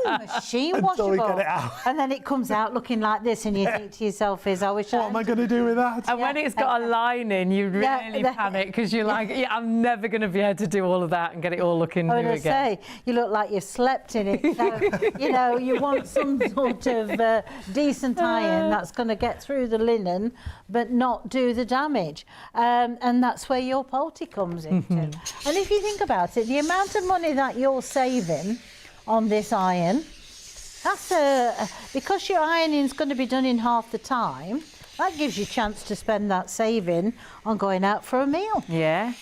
ooh, machine Until washable. we get it out. And then it comes out looking like this, and you think to yourself, I wish What am I going to do with that? And when it's got a lining, you really Yeah. panic because you're like, yeah, I'm never going to be able to do all of that and get it all looking new I was again. going to say, you look like you've slept in it. So, you know, you want some sort of decent iron that's going to get through the linen, but not do the damage. And that's where your Polti comes into. And if you think about it, the amount of money that you're saving on this iron, that's because your ironing is going to be done in half the time, that gives you a chance to spend that saving on going out for a meal. Yeah.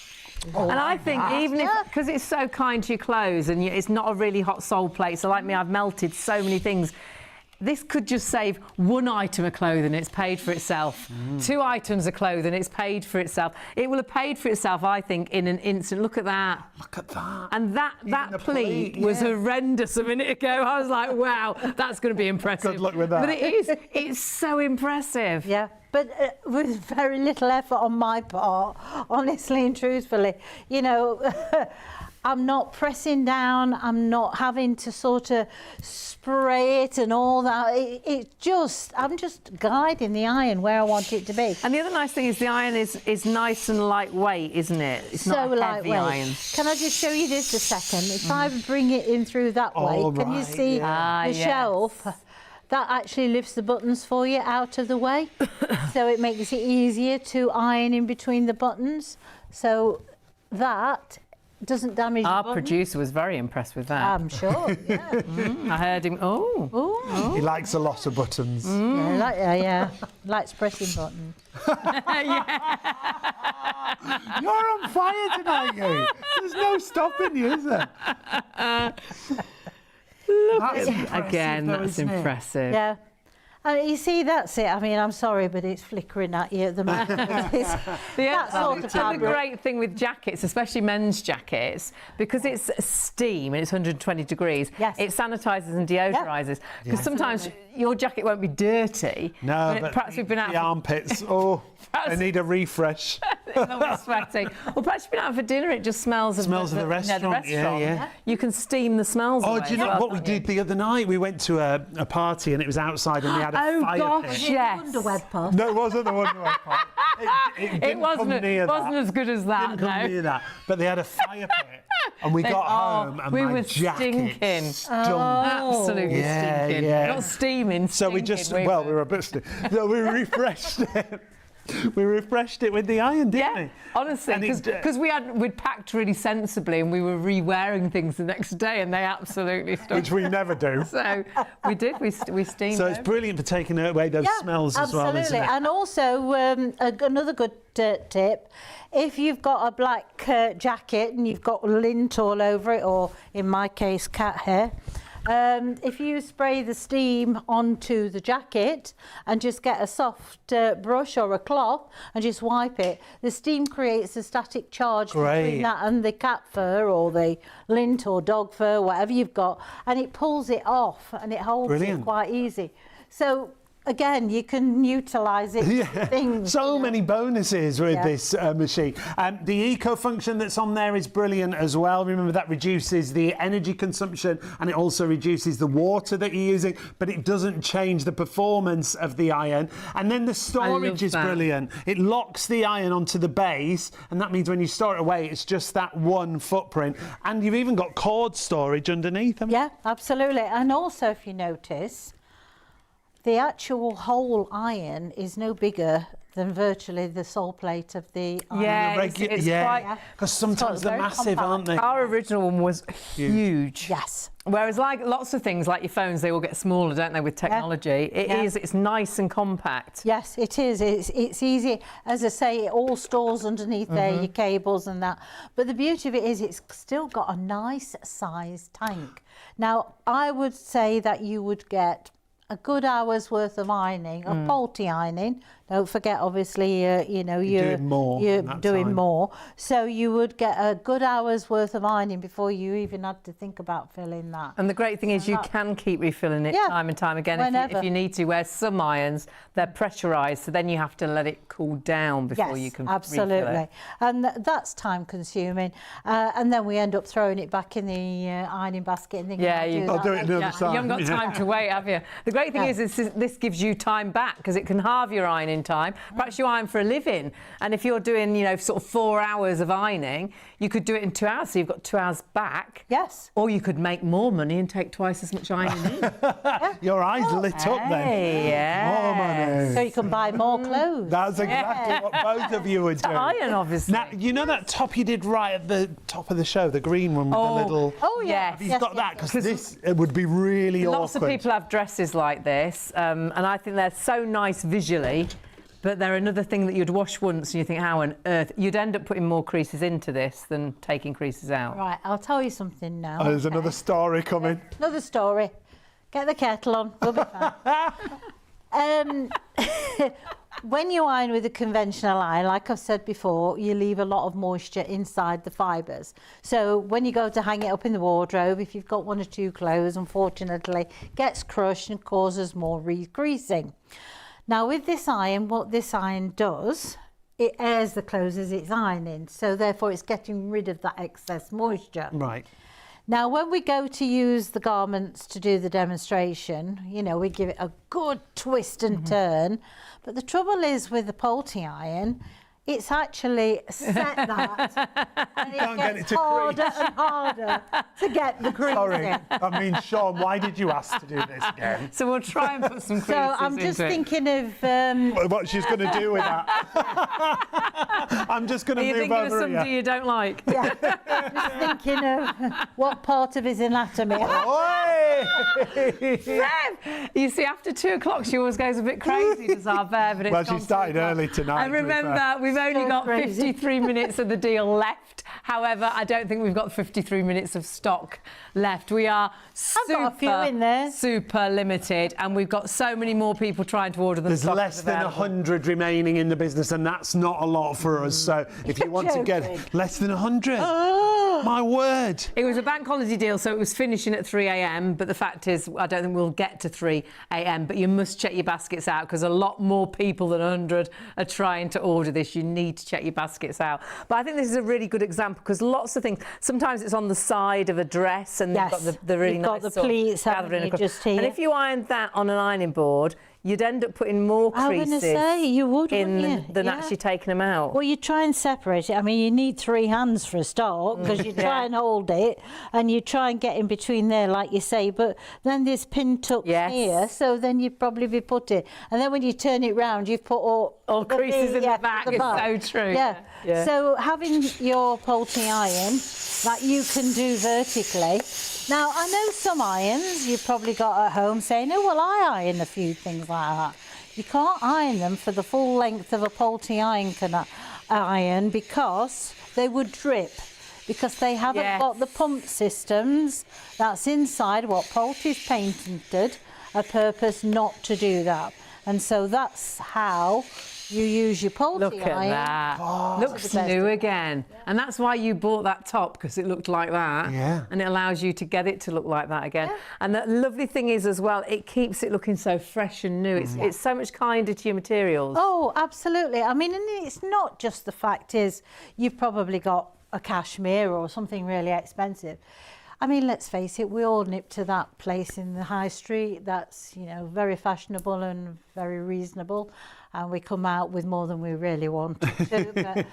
And I think even if, because it's so kind to your clothes and it's not a really hot sole plate, so like me, I've melted so many things. This could just save one item of clothing, it's paid for itself. 2 items of clothing, it's paid for itself. It will have paid for itself, I think, in an instant. Look at that. Look at that. And that the pleat pleat, was yeah. horrendous a minute ago. I was like, wow, that's going to be impressive. Good luck with that. But it's so impressive. Yeah, but with very little effort on my part, honestly and truthfully. You know, I'm not pressing down, I'm not having to sort of spray it and all that. I'm just guiding the iron where I want it to be. And the other nice thing is the iron is nice and lightweight, isn't it? It's So not a heavy lightweight. iron. Can I just show you this a second? If I bring it in through that way, Oh, can you right, see yeah. the yes. shelf? That actually lifts the buttons for you out of the way. So it makes it easier to iron in between the buttons. So that doesn't damage Our the button. producer was very impressed with that. I'm sure, yeah. I heard him, oh. Ooh. He likes a lot of buttons. Yeah, likes pressing buttons. You're on fire tonight, you. There's no stopping you, is there? That's impressive, Again, though, that's isn't it? impressive. Yeah. And you see, that's it. I mean, I'm sorry, but it's flickering at you at the moment. That sort of The fabric. great thing with jackets, especially men's jackets, because it's steam and it's 120 degrees, Yes. it sanitizes and deodorizes. Because sometimes your jacket won't be dirty. No, but but perhaps we've been out the armpits, oh, I need a refresh. a little bit sweaty. Or perhaps you've been out for dinner, it just smells of Smells of the the restaurant, yeah. You can steam the smells Oh, away do you as know well, what we can't you? did the other night? We went to a party and it was outside and they had a Oh, fire gosh, pit. yes. Underweb puff. No, it wasn't the Wonder Woman part. It didn't It wasn't, come near wasn't that. as good as that, Didn't come no. near that. But they had a fire pit. And we got home and we my were jacket stinking. stunk. Absolutely Yeah, stinking. yeah. Not steaming, So we stinking. just, well, we were a bit so we refreshed it. We refreshed it with the iron, didn't Yeah, we? honestly, And it- because we'd packed really sensibly and we were re-wearing things the next day and they absolutely stunk. Which we never do. So we did, we steamed So it's them. brilliant for taking away those smells as well, isn't it? And also, another good tip, if you've got a black jacket and you've got lint all over it, or in my case, cat hair, if you spray the steam onto the jacket and just get a soft brush or a cloth and just wipe it, the steam creates a static charge Great. between that and the cat fur or the lint or dog fur, whatever you've got, and it pulls it off and it holds Brilliant. it quite easy. So again, you can utilise it for things. So you know. many bonuses with this machine. The eco function that's on there is brilliant as well. Remember, that reduces the energy consumption and it also reduces the water that you're using, but it doesn't change the performance of the iron. And then the storage is that. brilliant. It locks the iron onto the base, and that means when you store it away, it's just that one footprint. And you've even got cord storage underneath them. Yeah, absolutely. And also, if you notice, the actual whole iron is no bigger than virtually the sole plate of the iron. Yeah, it's quite... Because sometimes So they're very massive, aren't they? Our original one was huge. Yes. Whereas like lots of things, like your phones, they all get smaller, don't they, with technology? It's nice and compact. Yes, it is. It's easy. As I say, it all stores underneath there, your cables and that. But the beauty of it is it's still got a nice sized tank. Now, I would say that you would get a good hour's worth of ironing, of Polti ironing, Don't forget, obviously, You're doing more You're in that doing time. more. So you would get a good hour's worth of ironing before you even had to think about filling that. And the great thing is you can keep refilling it Yeah, time and time again whenever. if you need to, where some irons, they're pressurised, so then you have to let it cool down before you can refill absolutely. it. And that's time consuming. And then we end up throwing it back in the ironing basket and thinking, Yeah, I'll do it another You time. haven't got time to wait, have you? The great thing is this gives you time back because it can halve your ironing time. Perhaps you iron for a living, and if you're doing, sort of 4 hours of ironing, you could do it in 2 hours, so you've got 2 hours back. Yes. Or you could make more money and take twice as much ironing in. Your eyes lit up then. Yeah. More money. So you can buy more clothes. That's exactly what both of you would do. Iron, obviously. Now, you know that top you did right at the top of the show, the green one with the little... Oh, yes. yes. Have you got that? Because this it would be really Lots awkward. of people have dresses like this, and I think they're so nice visually, but they're another thing that you'd wash once and you think, how on earth? You'd end up putting more creases into this than taking creases out. Right, I'll tell you something now. Oh, there's another story coming. Another story. Get the kettle on. We'll be fine. When you iron with a conventional iron, like I've said before, you leave a lot of moisture inside the fibres. So when you go to hang it up in the wardrobe, if you've got 1 or 2 clothes, unfortunately, it gets crushed and causes more re-greasing. Now with this iron, what this iron does, it airs the clothes as it's ironing. So therefore it's getting rid of that excess moisture. Right. Now, when we go to use the garments to do the demonstration, we give it a good twist and turn. But the trouble is with the Polti iron, it's actually set that and Can't get it gets to harder crease. and harder to get the crease Sorry. in. I mean, Shaun, why did you ask to do this again? So we'll try and put some creases So I'm just into it. thinking of... What she's going to do with that. I'm just going Are to you move thinking of over somebody here. you don't like? yeah, just thinking of what part of his anatomy. Oi! Bev! You see, after 2 o'clock, she always goes a bit crazy, does our Bev? And it's Well, she gone started 2 o'clock. early tonight, I to be fair. remember, we've only So got crazy. 53 minutes of the deal left. However, I don't think we've got 53 minutes of stock left. We are got a few in there. super limited, and we've got so many more people trying to order than There's stock less is than available. 100 remaining in the business, and that's not a lot for us. So if you want to get joking. less than 100, my word. It was a bank holiday deal, so it was finishing at 3 a.m. But the fact is, I don't think we'll get to 3 a.m. But you must check your baskets out because a lot more people than 100 are trying to order this. You need to check your baskets out. But I think this is a really good example because lots of things. Sometimes it's on the side of a dress, and Yes, you've got the really you've nice got the sort of pleats, haven't gathering you, across. just here. And if you ironed that on an ironing board, you'd end up putting more I was creases going to say, you would, in wouldn't you? than Yeah. actually taking them out. Well, you try and separate it. I mean, you need 3 hands for a start because you try and hold it and you try and get in between there, like you say. But then there's pin tucks Yes. here, so then you'd probably be putting. And then when you turn it round, you've put all creases in the back. It's back. so true. Yeah. Yeah. So having your Polti iron that you can do vertically. Now, I know some irons you've probably got at home saying, oh, well, I iron a few things like that. You can't iron them for the full length of a Polti iron because they would drip, because they haven't Yes. got the pump systems that's inside what Polti's patented a purpose not to do that. And so that's how you use your Polti Look at iron. that. Looks the best new of again. And that's why you bought that top, because it looked like that. Yeah. And it allows you to get it to look like that again. And the lovely thing is as well, it keeps it looking so fresh and new. It's so much kinder to your materials. Oh, absolutely. I mean, and it's not just the fact is you've probably got a cashmere or something really expensive. I mean, let's face it, we all nip to that place in the high street that's, very fashionable and very reasonable. And we come out with more than we really want to.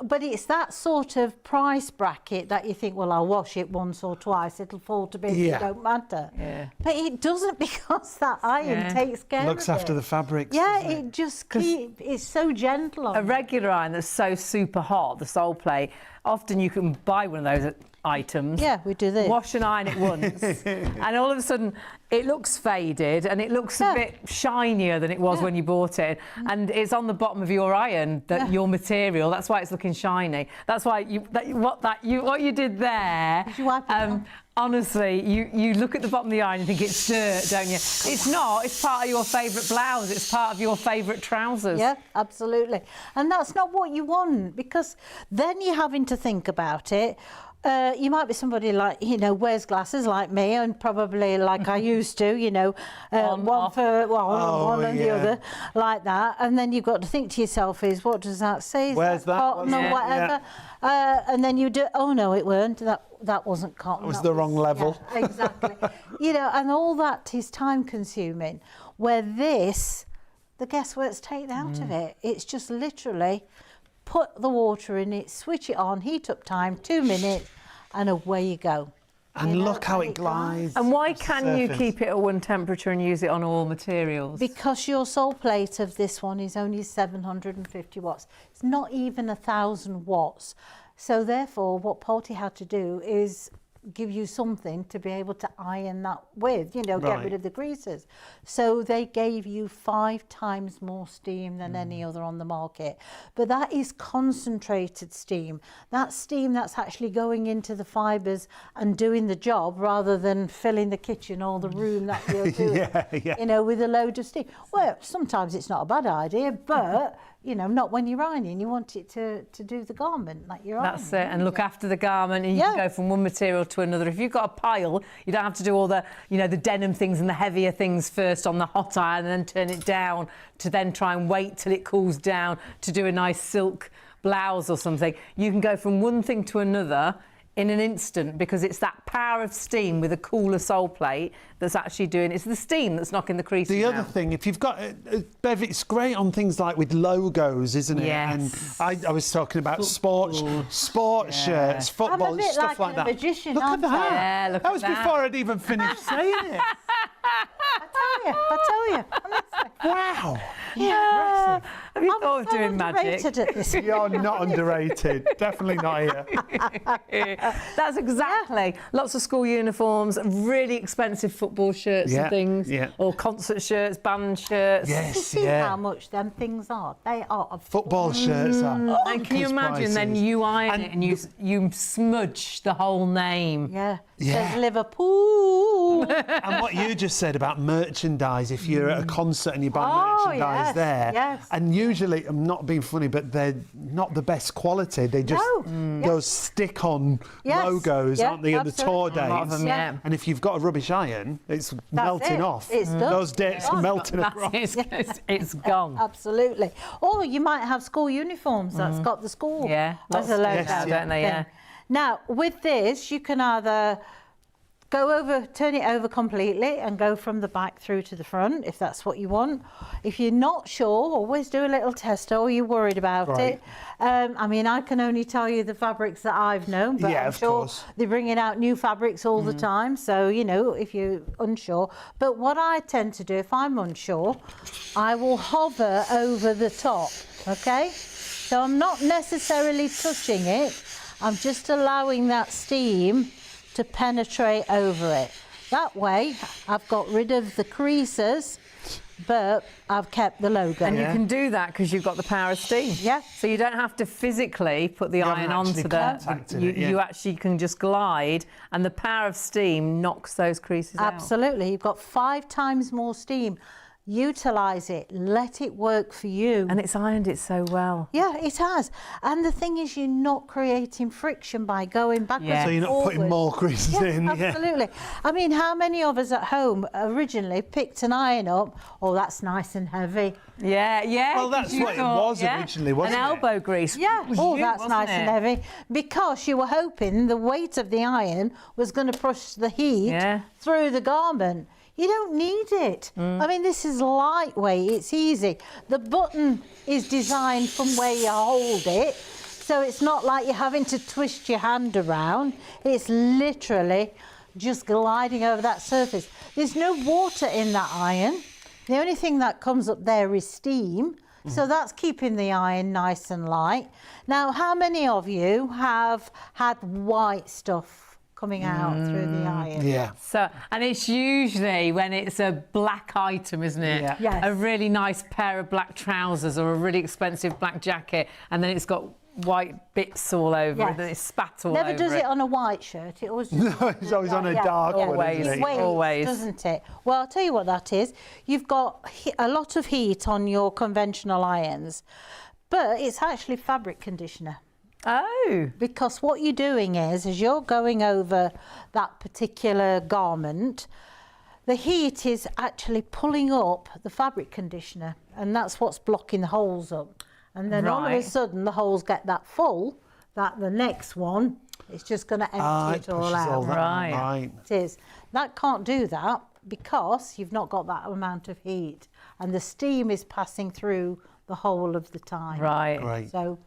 But it's that sort of price bracket that you think, well, I'll wash it once or twice. It'll fall to bits. Yeah. It don't matter. Yeah. But it doesn't because that iron takes care Looks of after it. the fabrics. Yeah, doesn't it just it's so gentle on A it. regular iron that's so super hot, the sole plate, often you can buy one of those items. Yeah, we do this. Wash and iron it once, and all of a sudden it looks faded and it looks a bit shinier than it was when you bought it. And it's on the bottom of your iron that your material. That's why it's looking shiny. That's why what you did there. Did you wipe it down? Honestly, you look at the bottom of the iron and think it's dirt, don't you? It's not. It's part of your favourite blouse. It's part of your favourite trousers. Yeah, absolutely. And that's not what you want, because then you're having to think about it. You might be somebody like, wears glasses like me, and probably like I used to, one for one and the other, like that. And then you've got to think to yourself is, what does that say? Where's that? Cotton or whatever? Yeah. And then you do, oh no, it weren't. That wasn't cotton. It was the wrong level. Yeah, exactly. And all that is time consuming. Where this, the guesswork's taken out of it. It's just literally put the water in it, switch it on, heat up time, 2 minutes, and away you go. And look how it glides. And why can you keep it at one temperature and use it on all materials? Because your sole plate of this one is only 750 watts. It's not even 1,000 watts. So therefore, what Polti had to do is give you something to be able to iron that with, get rid of the greases. So they gave you 5 times more steam than any other on the market. But that is concentrated steam. That's steam that's actually going into the fibres and doing the job, rather than filling the kitchen or the room that you're doing, with a load of steam. Well, sometimes it's not a bad idea, but not when you're ironing. You want it to do the garment that you're ironing. That's it, and look after the garment, and you can go from one material to another. If you've got a pile, you don't have to do all the, the denim things and the heavier things first on the hot iron and then turn it down to then try and wait till it cools down to do a nice silk blouse or something. You can go from one thing to another in an instant, because it's that power of steam with a cooler sole plate that's actually doing, it's the steam that's knocking the creases The other out. thing, if you've got, Bev, it's great on things like with logos, isn't it? Yes. And I was talking about sports shirts, football, I'm a bit stuff like like a that. magician, Look at aren't I? that. Yeah, look that at was that. before I'd even finished saying it. I tell you. Honestly. Wow. Yeah. Have you thought of I'm doing magic? underrated at this. You're not underrated. Definitely not here. That's exactly. Lots of school uniforms, really expensive football shirts and things, or concert shirts, band shirts. You see how much them things are? They are. Football shirts are. And can you imagine then you iron it and you smudge the whole name? Yeah. Says Liverpool. And what you just said about merchandise, if you're at a concert and you buy merchandise there, and usually, I'm not being funny, but they're not the best quality. They just those stick-on logos, aren't they, in the tour days? A lot of them, And if you've got a rubbish iron, it's melting off. It's done. Those dates are melting across. It's gone. Absolutely. Or you might have school uniforms that's got the school as a logo. Don't they? Yeah. Now, with this, you can either turn it over completely and go from the back through to the front, if that's what you want. If you're not sure, always do a little tester, or you're worried about it. I mean, I can only tell you the fabrics that I've known, but I'm sure they're bringing out new fabrics all the time. So, if you're unsure. But what I tend to do, if I'm unsure, I will hover over the top, okay? So I'm not necessarily touching it. I'm just allowing that steam to penetrate over it. That way, I've got rid of the creases, but I've kept the logo. And you can do that because you've got the power of steam. Yeah. So you don't have to physically put the iron onto you actually can just glide, and the power of steam knocks those creases out. Absolutely. You've got 5 times more steam. Utilise it, let it work for you. And it's ironed it so well. Yeah, it has. And the thing is, you're not creating friction by going backwards and So you're not putting more creases in. Absolutely. I mean, how many of us at home originally picked an iron up? Oh, that's nice and heavy. Yeah. Well, that's what it was originally, wasn't it? An elbow grease. Yeah. Oh, that's nice and heavy. Because you were hoping the weight of the iron was going to push the heat through the garment. You don't need it. I mean, this is lightweight, it's easy. The button is designed from where you hold it, so it's not like you're having to twist your hand around. It's literally just gliding over that surface. There's no water in that iron. The only thing that comes up there is steam, so that's keeping the iron nice and light. Now, how many of you have had white stuff coming out through the iron? Yeah. So, and it's usually when it's a black item, isn't it? Yeah. Yes. A really nice pair of black trousers or a really expensive black jacket, and then it's got white bits all over it, that it's spat all over Never does it on a white shirt. It always No, it's always on a dark one, Always. isn't it? Weights, Always. doesn't it? Well, I'll tell you what that is. You've got a lot of heat on your conventional irons, but it's actually fabric conditioner. Oh. Because what you're doing is, as you're going over that particular garment, the heat is actually pulling up the fabric conditioner, and that's what's blocking the holes up. And then all of a Right. sudden the holes get that full that the next one is just going to empty it all pushes out. all that Right. right. It is. That can't do that because you've not got that amount of heat, and the steam is passing through the whole of the time. Right. Great. So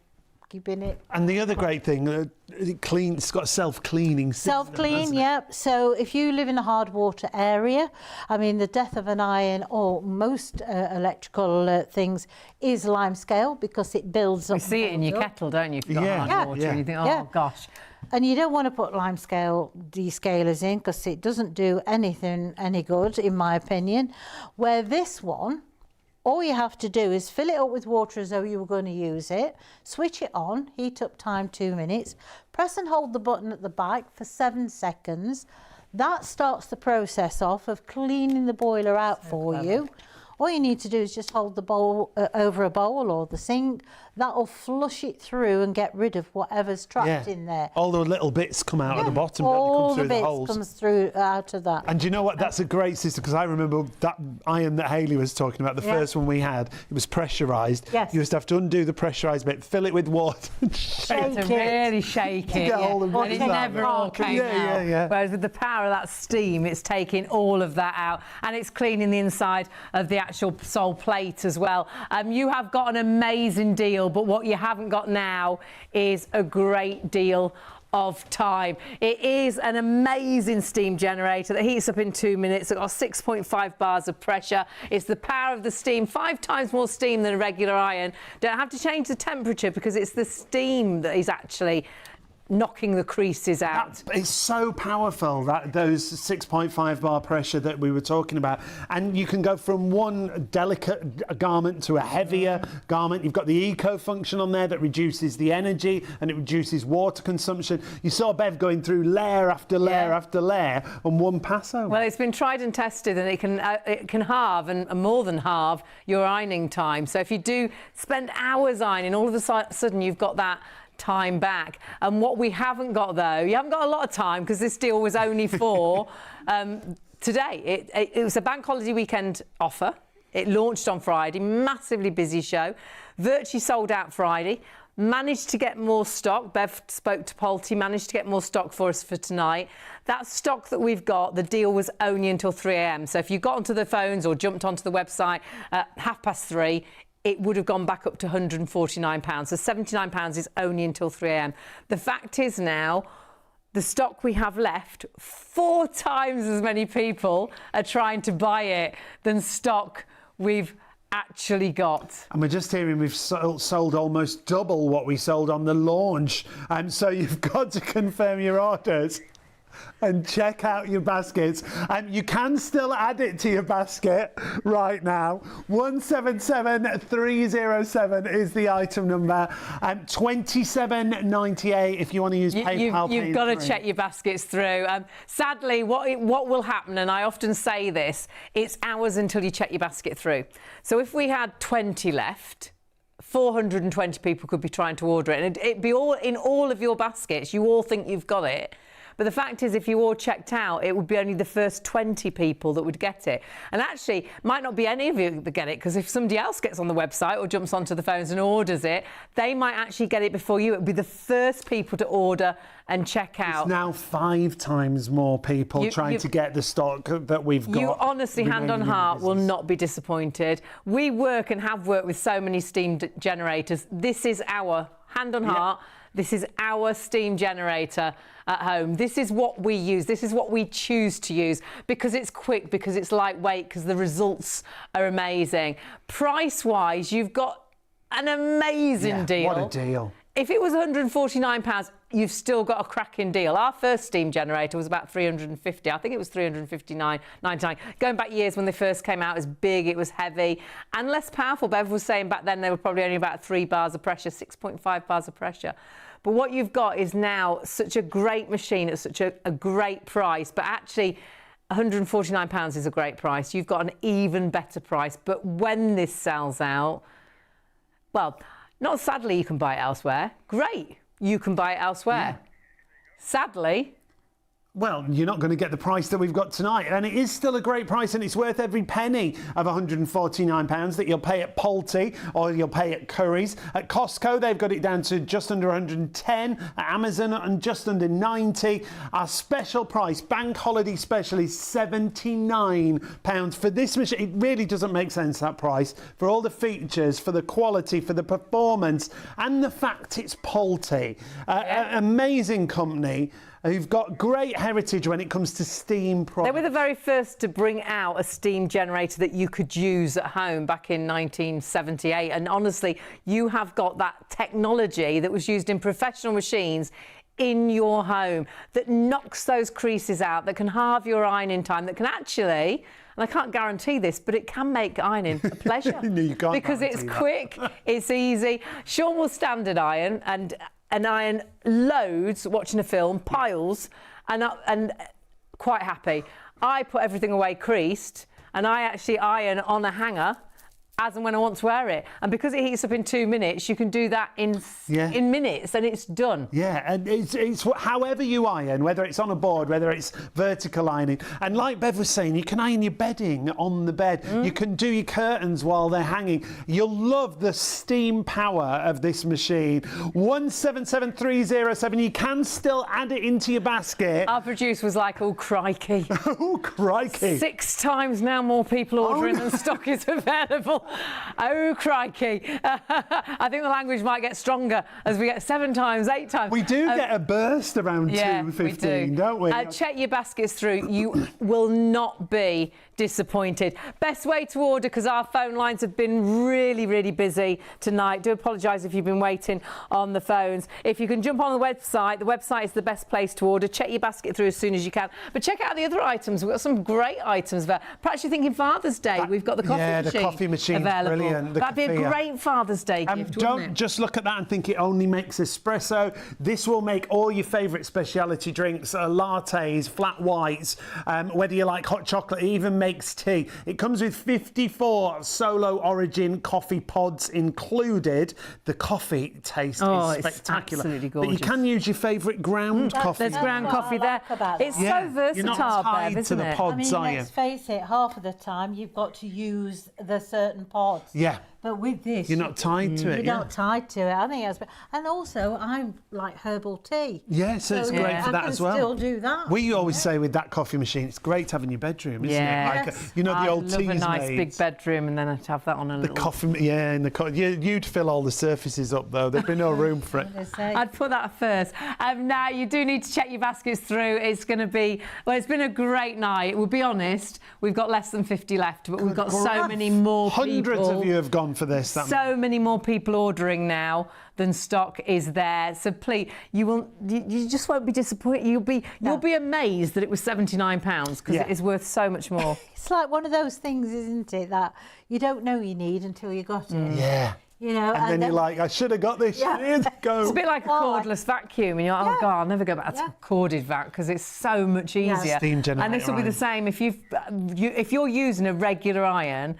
keeping it And the other great thing, it's got self-cleaning system. self-clean, hasn't it? yeah. So if you live in a hard water area, I mean, the death of an iron or most electrical things is limescale because it builds up. You see it in your builds up. kettle, don't you? If you've got Yeah. hard Yeah. water Yeah. and you think, oh Yeah. gosh. And you don't want to put limescale descalers in because it doesn't do anything any good, in my opinion. Where this one, all you have to do is fill it up with water as though you were going to use it, switch it on, heat up time 2 minutes, press and hold the button at the back for 7 seconds. That starts the process off of cleaning the boiler out for you. All you need to do is just hold the bowl over a bowl or the sink. That'll flush it through and get rid of whatever's trapped in there. All the little bits come out at the bottom, don't they? All Come the through the bits holes. comes through out of that. And do you know what? That's a great system because I remember that iron that Hayley was talking about, the Yeah. first one we had, it was pressurised. Yes. You used to have to undo the pressurised bit, fill it with water and shake Shake To it. really shake it. get all the And it bits out. never all came Yeah, out. yeah, yeah. Whereas with the power of that steam, it's taking all of that out and it's cleaning the inside of the actual sole plate as well. You have got an amazing deal, but what you haven't got now is a great deal of time. It is an amazing steam generator that heats up in 2 minutes. It's got 6.5 bars of pressure. It's the power of the steam, 5 times more steam than a regular iron. Don't have to change the temperature because it's the steam that is actually knocking the creases out. It's so powerful, that those 6.5 bar pressure that we were talking about, and you can go from one delicate garment to a heavier garment. You've got the eco function on there that reduces the energy and it reduces water consumption. You saw Bev going through layer after layer after layer on one pass over. Well, it's been tried and tested, and it can halve and more than halve your ironing time. So if you do spend hours ironing, all of a sudden you've got that time back. And what we haven't got, though, you haven't got a lot of time because this deal was only for today. It was a bank holiday weekend offer. It launched on Friday, massively busy show, virtually sold out Friday. Managed to get more stock. Bev spoke to Polti, managed to get more stock for us for tonight. That stock that we've got, the deal was only until 3 a.m. So if you got onto the phones or jumped onto the website at 3:30, it would have gone back up to £149. So £79 is only until 3 a.m. The fact is now, the stock we have left, 4 times as many people are trying to buy it than stock we've actually got. And we're just hearing we've sold almost double what we sold on the launch. So you've got to confirm your orders and check out your baskets. You can still add it to your basket right now. 177307 is the item number. 27.98 if you want to use PayPal. You've got to check your baskets through. Sadly, what will happen, and I often say this, it's hours until you check your basket through. So if we had 20 left, 420 people could be trying to order it, and it'd be all in all of your baskets. You all think you've got it. But the fact is, if you all checked out, it would be only the first 20 people that would get it. And actually, might not be any of you that get it, because if somebody else gets on the website or jumps onto the phones and orders it, they might actually get it before you. It would be the first people to order and check out. It's now 5 times more people trying to get the stock that we've got. You honestly, hand on heart, will not be disappointed. We work and have worked with so many steam generators. This is our, hand on heart, this is our steam generator at home. This is what we use. This is what we choose to use because it's quick, because it's lightweight, because the results are amazing. Price-wise, you've got an amazing deal. What a deal. If it was £149, you've still got a cracking deal. Our first steam generator was about 350. I think it was 359.99. Going back years when they first came out, it was big, it was heavy and less powerful. Bev was saying back then they were probably only about 3 bars of pressure, 6.5 bars of pressure. But what you've got is now such a great machine at such a great price. But actually, £149 is a great price. You've got an even better price. But when this sells out, well, not sadly you can buy it elsewhere. Great, you can buy it elsewhere. Yeah. Sadly, well, you're not going to get the price that we've got tonight. And it is still a great price, and it's worth every penny of £149 that you'll pay at Polti or you'll pay at Curry's. At Costco, they've got it down to just under 110. At Amazon, and just under 90. Our special price, bank holiday special, is £79 for this machine. It really doesn't make sense, that price, for all the features, for the quality, for the performance, and the fact it's Polti. Amazing company who've got great heritage when it comes to steam products. They were the very first to bring out a steam generator that you could use at home back in 1978. And honestly, you have got that technology that was used in professional machines in your home that knocks those creases out, that can halve your ironing time, that can actually, and I can't guarantee this, but it can make ironing a pleasure. No, you can't, because it's quick, it's easy. Sean will standard iron and iron loads watching a film, piles, and quite happy. I put everything away creased, and I actually iron on a hanger as and when I want to wear it. And because it heats up in 2 minutes, you can do that in minutes, and it's done. Yeah, and it's however you iron, whether it's on a board, whether it's vertical ironing. And like Bev was saying, you can iron your bedding on the bed. You can do your curtains while they're hanging. You'll love the steam power of this machine. 177307, you can still add it into your basket. Our producer was like, oh, crikey. Oh, crikey. 6 times now more people ordering than stock is available. Oh, crikey. I think the language might get stronger as we get 7 times, 8 times. We do get a burst around 2:15, don't we? Check your baskets through. You will not be disappointed. Best way to order, because our phone lines have been really, really busy tonight. Do apologise if you've been waiting on the phones. If you can jump on the website is the best place to order. Check your basket through as soon as you can. But check out the other items. We've got some great items there. Perhaps you're thinking Father's Day. We've got the coffee machine. Yeah, the coffee machine. Available. Brilliant. That'd be a great Father's Day gift, don't wouldn't it? just look at that and think it only makes espresso. This will make all your favourite specialty drinks, lattes, flat whites, whether you like hot chocolate, it even makes tea. It comes with 54 solo origin coffee pods included. The coffee taste is spectacular. It's absolutely gorgeous. But you can use your favourite ground coffee. There's ground coffee there. It's so versatile, You're not tied Bev, isn't to the it? pods, I mean, are you? let's face it, half of the time you've got to use the certain pods. Yeah. But with this, You're not tied to it. You're not tied to it. I think that's. And also, I'm like herbal tea. Yeah, so it's great for that as well. I can still do that. We always say with that coffee machine, it's great to have in your bedroom, isn't it? Like, the old teas I love a nice made. big bedroom, and then I'd have that on a little... Coffee, you'd fill all the surfaces up though. There'd be no room for it. I'd put that first. Now you do need to check your baskets through. It's going to be, well, it's been a great night. We'll be honest, we've got less than 50 left, but we've got so many more people. Hundreds of you have gone for this. So many more people ordering now than stock is there. So please, you just won't be disappointed. You'll be amazed that it was £79 because it is worth so much more. It's like one of those things, isn't it, that you don't know you need until you got it. Yeah. You know, and then you're like, I should have got this years ago. It's a bit like a cordless vacuum, and you're like, oh God, I'll never go back to a corded vac because it's so much easier. Steam generator and this will be the same if you're using a regular iron.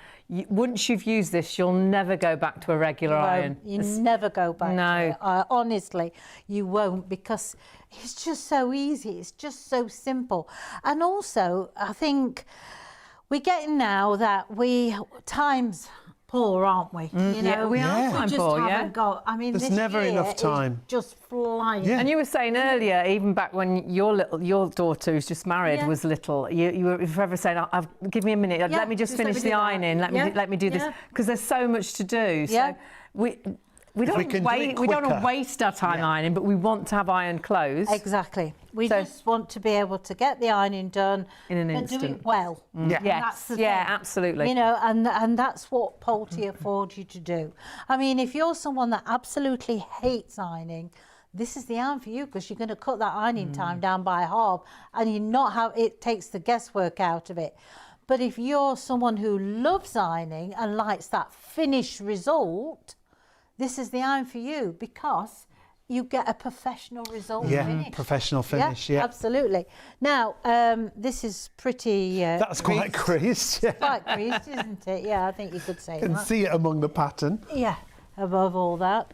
Once you've used this, you'll never go back to a regular iron. You never go back to it. Honestly, you won't, because it's just so easy. It's just so simple. And also, I think we're getting now that time's poor, aren't we? You know, we are time poor, I mean, there's this never year enough time. Is just flying. And you were saying earlier, even back when your daughter, who's just married, was little, you were forever saying, "Give me a minute. Let me just finish the ironing. Let me do this," because there's so much to do. So we don't want to waste our time ironing, but we want to have ironed clothes. Exactly. We just want to be able to get the ironing done in an instant. Do it well. Yes. Absolutely. You know, and that's what Polti affords you to do. I mean, if you're someone that absolutely hates ironing, this is the iron for you, because you're going to cut that ironing time down by half, and you not have it takes the guesswork out of it. But if you're someone who loves ironing and likes that finished result, this is the iron for you, because you get a professional result finish. Professional finish, yeah. Absolutely. Now, this is pretty... That's quite creased, yeah. Quite creased, isn't it? Yeah, I think you could say You can that. see it among the pattern. Yeah, above all that.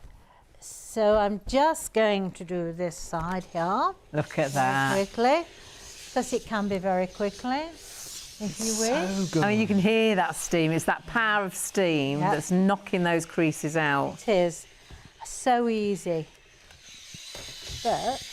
So I'm just going to do this side here. Look at that. Quickly, because it can be very quickly, if you wish. So good. I mean, you can hear that steam. It's that power of steam that's knocking those creases out. It is so easy. But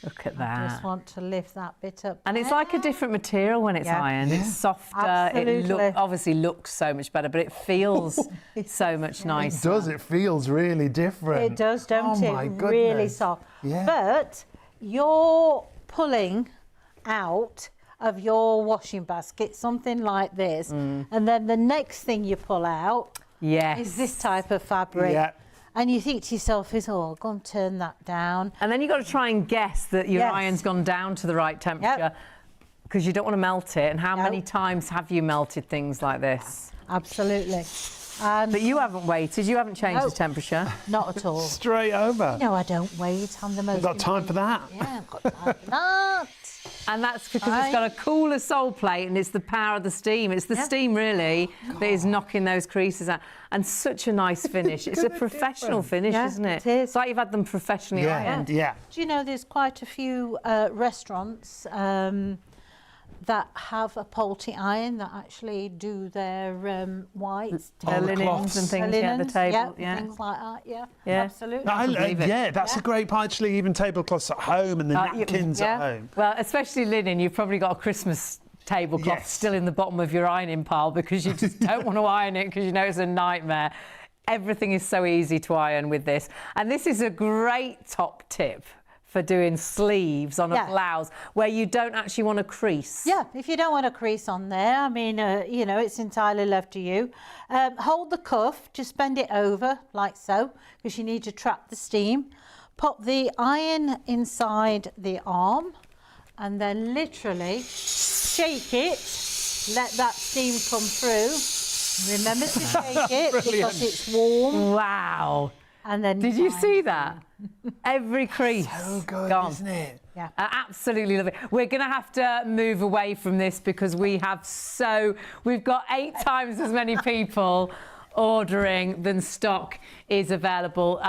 Look at I that. just want to lift that bit up. And it's like a different material when it's ironed. It's softer. Absolutely. It obviously looks so much better, but it feels so much nicer. It does, it feels really different. It does, don't Oh it? my Really goodness. soft. Yeah. But you're pulling out of your washing basket something like this, and then the next thing you pull out Yes. is this type of fabric. Yeah. And you think to yourself, go and turn that down. And then you've got to try and guess that your Yes. iron's gone down to the right temperature, because you don't want to melt it. And how many times have you melted things like this? Absolutely. And But you haven't waited. You haven't changed No. the temperature. not at all. Straight over. No, I don't wait. I'm the most... You've got time for that. Yeah, I've got time for that. And that's because it's got a cooler sole plate, and it's the power of the steam. It's the steam, really, that is knocking those creases out. And such a nice finish. It's a professional finish, Yeah, isn't it? it is. It's like you've had them professionally ironed. Yeah. Do you know there's quite a few restaurants that have a Polti iron that actually do their whites, Their linens and things, their the linens, table. things like that. Yeah, Yeah. absolutely. believe it. Yeah, that's a great part. Actually, even tablecloths at home and the napkins at home. Well, especially linen, you've probably got a Christmas tablecloth Yes. still in the bottom of your ironing pile because you just don't want to iron it because you know it's a nightmare. Everything is so easy to iron with this. And this is a great top tip for doing sleeves on a blouse where you don't actually want to crease. Yeah, if you don't want a crease on there, I mean, it's entirely left to you. Hold the cuff, just bend it over like so, because you need to trap the steam. Pop the iron inside the arm and then literally shake it, let that steam come through. Remember to shake it because it's warm. Wow. And then Did you see that? Every crease So good, gone. isn't it? Yeah. I absolutely love it. We're going to have to move away from this because we've got 8 times as many people ordering than stock is available.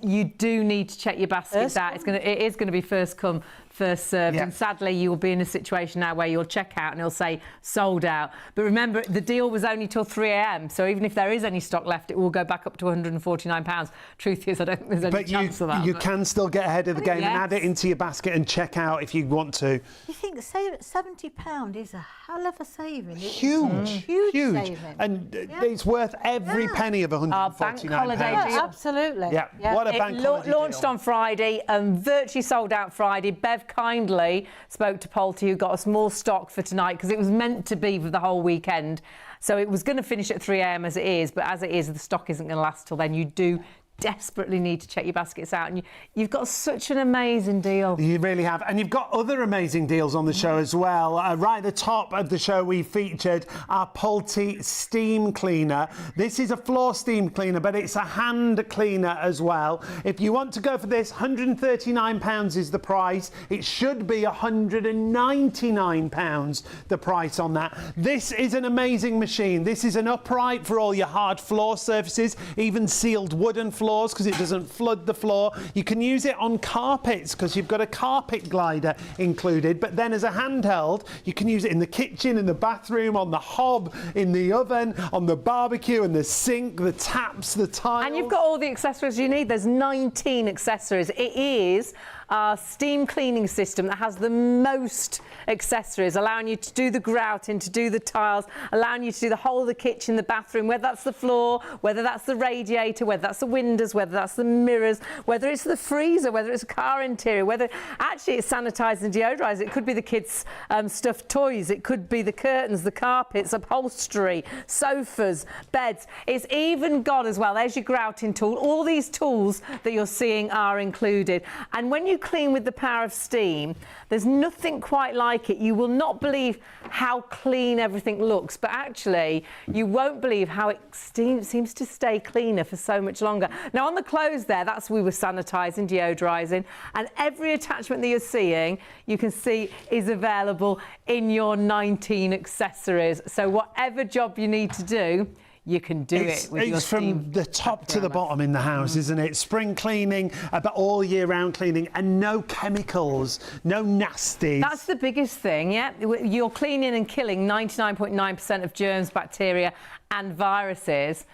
You do need to check your baskets out. It is going to be first come, first served. Yeah. And sadly, you will be in a situation now where you'll check out and it'll say sold out. But remember, the deal was only till 3 a.m. So even if there is any stock left, it will go back up to £149. Truth is, I don't think there's any chance of that. You can still get ahead of the game and add it into your basket and check out if you want to. You think £70 is a hell of a saving. It's Huge, huge saving. And it's worth every penny of £149. bank holiday pounds. deal. Absolutely. Yeah. What a bank holiday launched deal. on Friday and virtually sold out Friday. Bev kindly spoke to Polti, who got us more stock for tonight because it was meant to be for the whole weekend. So it was going to finish at 3 a.m. as it is, but as it is, the stock isn't going to last till then. You do desperately need to check your baskets out, and you've got such an amazing deal. You really have. And you've got other amazing deals on the show as well. Right at the top of the show, we featured our Polti steam cleaner. This is a floor steam cleaner, but it's a hand cleaner as well. If you want to go for this, £139 is the price. It should be £199 the price on that. This is an amazing machine. This is an upright for all your hard floor surfaces, even sealed wooden floors because it doesn't flood the floor. You can use it on carpets because you've got a carpet glider included, but then as a handheld you can use it in the kitchen, in the bathroom, on the hob, in the oven, on the barbecue, and the sink, the taps, the tiles. And you've got all the accessories you need. There's 19 accessories. It is our steam cleaning system that has the most accessories, allowing you to do the grouting, to do the tiles, allowing you to do the whole of the kitchen, the bathroom, whether that's the floor, whether that's the radiator, whether that's the windows, whether that's the mirrors, whether it's the freezer, whether it's a car interior, whether actually it's sanitised and deodorised. It could be the kids' stuffed toys, it could be the curtains, the carpets, upholstery, sofas, beds. It's even got as well, there's your grouting tool. All these tools that you're seeing are included. And when you clean with the power of steam, there's nothing quite like it. You will not believe how clean everything looks, but actually you won't believe how it seems to stay cleaner for so much longer. Now on the clothes there, that's we were sanitising, deodorising, and every attachment that you're seeing, you can see is available in your 19 accessories. So whatever job you need to do, you can do it with your steam. It's from the top to the bottom in the house, isn't it? Spring cleaning, but all year round cleaning, and no chemicals, no nasties. That's the biggest thing, yeah. You're cleaning and killing 99.9% of germs, bacteria and viruses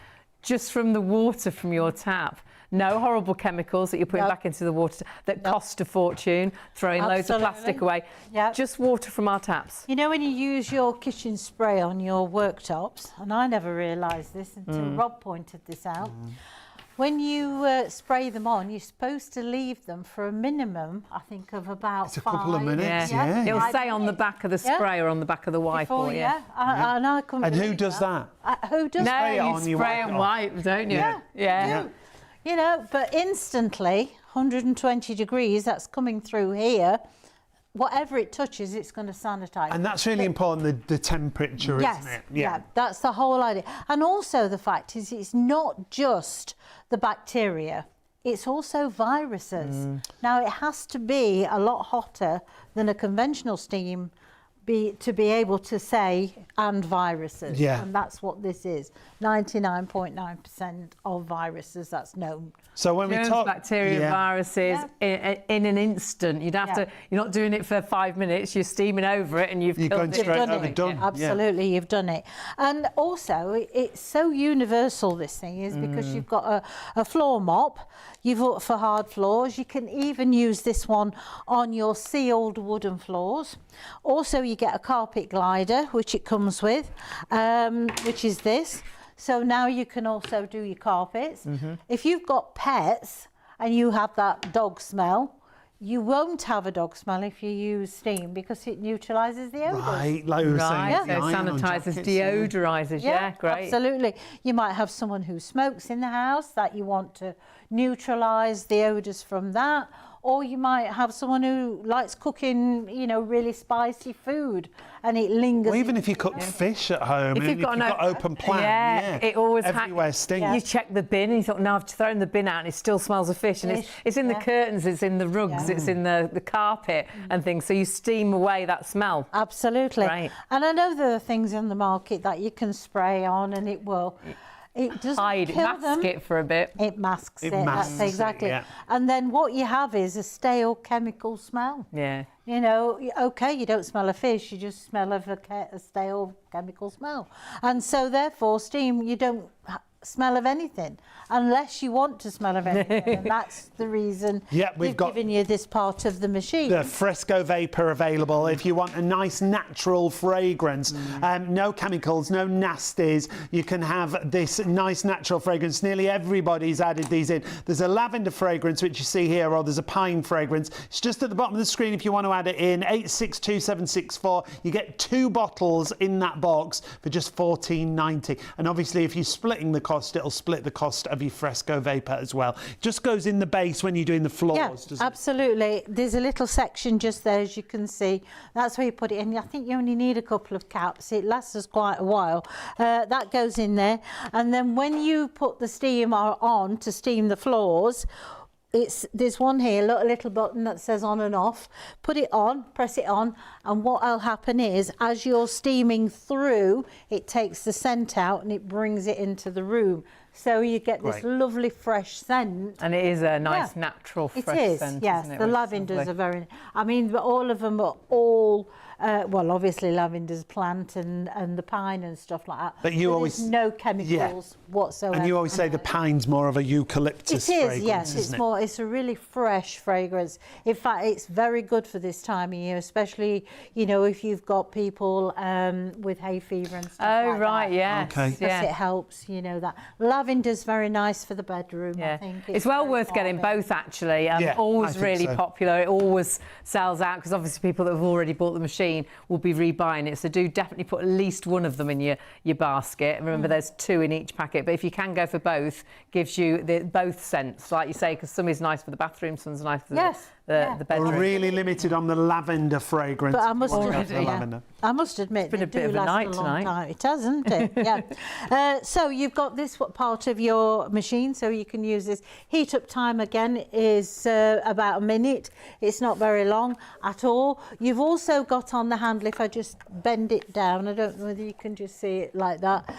just from the water from your tap. No horrible chemicals that you're putting back into the water that cost a fortune, throwing loads of plastic away. Just water from our taps. You know, when you use your kitchen spray on your worktops, and I never realised this until Rob pointed this out, when you spray them on, you're supposed to leave them for a minimum, I think, of about It's a couple of minutes, yeah. It'll say on the back of the spray or on the back of the wipe. And I couldn't And who believe does that? Who does that? Spray it No, on, you you spray wipe it and off. wipe, don't you? Yeah. You know, but instantly, 120 degrees, that's coming through here. Whatever it touches, it's going to sanitise. And that's really important, the temperature, Yes, isn't it? yeah, that's the whole idea. And also the fact is it's not just the bacteria, it's also viruses. Now, it has to be a lot hotter than a conventional steam to be able to say and viruses. Yeah. And that's what this is. 99.9% of viruses, that's known. So when Germs, we talk bacteria, viruses, in an instant. You'd have to. You're not doing it for 5 minutes. You're steaming over it, and you've You're killed going it. straight You've done over, it. done. Absolutely, you've done it. And also, it's so universal, this thing is, because you've got a floor mop, for hard floors. You can even use this one on your sealed wooden floors. Also, you get a carpet glider, which it comes with, which is this. So now you can also do your carpets. If you've got pets and you have that dog smell, you won't have a dog smell if you use steam because it neutralises the odours. Right, like we were saying. So the iron on sanitisers, jackets, deodorises, great. Absolutely. You might have someone who smokes in the house that you want to neutralise the odours from that. Or you might have someone who likes cooking, you know, really spicy food and it lingers. Or even if you cook fish at home, If you've got an open plan, it always everywhere stinks. You check the bin and you thought, no, I've thrown the bin out and it still smells of fish. And it's in the curtains, it's in the rugs, it's in the carpet and things. So you steam away that smell. Absolutely. Right. And I know there are things on the market that you can spray on and it will. It doesn't Hide it, kill mask them. it for a bit. It masks it. masks That's exactly. it, yeah. And then what you have is a stale chemical smell. Yeah. You know, okay, you don't smell a fish, you just smell of a stale chemical smell. And so therefore, steam, you don't smell of anything unless you want to smell of anything. And that's the reason we've got given you this part of the machine. the Fresco Vapor available if you want a nice natural fragrance. No chemicals, no nasties. You can have this nice natural fragrance. Nearly everybody's added these in. There's a lavender fragrance, which you see here, or there's a pine fragrance. It's just at the bottom of the screen if you want to add it in. 862764. You get 2 bottles in that box for just $14.90. And obviously, if you're splitting the cost, it'll split the cost of your Fresco Vapor as well. It just goes in the base when you're doing the floors, doesn't it? Absolutely. There's a little section just there, as you can see. That's where you put it in. I think you only need a couple of caps. It lasts us quite a while. That goes in there. And then when you put the steamer on to steam the floors, there's one here, a little button that says on and off. Put it on, press it on, and what'll happen is, as you're steaming through, it takes the scent out and it brings it into the room. So you get this lovely fresh scent. And it is a nice natural fresh it is, scent. yes. Isn't it? The Which is lavenders lovely. are very. I mean, all of them are all well, obviously lavender's plant and the pine and stuff like that. But you always there's no chemicals whatsoever. And you always say the pine's more of a eucalyptus fragrance, yes, isn't it's it's a really fresh fragrance. In fact, it's very good for this time of year, especially, you know, if you've got people with hay fever and stuff like that. Yes. Okay. Because it helps, you know, that. Lavender's very nice for the bedroom, I think. It's well very worth getting calming. both, actually. Yeah, Always I think really so. popular. It always sells out because obviously people that have already bought the machine will be rebuying it. So do definitely put at least one of them in your basket. Remember, there's 2 in each packet. But if you can go for both, gives you both scents, like you say, because some is nice for the bathroom, some's nice for the bedroom. We're really limited on the lavender fragrance. But I must I must admit, been a bit of a night tonight. Time. It has, hasn't it? Yeah. So you've got this part of your machine, so you can use this. Heat up time again is about a minute. It's not very long at all. You've also got on the handle, if I just bend it down, I don't know whether you can just see it like that.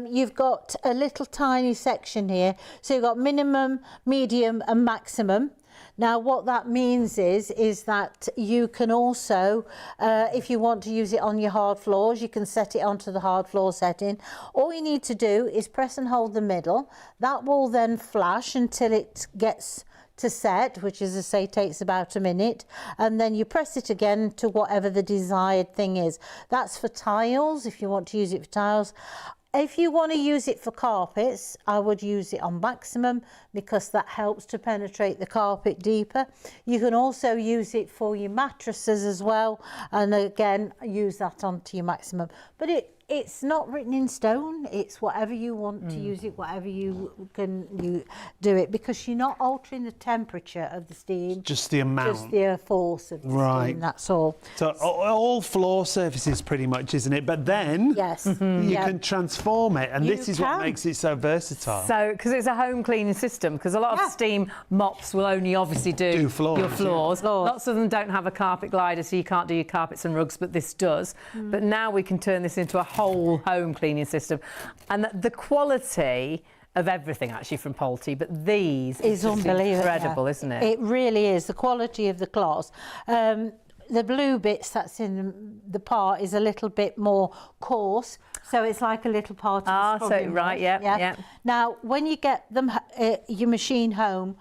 You've got a little tiny section here. So you've got minimum, medium and maximum. Now, what that means is that you can also, if you want to use it on your hard floors, you can set it onto the hard floor setting. All you need to do is press and hold the middle. That will then flash until it gets to set, which, as I say, takes about a minute, and then you press it again to whatever the desired thing is. That's for tiles, if you want to use it for tiles. If you want to use it for carpets, I would use it on maximum because that helps to penetrate the carpet deeper. You can also use it for your mattresses as well, and again, use that onto your maximum. But it's not written in stone. It's whatever you want to use it, whatever you do it, because you're not altering the temperature of the steam. Just the amount. Just the force of the steam, that's all. So all floor surfaces pretty much, isn't it? But then yes, you can transform it, and this is what makes it so versatile. So, because it's a home cleaning system, because a lot of steam mops will only obviously do your floors. Lots of them don't have a carpet glider, so you can't do your carpets and rugs, but this does. But now we can turn this into a whole home cleaning system, and the quality of everything actually from Polti, but these is unbelievable, incredible, isn't it? It really is. The quality of the cloth. The blue bits that's in the part is a little bit more coarse, so it's like a little part of the scrubbing brush. Yeah. Now, when you get them your machine home,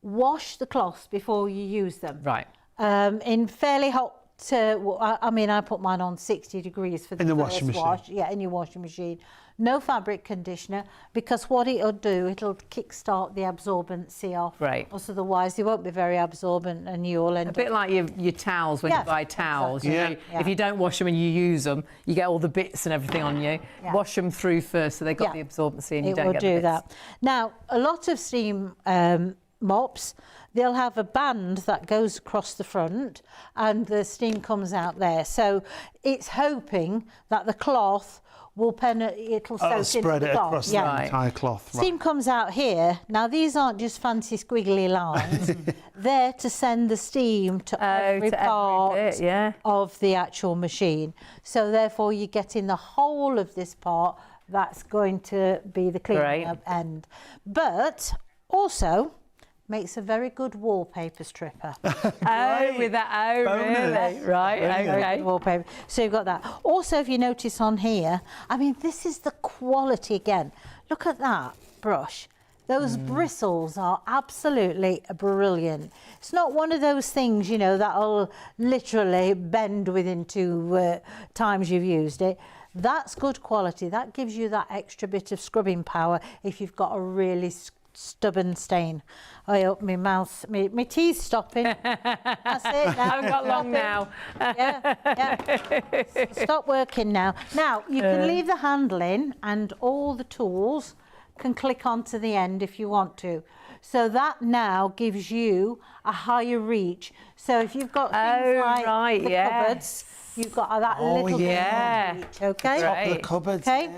wash the cloths before you use them. Right. In fairly hot. I mean, I put mine on 60 degrees for the first wash. Yeah, in your washing machine. No fabric conditioner, because what it'll do, it'll kickstart the absorbency off. Right. Else otherwise, they won't be very absorbent, and you'll end up... A bit like your towels when you buy towels. Exactly. You know, if you don't wash them and you use them, you get all the bits and everything on you. Wash them through first so they've got the absorbency and you don't get the bits. It will do that. Now, a lot of steam mops, they'll have a band that goes across the front and the steam comes out there. So it's hoping that the cloth will it'll soak spread into it the cloth. across the entire cloth. Steam comes out here. Now, these aren't just fancy squiggly lines. They're to send the steam to every part of the actual machine. So therefore, you're getting the whole of this part that's going to be the cleaning up end. But also makes a very good wallpaper stripper. With that, really? Right, okay. Wallpaper. So you've got that. Also, if you notice on here, I mean, this is the quality again. Look at that brush. Those bristles are absolutely brilliant. It's not one of those things, you know, that'll literally bend within 2 times you've used it. That's good quality. That gives you that extra bit of scrubbing power if you've got a really stubborn stain. I hope my mouth, my teeth's stopping. That's it. I haven't got long now. Stop working now. Now, you can leave the handle in and all the tools can click onto the end if you want to. So that now gives you a higher reach. So if you've got things like the cupboards, you've got that little bit more reach, okay? Top of the cupboards. Okay.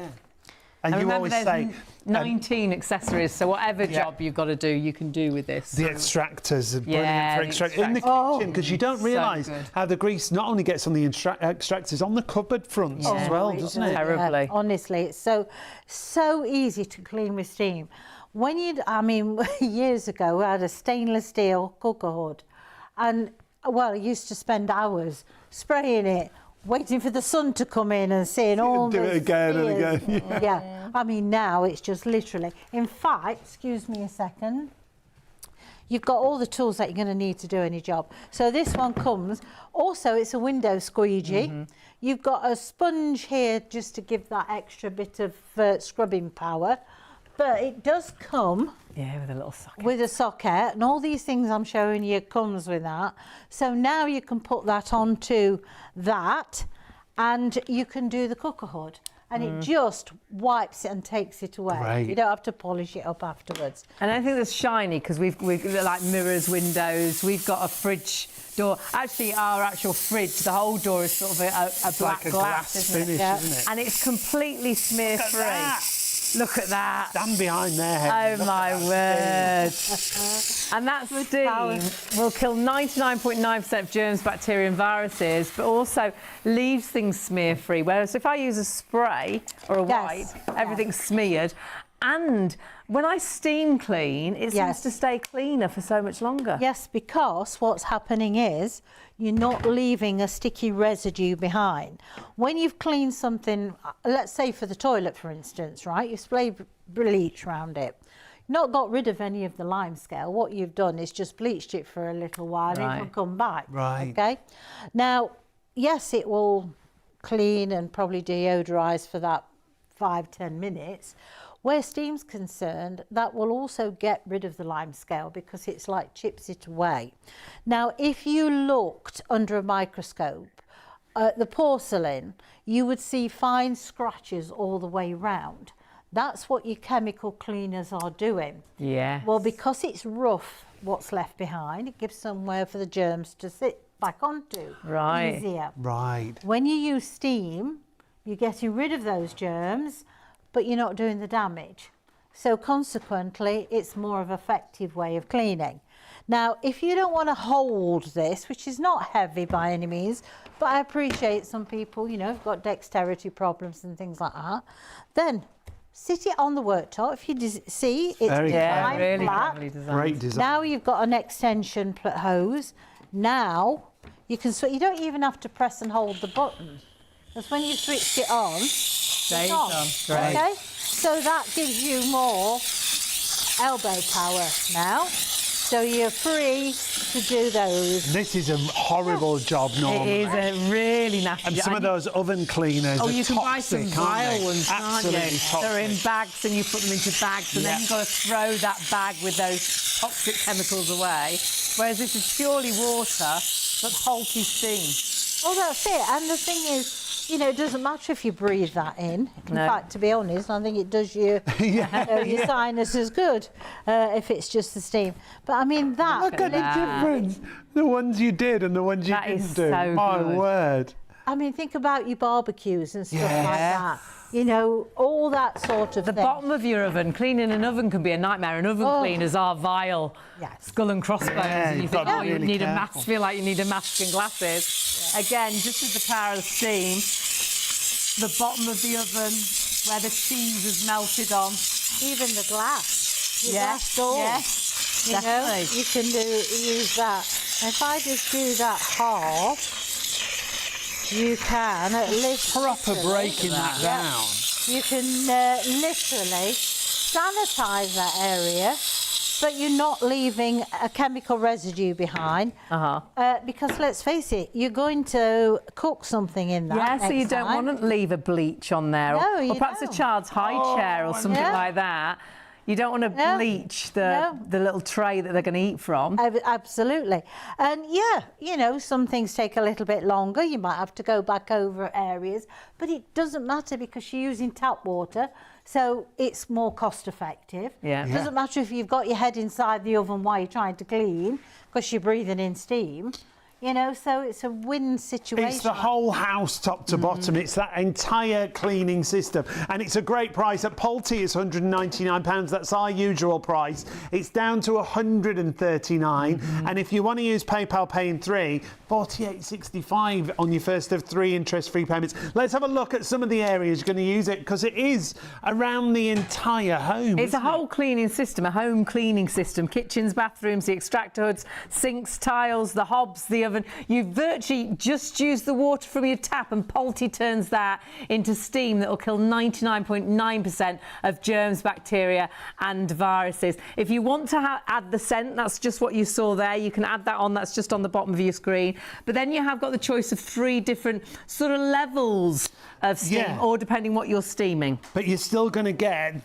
And you always say 19 accessories, so whatever job you've got to do, you can do with this. The extractors are brilliant for extracting in the kitchen, because you don't realise how the grease not only gets on the extractors, on the cupboard fronts as well, doesn't it? Terribly. Honestly, it's so easy to clean with steam. I mean, years ago, we had a stainless steel cooker hood, and Well, I used to spend hours spraying it, waiting for the sun to come in and seeing all Do the it again and spears. again. Yeah. I mean, now it's just literally. In fact, excuse me a second. You've got all the tools that you're going to need to do any job. So this one comes. Also, it's a window squeegee. You've got a sponge here just to give that extra bit of scrubbing power. But it does come with a little socket. with a socket, and all these things I'm showing you comes with that. So now you can put that onto that, and you can do the cooker hood. And it just wipes it and takes it away. Great. You don't have to polish it up afterwards. And anything that's shiny, because we've like mirrors, windows. We've got a fridge door. Actually, our actual fridge, the whole door is sort of a black like a glass, glass isn't finish, it? isn't it? And it's completely smear-free. Look at that. Stand behind there, Hayley. Oh Look my at word. that. And that steam will kill 99.9% of germs, bacteria and viruses, but also leaves things smear-free. Whereas if I use a spray or a wipe, everything's smeared. And when I steam clean, it seems to stay cleaner for so much longer. Yes, because what's happening is you're not leaving a sticky residue behind. When you've cleaned something, let's say for the toilet, for instance, right? You spray bleach around it. Not got rid of any of the lime scale. What you've done is just bleached it for a little while and it will come back. Right. Okay. Now, yes, it will clean and probably deodorize for that 5-10 minutes. Where steam's concerned, that will also get rid of the lime scale because it's like chips it away. Now, if you looked under a microscope at the porcelain, you would see fine scratches all the way round. That's what your chemical cleaners are doing. Yeah. Well, because it's rough, what's left behind, it gives somewhere for the germs to sit back onto. Right. Easier. Right. When you use steam, you're getting rid of those germs, but you're not doing the damage. So consequently, it's more of an effective way of cleaning. Now, if you don't want to hold this, which is not heavy by any means, but I appreciate some people, you know, have got dexterity problems and things like that, then sit it on the worktop. If you see, it's Very designed really flat. cleverly designed. Great design. Now you've got an extension hose. Now you can you don't even have to press and hold the button. Because when you switch it on, Stays it's on. on. Great. Okay? So that gives you more elbow power now. So you're free to do those. This is a horrible job normally. It is a really nasty And job. some of those oven cleaners are you can buy some toxic, aren't vile they? ones, can't Absolutely you? toxic. They're in bags and you put them into bags and then you've got to throw that bag with those toxic chemicals away. Whereas this is purely water, but Polti steam. Well, that's it. And the thing is, you know, it doesn't matter if you breathe that in. In No. fact, to be honest, I think it does your, your sinuses good if it's just the steam. But I mean, that... Look at the difference. The ones you did and the ones you That didn't is do. so My good. word. I mean, think about your barbecues and stuff like Yes. that. You know, all that sort of The thing. bottom of your oven, cleaning an oven can be a nightmare, and oven cleaners are vile. Yes. Skull and crossbones, Yeah, and you you've think, got to oh, be you really need a careful. mask, feel like you need a mask and glasses. Again, just with the power of steam, the bottom of the oven where the cheese is melted on. Even the glass. Your Yes, glass door. yes, You know, definitely. you can use that. And if I just do that half, you can lift Proper breaking that down. You can literally sanitize that area, but you're not leaving a chemical residue behind. Because let's face it, you're going to cook something in that. Yeah, so you next don't time. want to leave a bleach on there. No, or you perhaps don't. a child's high chair or something no. like that. You don't want to No, bleach no. the little tray that they're going to eat from. Absolutely. And yeah, you know, some things take a little bit longer. You might have to go back over areas, but it doesn't matter because you're using tap water, so it's more cost effective. Yeah. It doesn't matter if you've got your head inside the oven while you're trying to clean because you're breathing in steam. You know, so it's a win situation. It's the whole house top to bottom. It's that entire cleaning system. And it's a great price. At Polti, it's £199. That's our usual price. It's down to £139. And if you want to use PayPal Pay in 3, £48.65 on your first of 3 interest-free payments. Let's have a look at some of the areas you're going to use it, because it is around the entire home. It's a isn't it? whole cleaning system, a home cleaning system. Kitchens, bathrooms, the extractor hoods, sinks, tiles, the hobs, the oven. You virtually just use the water from your tap, and Polti turns that into steam that will kill 99.9% of germs, bacteria and viruses. If you want to add the scent, that's just what you saw there. You can add that on. That's just on the bottom of your screen. But then you have got the choice of 3 different sort of levels of steam, or depending what you're steaming. But you're still going to get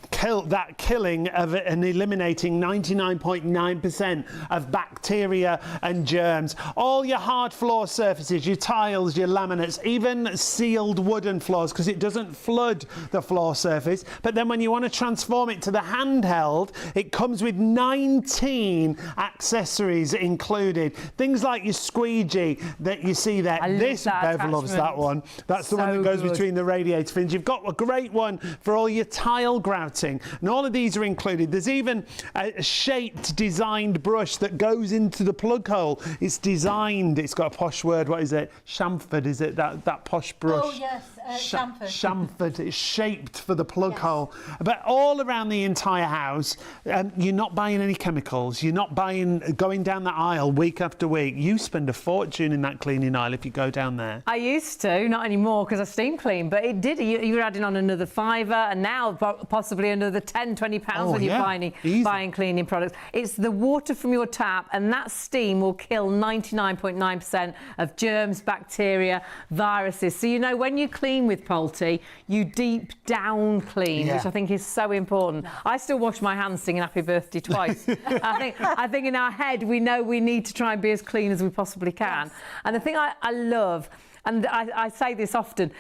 that killing of it and eliminating 99.9% of bacteria and germs. All your hard floor surfaces, your tiles, your laminates, even sealed wooden floors, because it doesn't flood the floor surface. But then when you want to transform it to the handheld, it comes with 19 accessories included. Things like your squeegee that you see there. This, Bev loves that one. That's the one that goes between the radiator fins. You've got a great one for all your tile grouting, and all of these are included. There's even a shaped, designed brush that goes into the plug hole. It's designed. It's got a posh word. What is it? Chamfered, is it? That posh brush? Oh yes, chamfered. Chamfered. It's shaped for the plug hole. But all around the entire house, you're not buying any chemicals. You're not going down that aisle week after week. You spend a fortune in that cleaning aisle if you go down there. I used to, not anymore because I steam clean, but it did. You were adding on another £5 and now possibly another £10-20 when you're buying cleaning products. It's the water from your tap, and that steam will kill 99.9% of germs, bacteria, viruses. So you know when you clean with Polti, you deep down clean, which I think is so important. I still wash my hands singing Happy Birthday twice. I think in our head we know we need to try and be as clean as we possibly can. And the thing I love, and I say this often,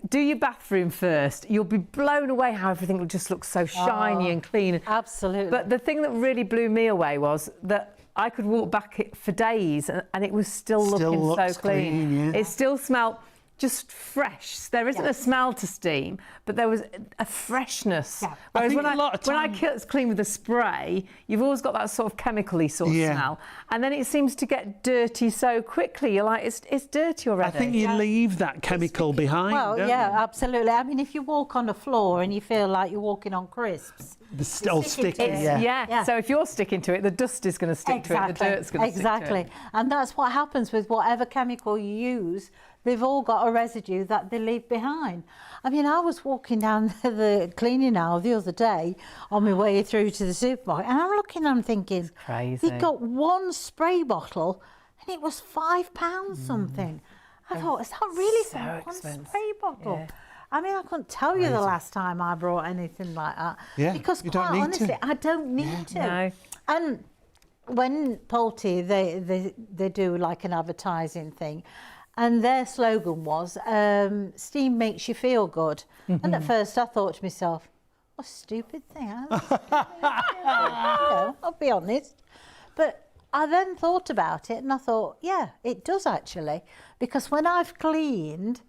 do your bathroom first. You'll be blown away how everything will just look so shiny and clean. Absolutely. But the thing that really blew me away was that I could walk back for days and it was still looking so clean. It still smelled just fresh. There isn't a smell to steam, but there was a freshness. Yeah. Whereas when I clean with a spray, you've always got that sort of chemically sort of smell, and then it seems to get dirty so quickly. You're like, it's dirty already. I think you leave that chemical behind. Well, absolutely. I mean, if you walk on a floor and you feel like you're walking on crisps, the old sticky. So if you're sticking to it, the dust is going to stick to it, the dirt's going to stick to it. And that's what happens with whatever chemical you use. They've all got a residue that they leave behind. I mean, I was walking down the cleaning aisle the other day on my way through to the supermarket, and I'm looking, I'm thinking, crazy. They got one spray bottle and it was £5 something. I thought, is that really so one expensive. spray bottle? Yeah. I mean, I couldn't tell you the last time I brought anything like that. Yeah, because quite honestly, I don't need to. No. And when Polti, they do like an advertising thing, and their slogan was, steam makes you feel good. And at first I thought to myself, what a stupid thing. I'll be honest. But I then thought about it and I thought, yeah, it does actually. Because when I've cleaned,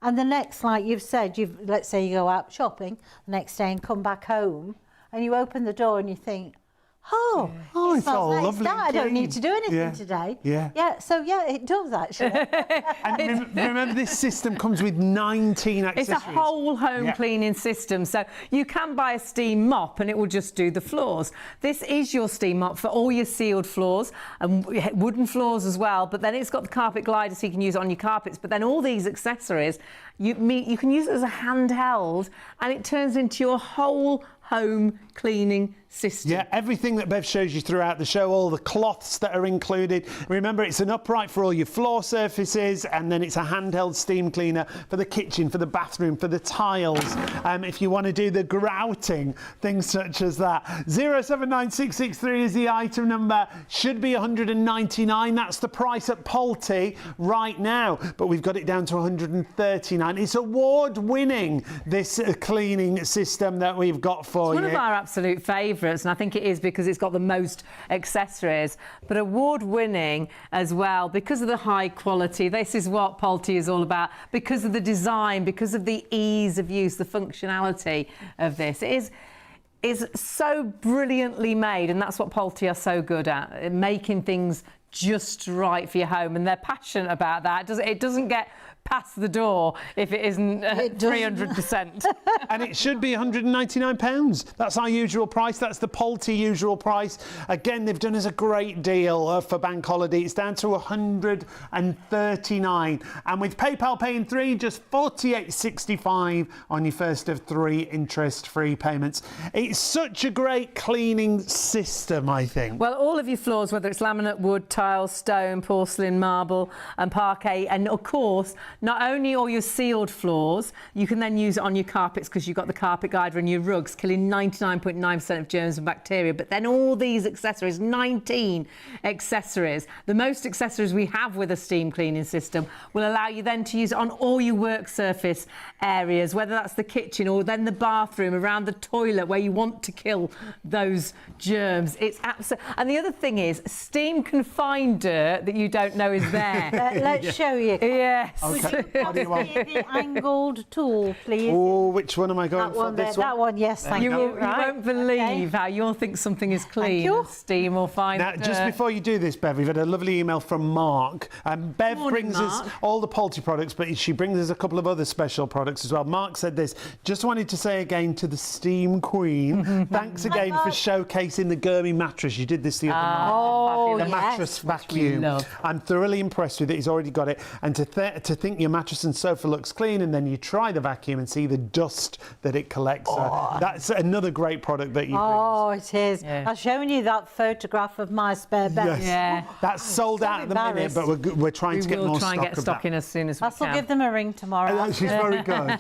and the next, like you've said, let's say you go out shopping the next day and come back home, and you open the door and you think, it's all lovely. I don't need to do anything today. So it does actually. And remember, this system comes with 19 accessories. It's a whole home cleaning system. So you can buy a steam mop and it will just do the floors. This is your steam mop for all your sealed floors and wooden floors as well. But then it's got the carpet glider, so you can use it on your carpets. But then all these accessories, you can use it as a handheld, and it turns into your whole home cleaning system. Yeah, everything that Bev shows you throughout the show, all the cloths that are included. Remember, it's an upright for all your floor surfaces, and then it's a handheld steam cleaner for the kitchen, for the bathroom, for the tiles. If you want to do the grouting, things such as that. 079663 is the item number. Should be 199. That's the price at Polti right now, but we've got it down to 139. It's award-winning, this cleaning system that we've got for you. It's one of our absolute favourites, and I think it is because it's got the most accessories, but award-winning as well because of the high quality. This is what Polti is all about, because of the design, because of the ease of use, the functionality of this. It is so brilliantly made, and that's what Polti are so good at, making things just right for your home, and they're passionate about that. It doesn't get past the door if it isn't It doesn't. 300%. And it should be £199. That's our usual price. That's the Polti usual price. Again, they've done us a great deal for bank holiday. It's down to £139. And with PayPal Pay in 3, just £48.65 on your first of 3 interest-free payments. It's such a great cleaning system, I think. Well, all of your floors, whether it's laminate, wood, tile, stone, porcelain, marble and parquet, and of course, not only all your sealed floors, you can then use it on your carpets because you've got the carpet guider and your rugs, killing 99.9% of germs and bacteria. But then all these accessories, 19 accessories, the most accessories we have with a steam cleaning system, will allow you then to use it on all your work surface areas, whether that's the kitchen or then the bathroom, around the toilet where you want to kill those germs. It's absolutely. And the other thing is, steam can find dirt that you don't know is there. Let's show you. Yes. Okay. What do you want? The angled tool, please. Oh, which one am I going That for? one there. This one? That one, yes, thank you. You Right. won't believe how you'll think something is clean. you. and Steam will find Now, dirt. just before you do this, Bev, we've had a lovely email from Mark. Bev Morning, brings us Mark. all the Polti products, but she brings us a couple of other special products as well. Mark said this, just wanted to say again to the Steam Queen, thanks again for showcasing the Gurmy mattress. You did this the other night. Oh, The yes. mattress vacuum. love. I'm thoroughly impressed with it. He's already got it. And to think your mattress and sofa looks clean, and then you try the vacuum and see the dust that it collects. That's another great product that you bring. Oh, it is. Yeah. I've shown you that photograph of my spare bed. Yes. Yeah. That's sold out at the minute, but we're trying We to get will more try and stock get of stock that. in as soon as we I'll can. give them a ring tomorrow. She's very good.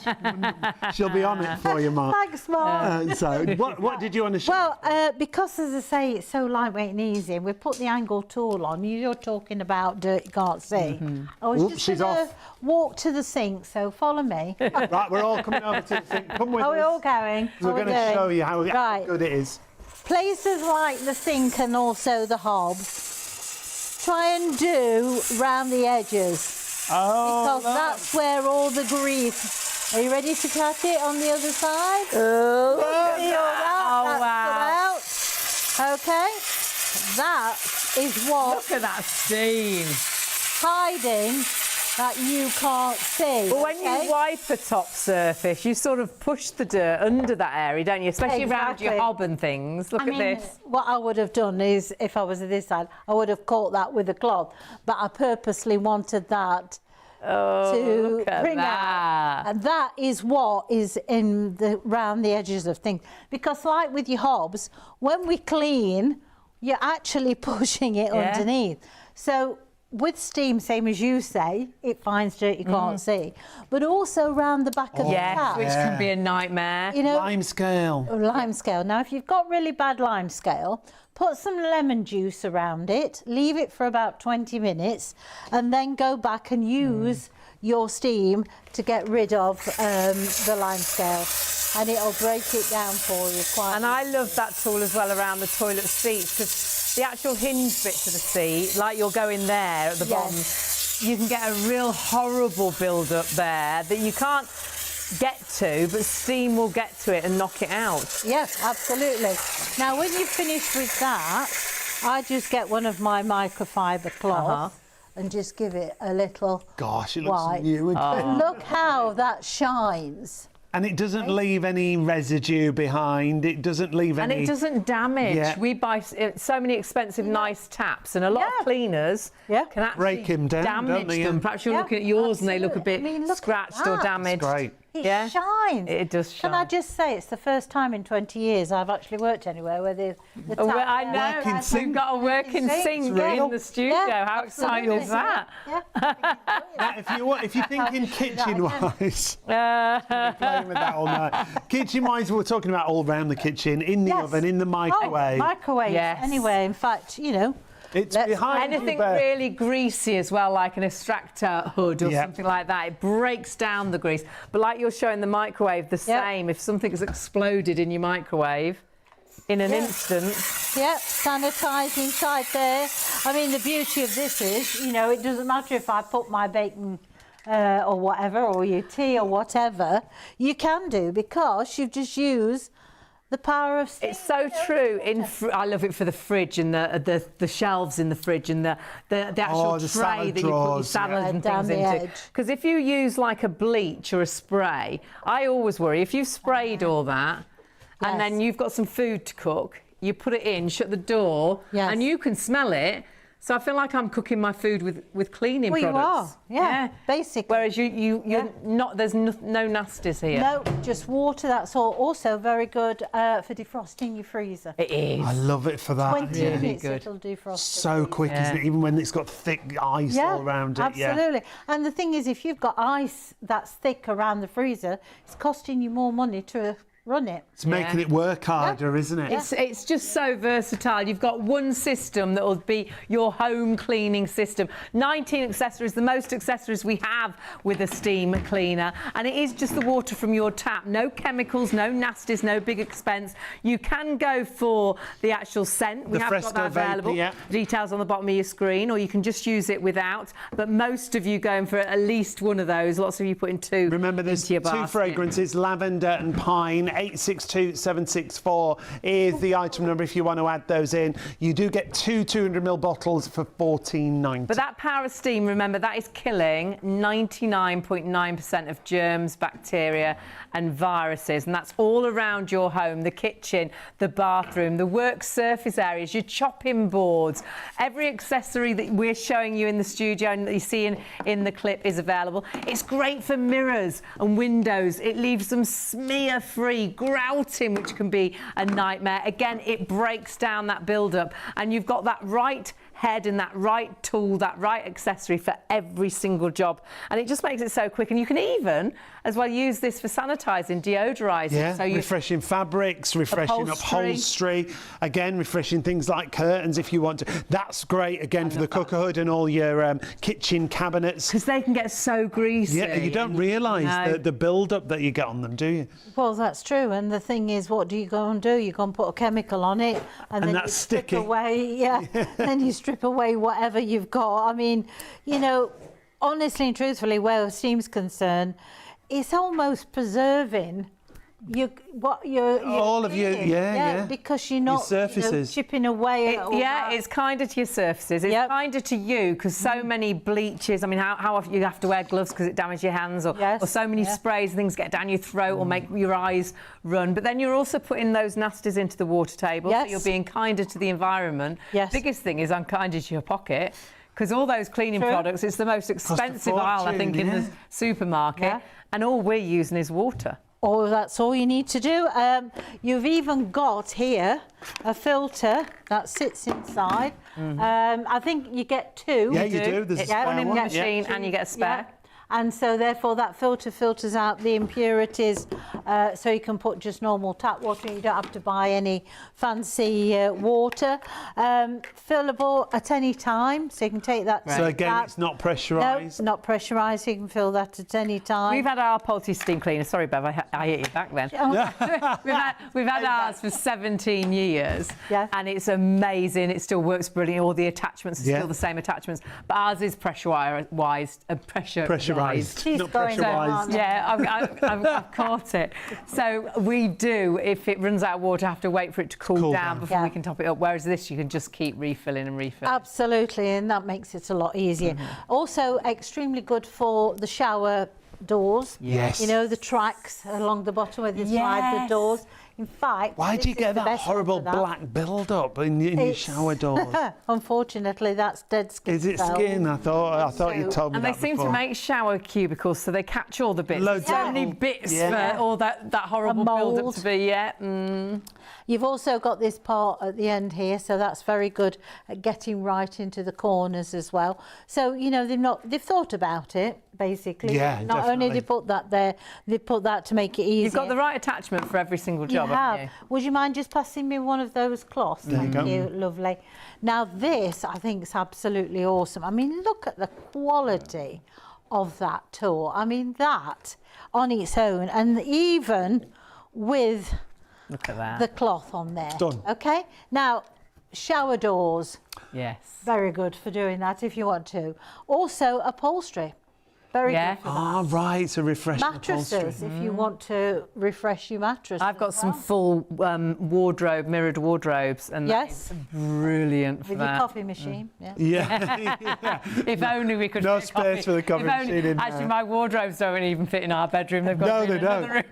She'll be on it for you, Mark. Thanks, Mark. So, what did you want to show? Well, because as I say, it's so lightweight and easy, and we put the angled tool on. You're talking about dirt you can't see. I was Oops, just she's gonna off. walk to the sink, so follow me. Right, we're all coming over to the thing. Come with Are we us. all going? We're going to show you how Right. good it is. Places like the sink and also the hob, try and do round the edges. Oh, Because look. that's where all the grease. Are you ready to cut it on the other side? Oh, That's wow. come out. Okay. That is what Look at that steam. hiding that you can't see. But when okay? you wipe a top surface, you sort of push the dirt under that area, don't you? Especially around your Exactly. hob and things. Look I at mean, this. what I would have done is, if I was at this side, I would have caught that with a cloth. But I purposely wanted that to look at bring that. out. And that is what is in the round the edges of things. Because like with your hobs, when we clean, you're actually pushing it Yeah. underneath. So with steam, same as you say, it finds dirt you can't see. But also round the back of the Yes, tap. which can be a nightmare. You know, Lime scale. lime scale. Now, if you've got really bad lime scale, put some lemon juice around it, leave it for about 20 minutes, and then go back and use your steam to get rid of the lime scale. And it'll break it down for you quite. And I love that tool as well around the toilet seats, because the actual hinge bit to the seat, like you're going there at the bottom, you can get a real horrible build-up there that you can't get to, but steam will get to it and knock it out. Yes, absolutely. Now, when you finish with that, I just get one of my microfiber cloths and just give it a little Gosh, it looks wipe. new. But look how that shines. And it doesn't leave any residue behind. It doesn't leave And any... it doesn't damage. Yeah. We buy so many expensive, nice taps, and a lot Yeah. of cleaners Yeah. can actually Break 'em down, don't damage they? them. Perhaps you're Yeah, looking at yours and they look a bit absolutely. I mean, look at scratched or that. damaged. Great. It Yeah. shines. It does Can I shine. just say, it's the first time in 20 years I've actually worked anywhere where the Oh, tap, well, I know. Working We've sink. got a working sink Yeah. in the studio. Yeah, How exciting is absolutely. that? Yeah. Now, if you're thinking kitchen-wise, playing with that all night. Kitchen-wise, we're talking about all around the kitchen, in the Yes. oven, in the microwave. Oh, microwave. Yes. Anyway, in fact, you know, It's Let's- behind Anything you, Bev. really greasy as well, like an extractor hood or Yeah. something like that, it breaks down the grease. But like you're showing the microwave, the Yep. same. If something's exploded in your microwave, in an instant, yeah, sanitise inside there. I mean, the beauty of this is, you know, it doesn't matter if I put my bacon or whatever, or your tea or whatever, you can do, because you've just used the power of steam. It's so true. I love it for the fridge and the shelves in the fridge and the actual the tray salad that you put your drawers. salad and down things the into. edge. Because if you use like a bleach or a spray, I always worry if you've sprayed all that and then you've got some food to cook, you put it in, shut the door, and you can smell it. So I feel like I'm cooking my food with cleaning products. You are, yeah, basically. Whereas you're not. There's no nasties here. No, just water. That's all. Also very good for defrosting your freezer. It is. I love it for that. 20 Really minutes good. it'll defrost. So quick, isn't it? Even when it's got thick ice all around it. Absolutely. And the thing is, if you've got ice that's thick around the freezer, it's costing you more money to run it. It's making it work harder, isn't it? It's just so versatile. You've got one system that will be your home cleaning system. 19 accessories, the most accessories we have with a steam cleaner. And it is just the water from your tap. No chemicals, no nasties, no big expense. You can go for the actual scent. We have got that available. Details on the bottom of your screen, or you can just use it without. But most of you going for at least one of those. Lots of you putting two. Remember, there's two fragrances, lavender and pine. 862764 is the item number if you want to add those in. You do get two 200ml bottles for $14.90. But that power of steam, remember, that is killing 99.9% of germs, bacteria and viruses, and that's all around your home, the kitchen, the bathroom, the work surface areas, your chopping boards. Every accessory that we're showing you in the studio and that you see in the clip is available. It's great for mirrors and windows. It leaves them smear-free, grouting, which can be a nightmare. Again, it breaks down that build-up, and you've got that right head and that right tool, that right accessory for every single job, and it just makes it so quick. And you can even as well use this for sanitizing, deodorizing, so refreshing fabrics, refreshing upholstery, again refreshing things like curtains if you want to. That's great again for the cooker hood and all your kitchen cabinets, because they can get so greasy. You don't realise the build-up that you get on them, do you? Well, that's true. And the thing is, what do you go and do? You go and put a chemical on it, and then that's you strip sticky. away. Then you strip away whatever you've got. I mean, you know, honestly and truthfully, where steam's concerned, it's almost preserving all of you, because you're not surfaces. chipping away. It's kinder to your surfaces. It's kinder to you, because so many bleaches. I mean, how often you have to wear gloves because it damages your hands, or so many sprays and things get down your throat or make your eyes run. But then you're also putting those nasties into the water table, so you're being kinder to the environment. Biggest thing is I'm kinder to your pocket. Because all those cleaning products, it's the most expensive aisle, I think, in the supermarket, and all we're using is water. Oh, that's all you need to do. You've even got here a filter that sits inside. I think you get two. Yeah, you do. There's one in the machine and you get a spare. And so therefore that filter filters out the impurities, so you can put just normal tap water and you don't have to buy any fancy water. Fillable at any time, so you can take that. So again, it's not pressurised? No, not pressurised, so you can fill that at any time. We've had our Polti steam cleaner, sorry Bev, I hit you back then. we've had ours for 17 years, and it's amazing. It still works brilliantly. All the attachments are still the same attachments, but ours is pressurised. She's not going pressurised. I've caught it. So we do, if it runs out of water, have to wait for it to cool down before we can top it up. Whereas this, you can just keep refilling and refilling. Absolutely, and that makes it a lot easier. Also, extremely good for the shower doors. Yes. You know, the tracks along the bottom where they slide the doors. In fact, why do you get that horrible black build-up in your shower doors? Unfortunately, that's dead skin. Is it skin? I thought you told me and that. they seem to make shower cubicles, so they catch all the bits. Loads so many bits for all that horrible build-up to be. You've also got this part at the end here, so that's very good at getting right into the corners as well. So, you know, they've thought about it, basically. Yeah, Not only they put that there, they put that to make it easier. You've got the right attachment for every single job, haven't you? Would you mind just passing me one of those cloths? Thank you, lovely. Now this, I think, is absolutely awesome. I mean, look at the quality of that tool. I mean, that on its own, and even with look at that. the cloth on there. Done. Okay. Now, shower doors. Yes. Very good for doing that if you want to. Also, upholstery. Very Yeah. good for that. Ah, right, so refreshing upholstery. Mattresses, if you want to refresh your mattress. I've got as some well. full mirrored wardrobes, and Yes. that is brilliant for With your that. coffee machine. Yeah. Yeah. If only we could. No fit a space for the coffee If only- machine in Actually, there. my wardrobes don't even fit in our bedroom. They've got No, to be they in another don't. room.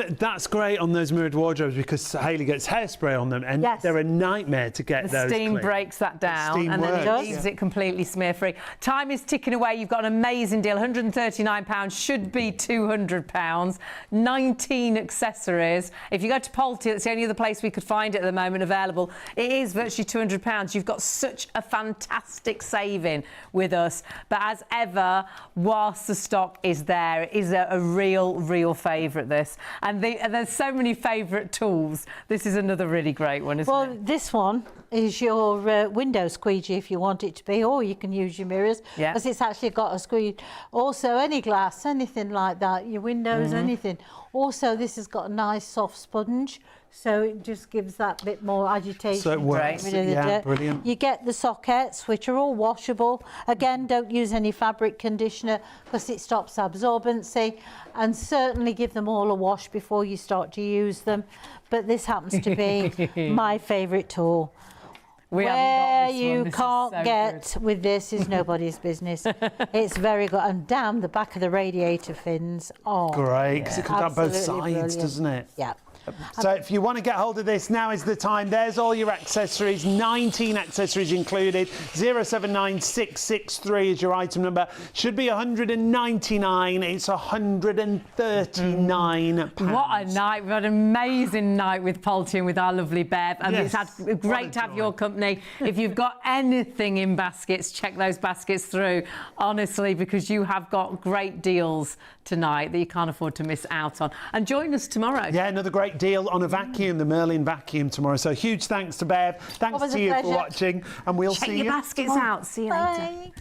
And that's great on those mirrored wardrobes because Hayley gets hairspray on them, and Yes. they're a nightmare to get The those steam clean. breaks that down, steam and then works, it leaves it completely smear-free. Time is ticking away. You've got an amazing deal. £139 should be £200. 19 accessories. If you go to Polti, that's the only other place we could find it at the moment available. It is virtually £200. You've got such a fantastic saving with us. But as ever, whilst the stock is there, it is a real favourite, this. And there's so many favourite tools. This is another really great one, isn't Well, it? this one is your window squeegee if you want it to be, or you can use your mirrors Yeah. because it's actually got a squeegee. Also, any glass, anything like that, your windows, anything. Also, this has got a nice soft sponge, so it just gives that bit more agitation. So it works. Get rid of the Yeah, dirt. brilliant. You get the sockets, which are all washable. Again, don't use any fabric conditioner because it stops absorbency, and certainly give them all a wash before you start to use them. But this happens to be my favourite tool. We haven't Where got this one. you This is can't so get good. with this is nobody's business. It's very good. And down the back of the radiator fins. Oh, Great, because it comes down both absolutely sides, brilliant. doesn't it? Yeah. So if you want to get hold of this, now is the time. There's all your accessories, 19 accessories included. 079663 is your item number. Should be 199. It's 139 pounds. What a night. We've had an amazing night with Polti and with our lovely Bev. And Yes, it's what a great to have joy. your company. If you've got anything in baskets, check those baskets through, honestly, because you have got great deals tonight that you can't afford to miss out on. And join us tomorrow. Yeah, another great deal on a vacuum, the Merlin vacuum tomorrow. So huge thanks to Bev. Thanks Always to a you for pleasure. watching, and we'll Check see your you baskets tomorrow. out. See you later. Bye.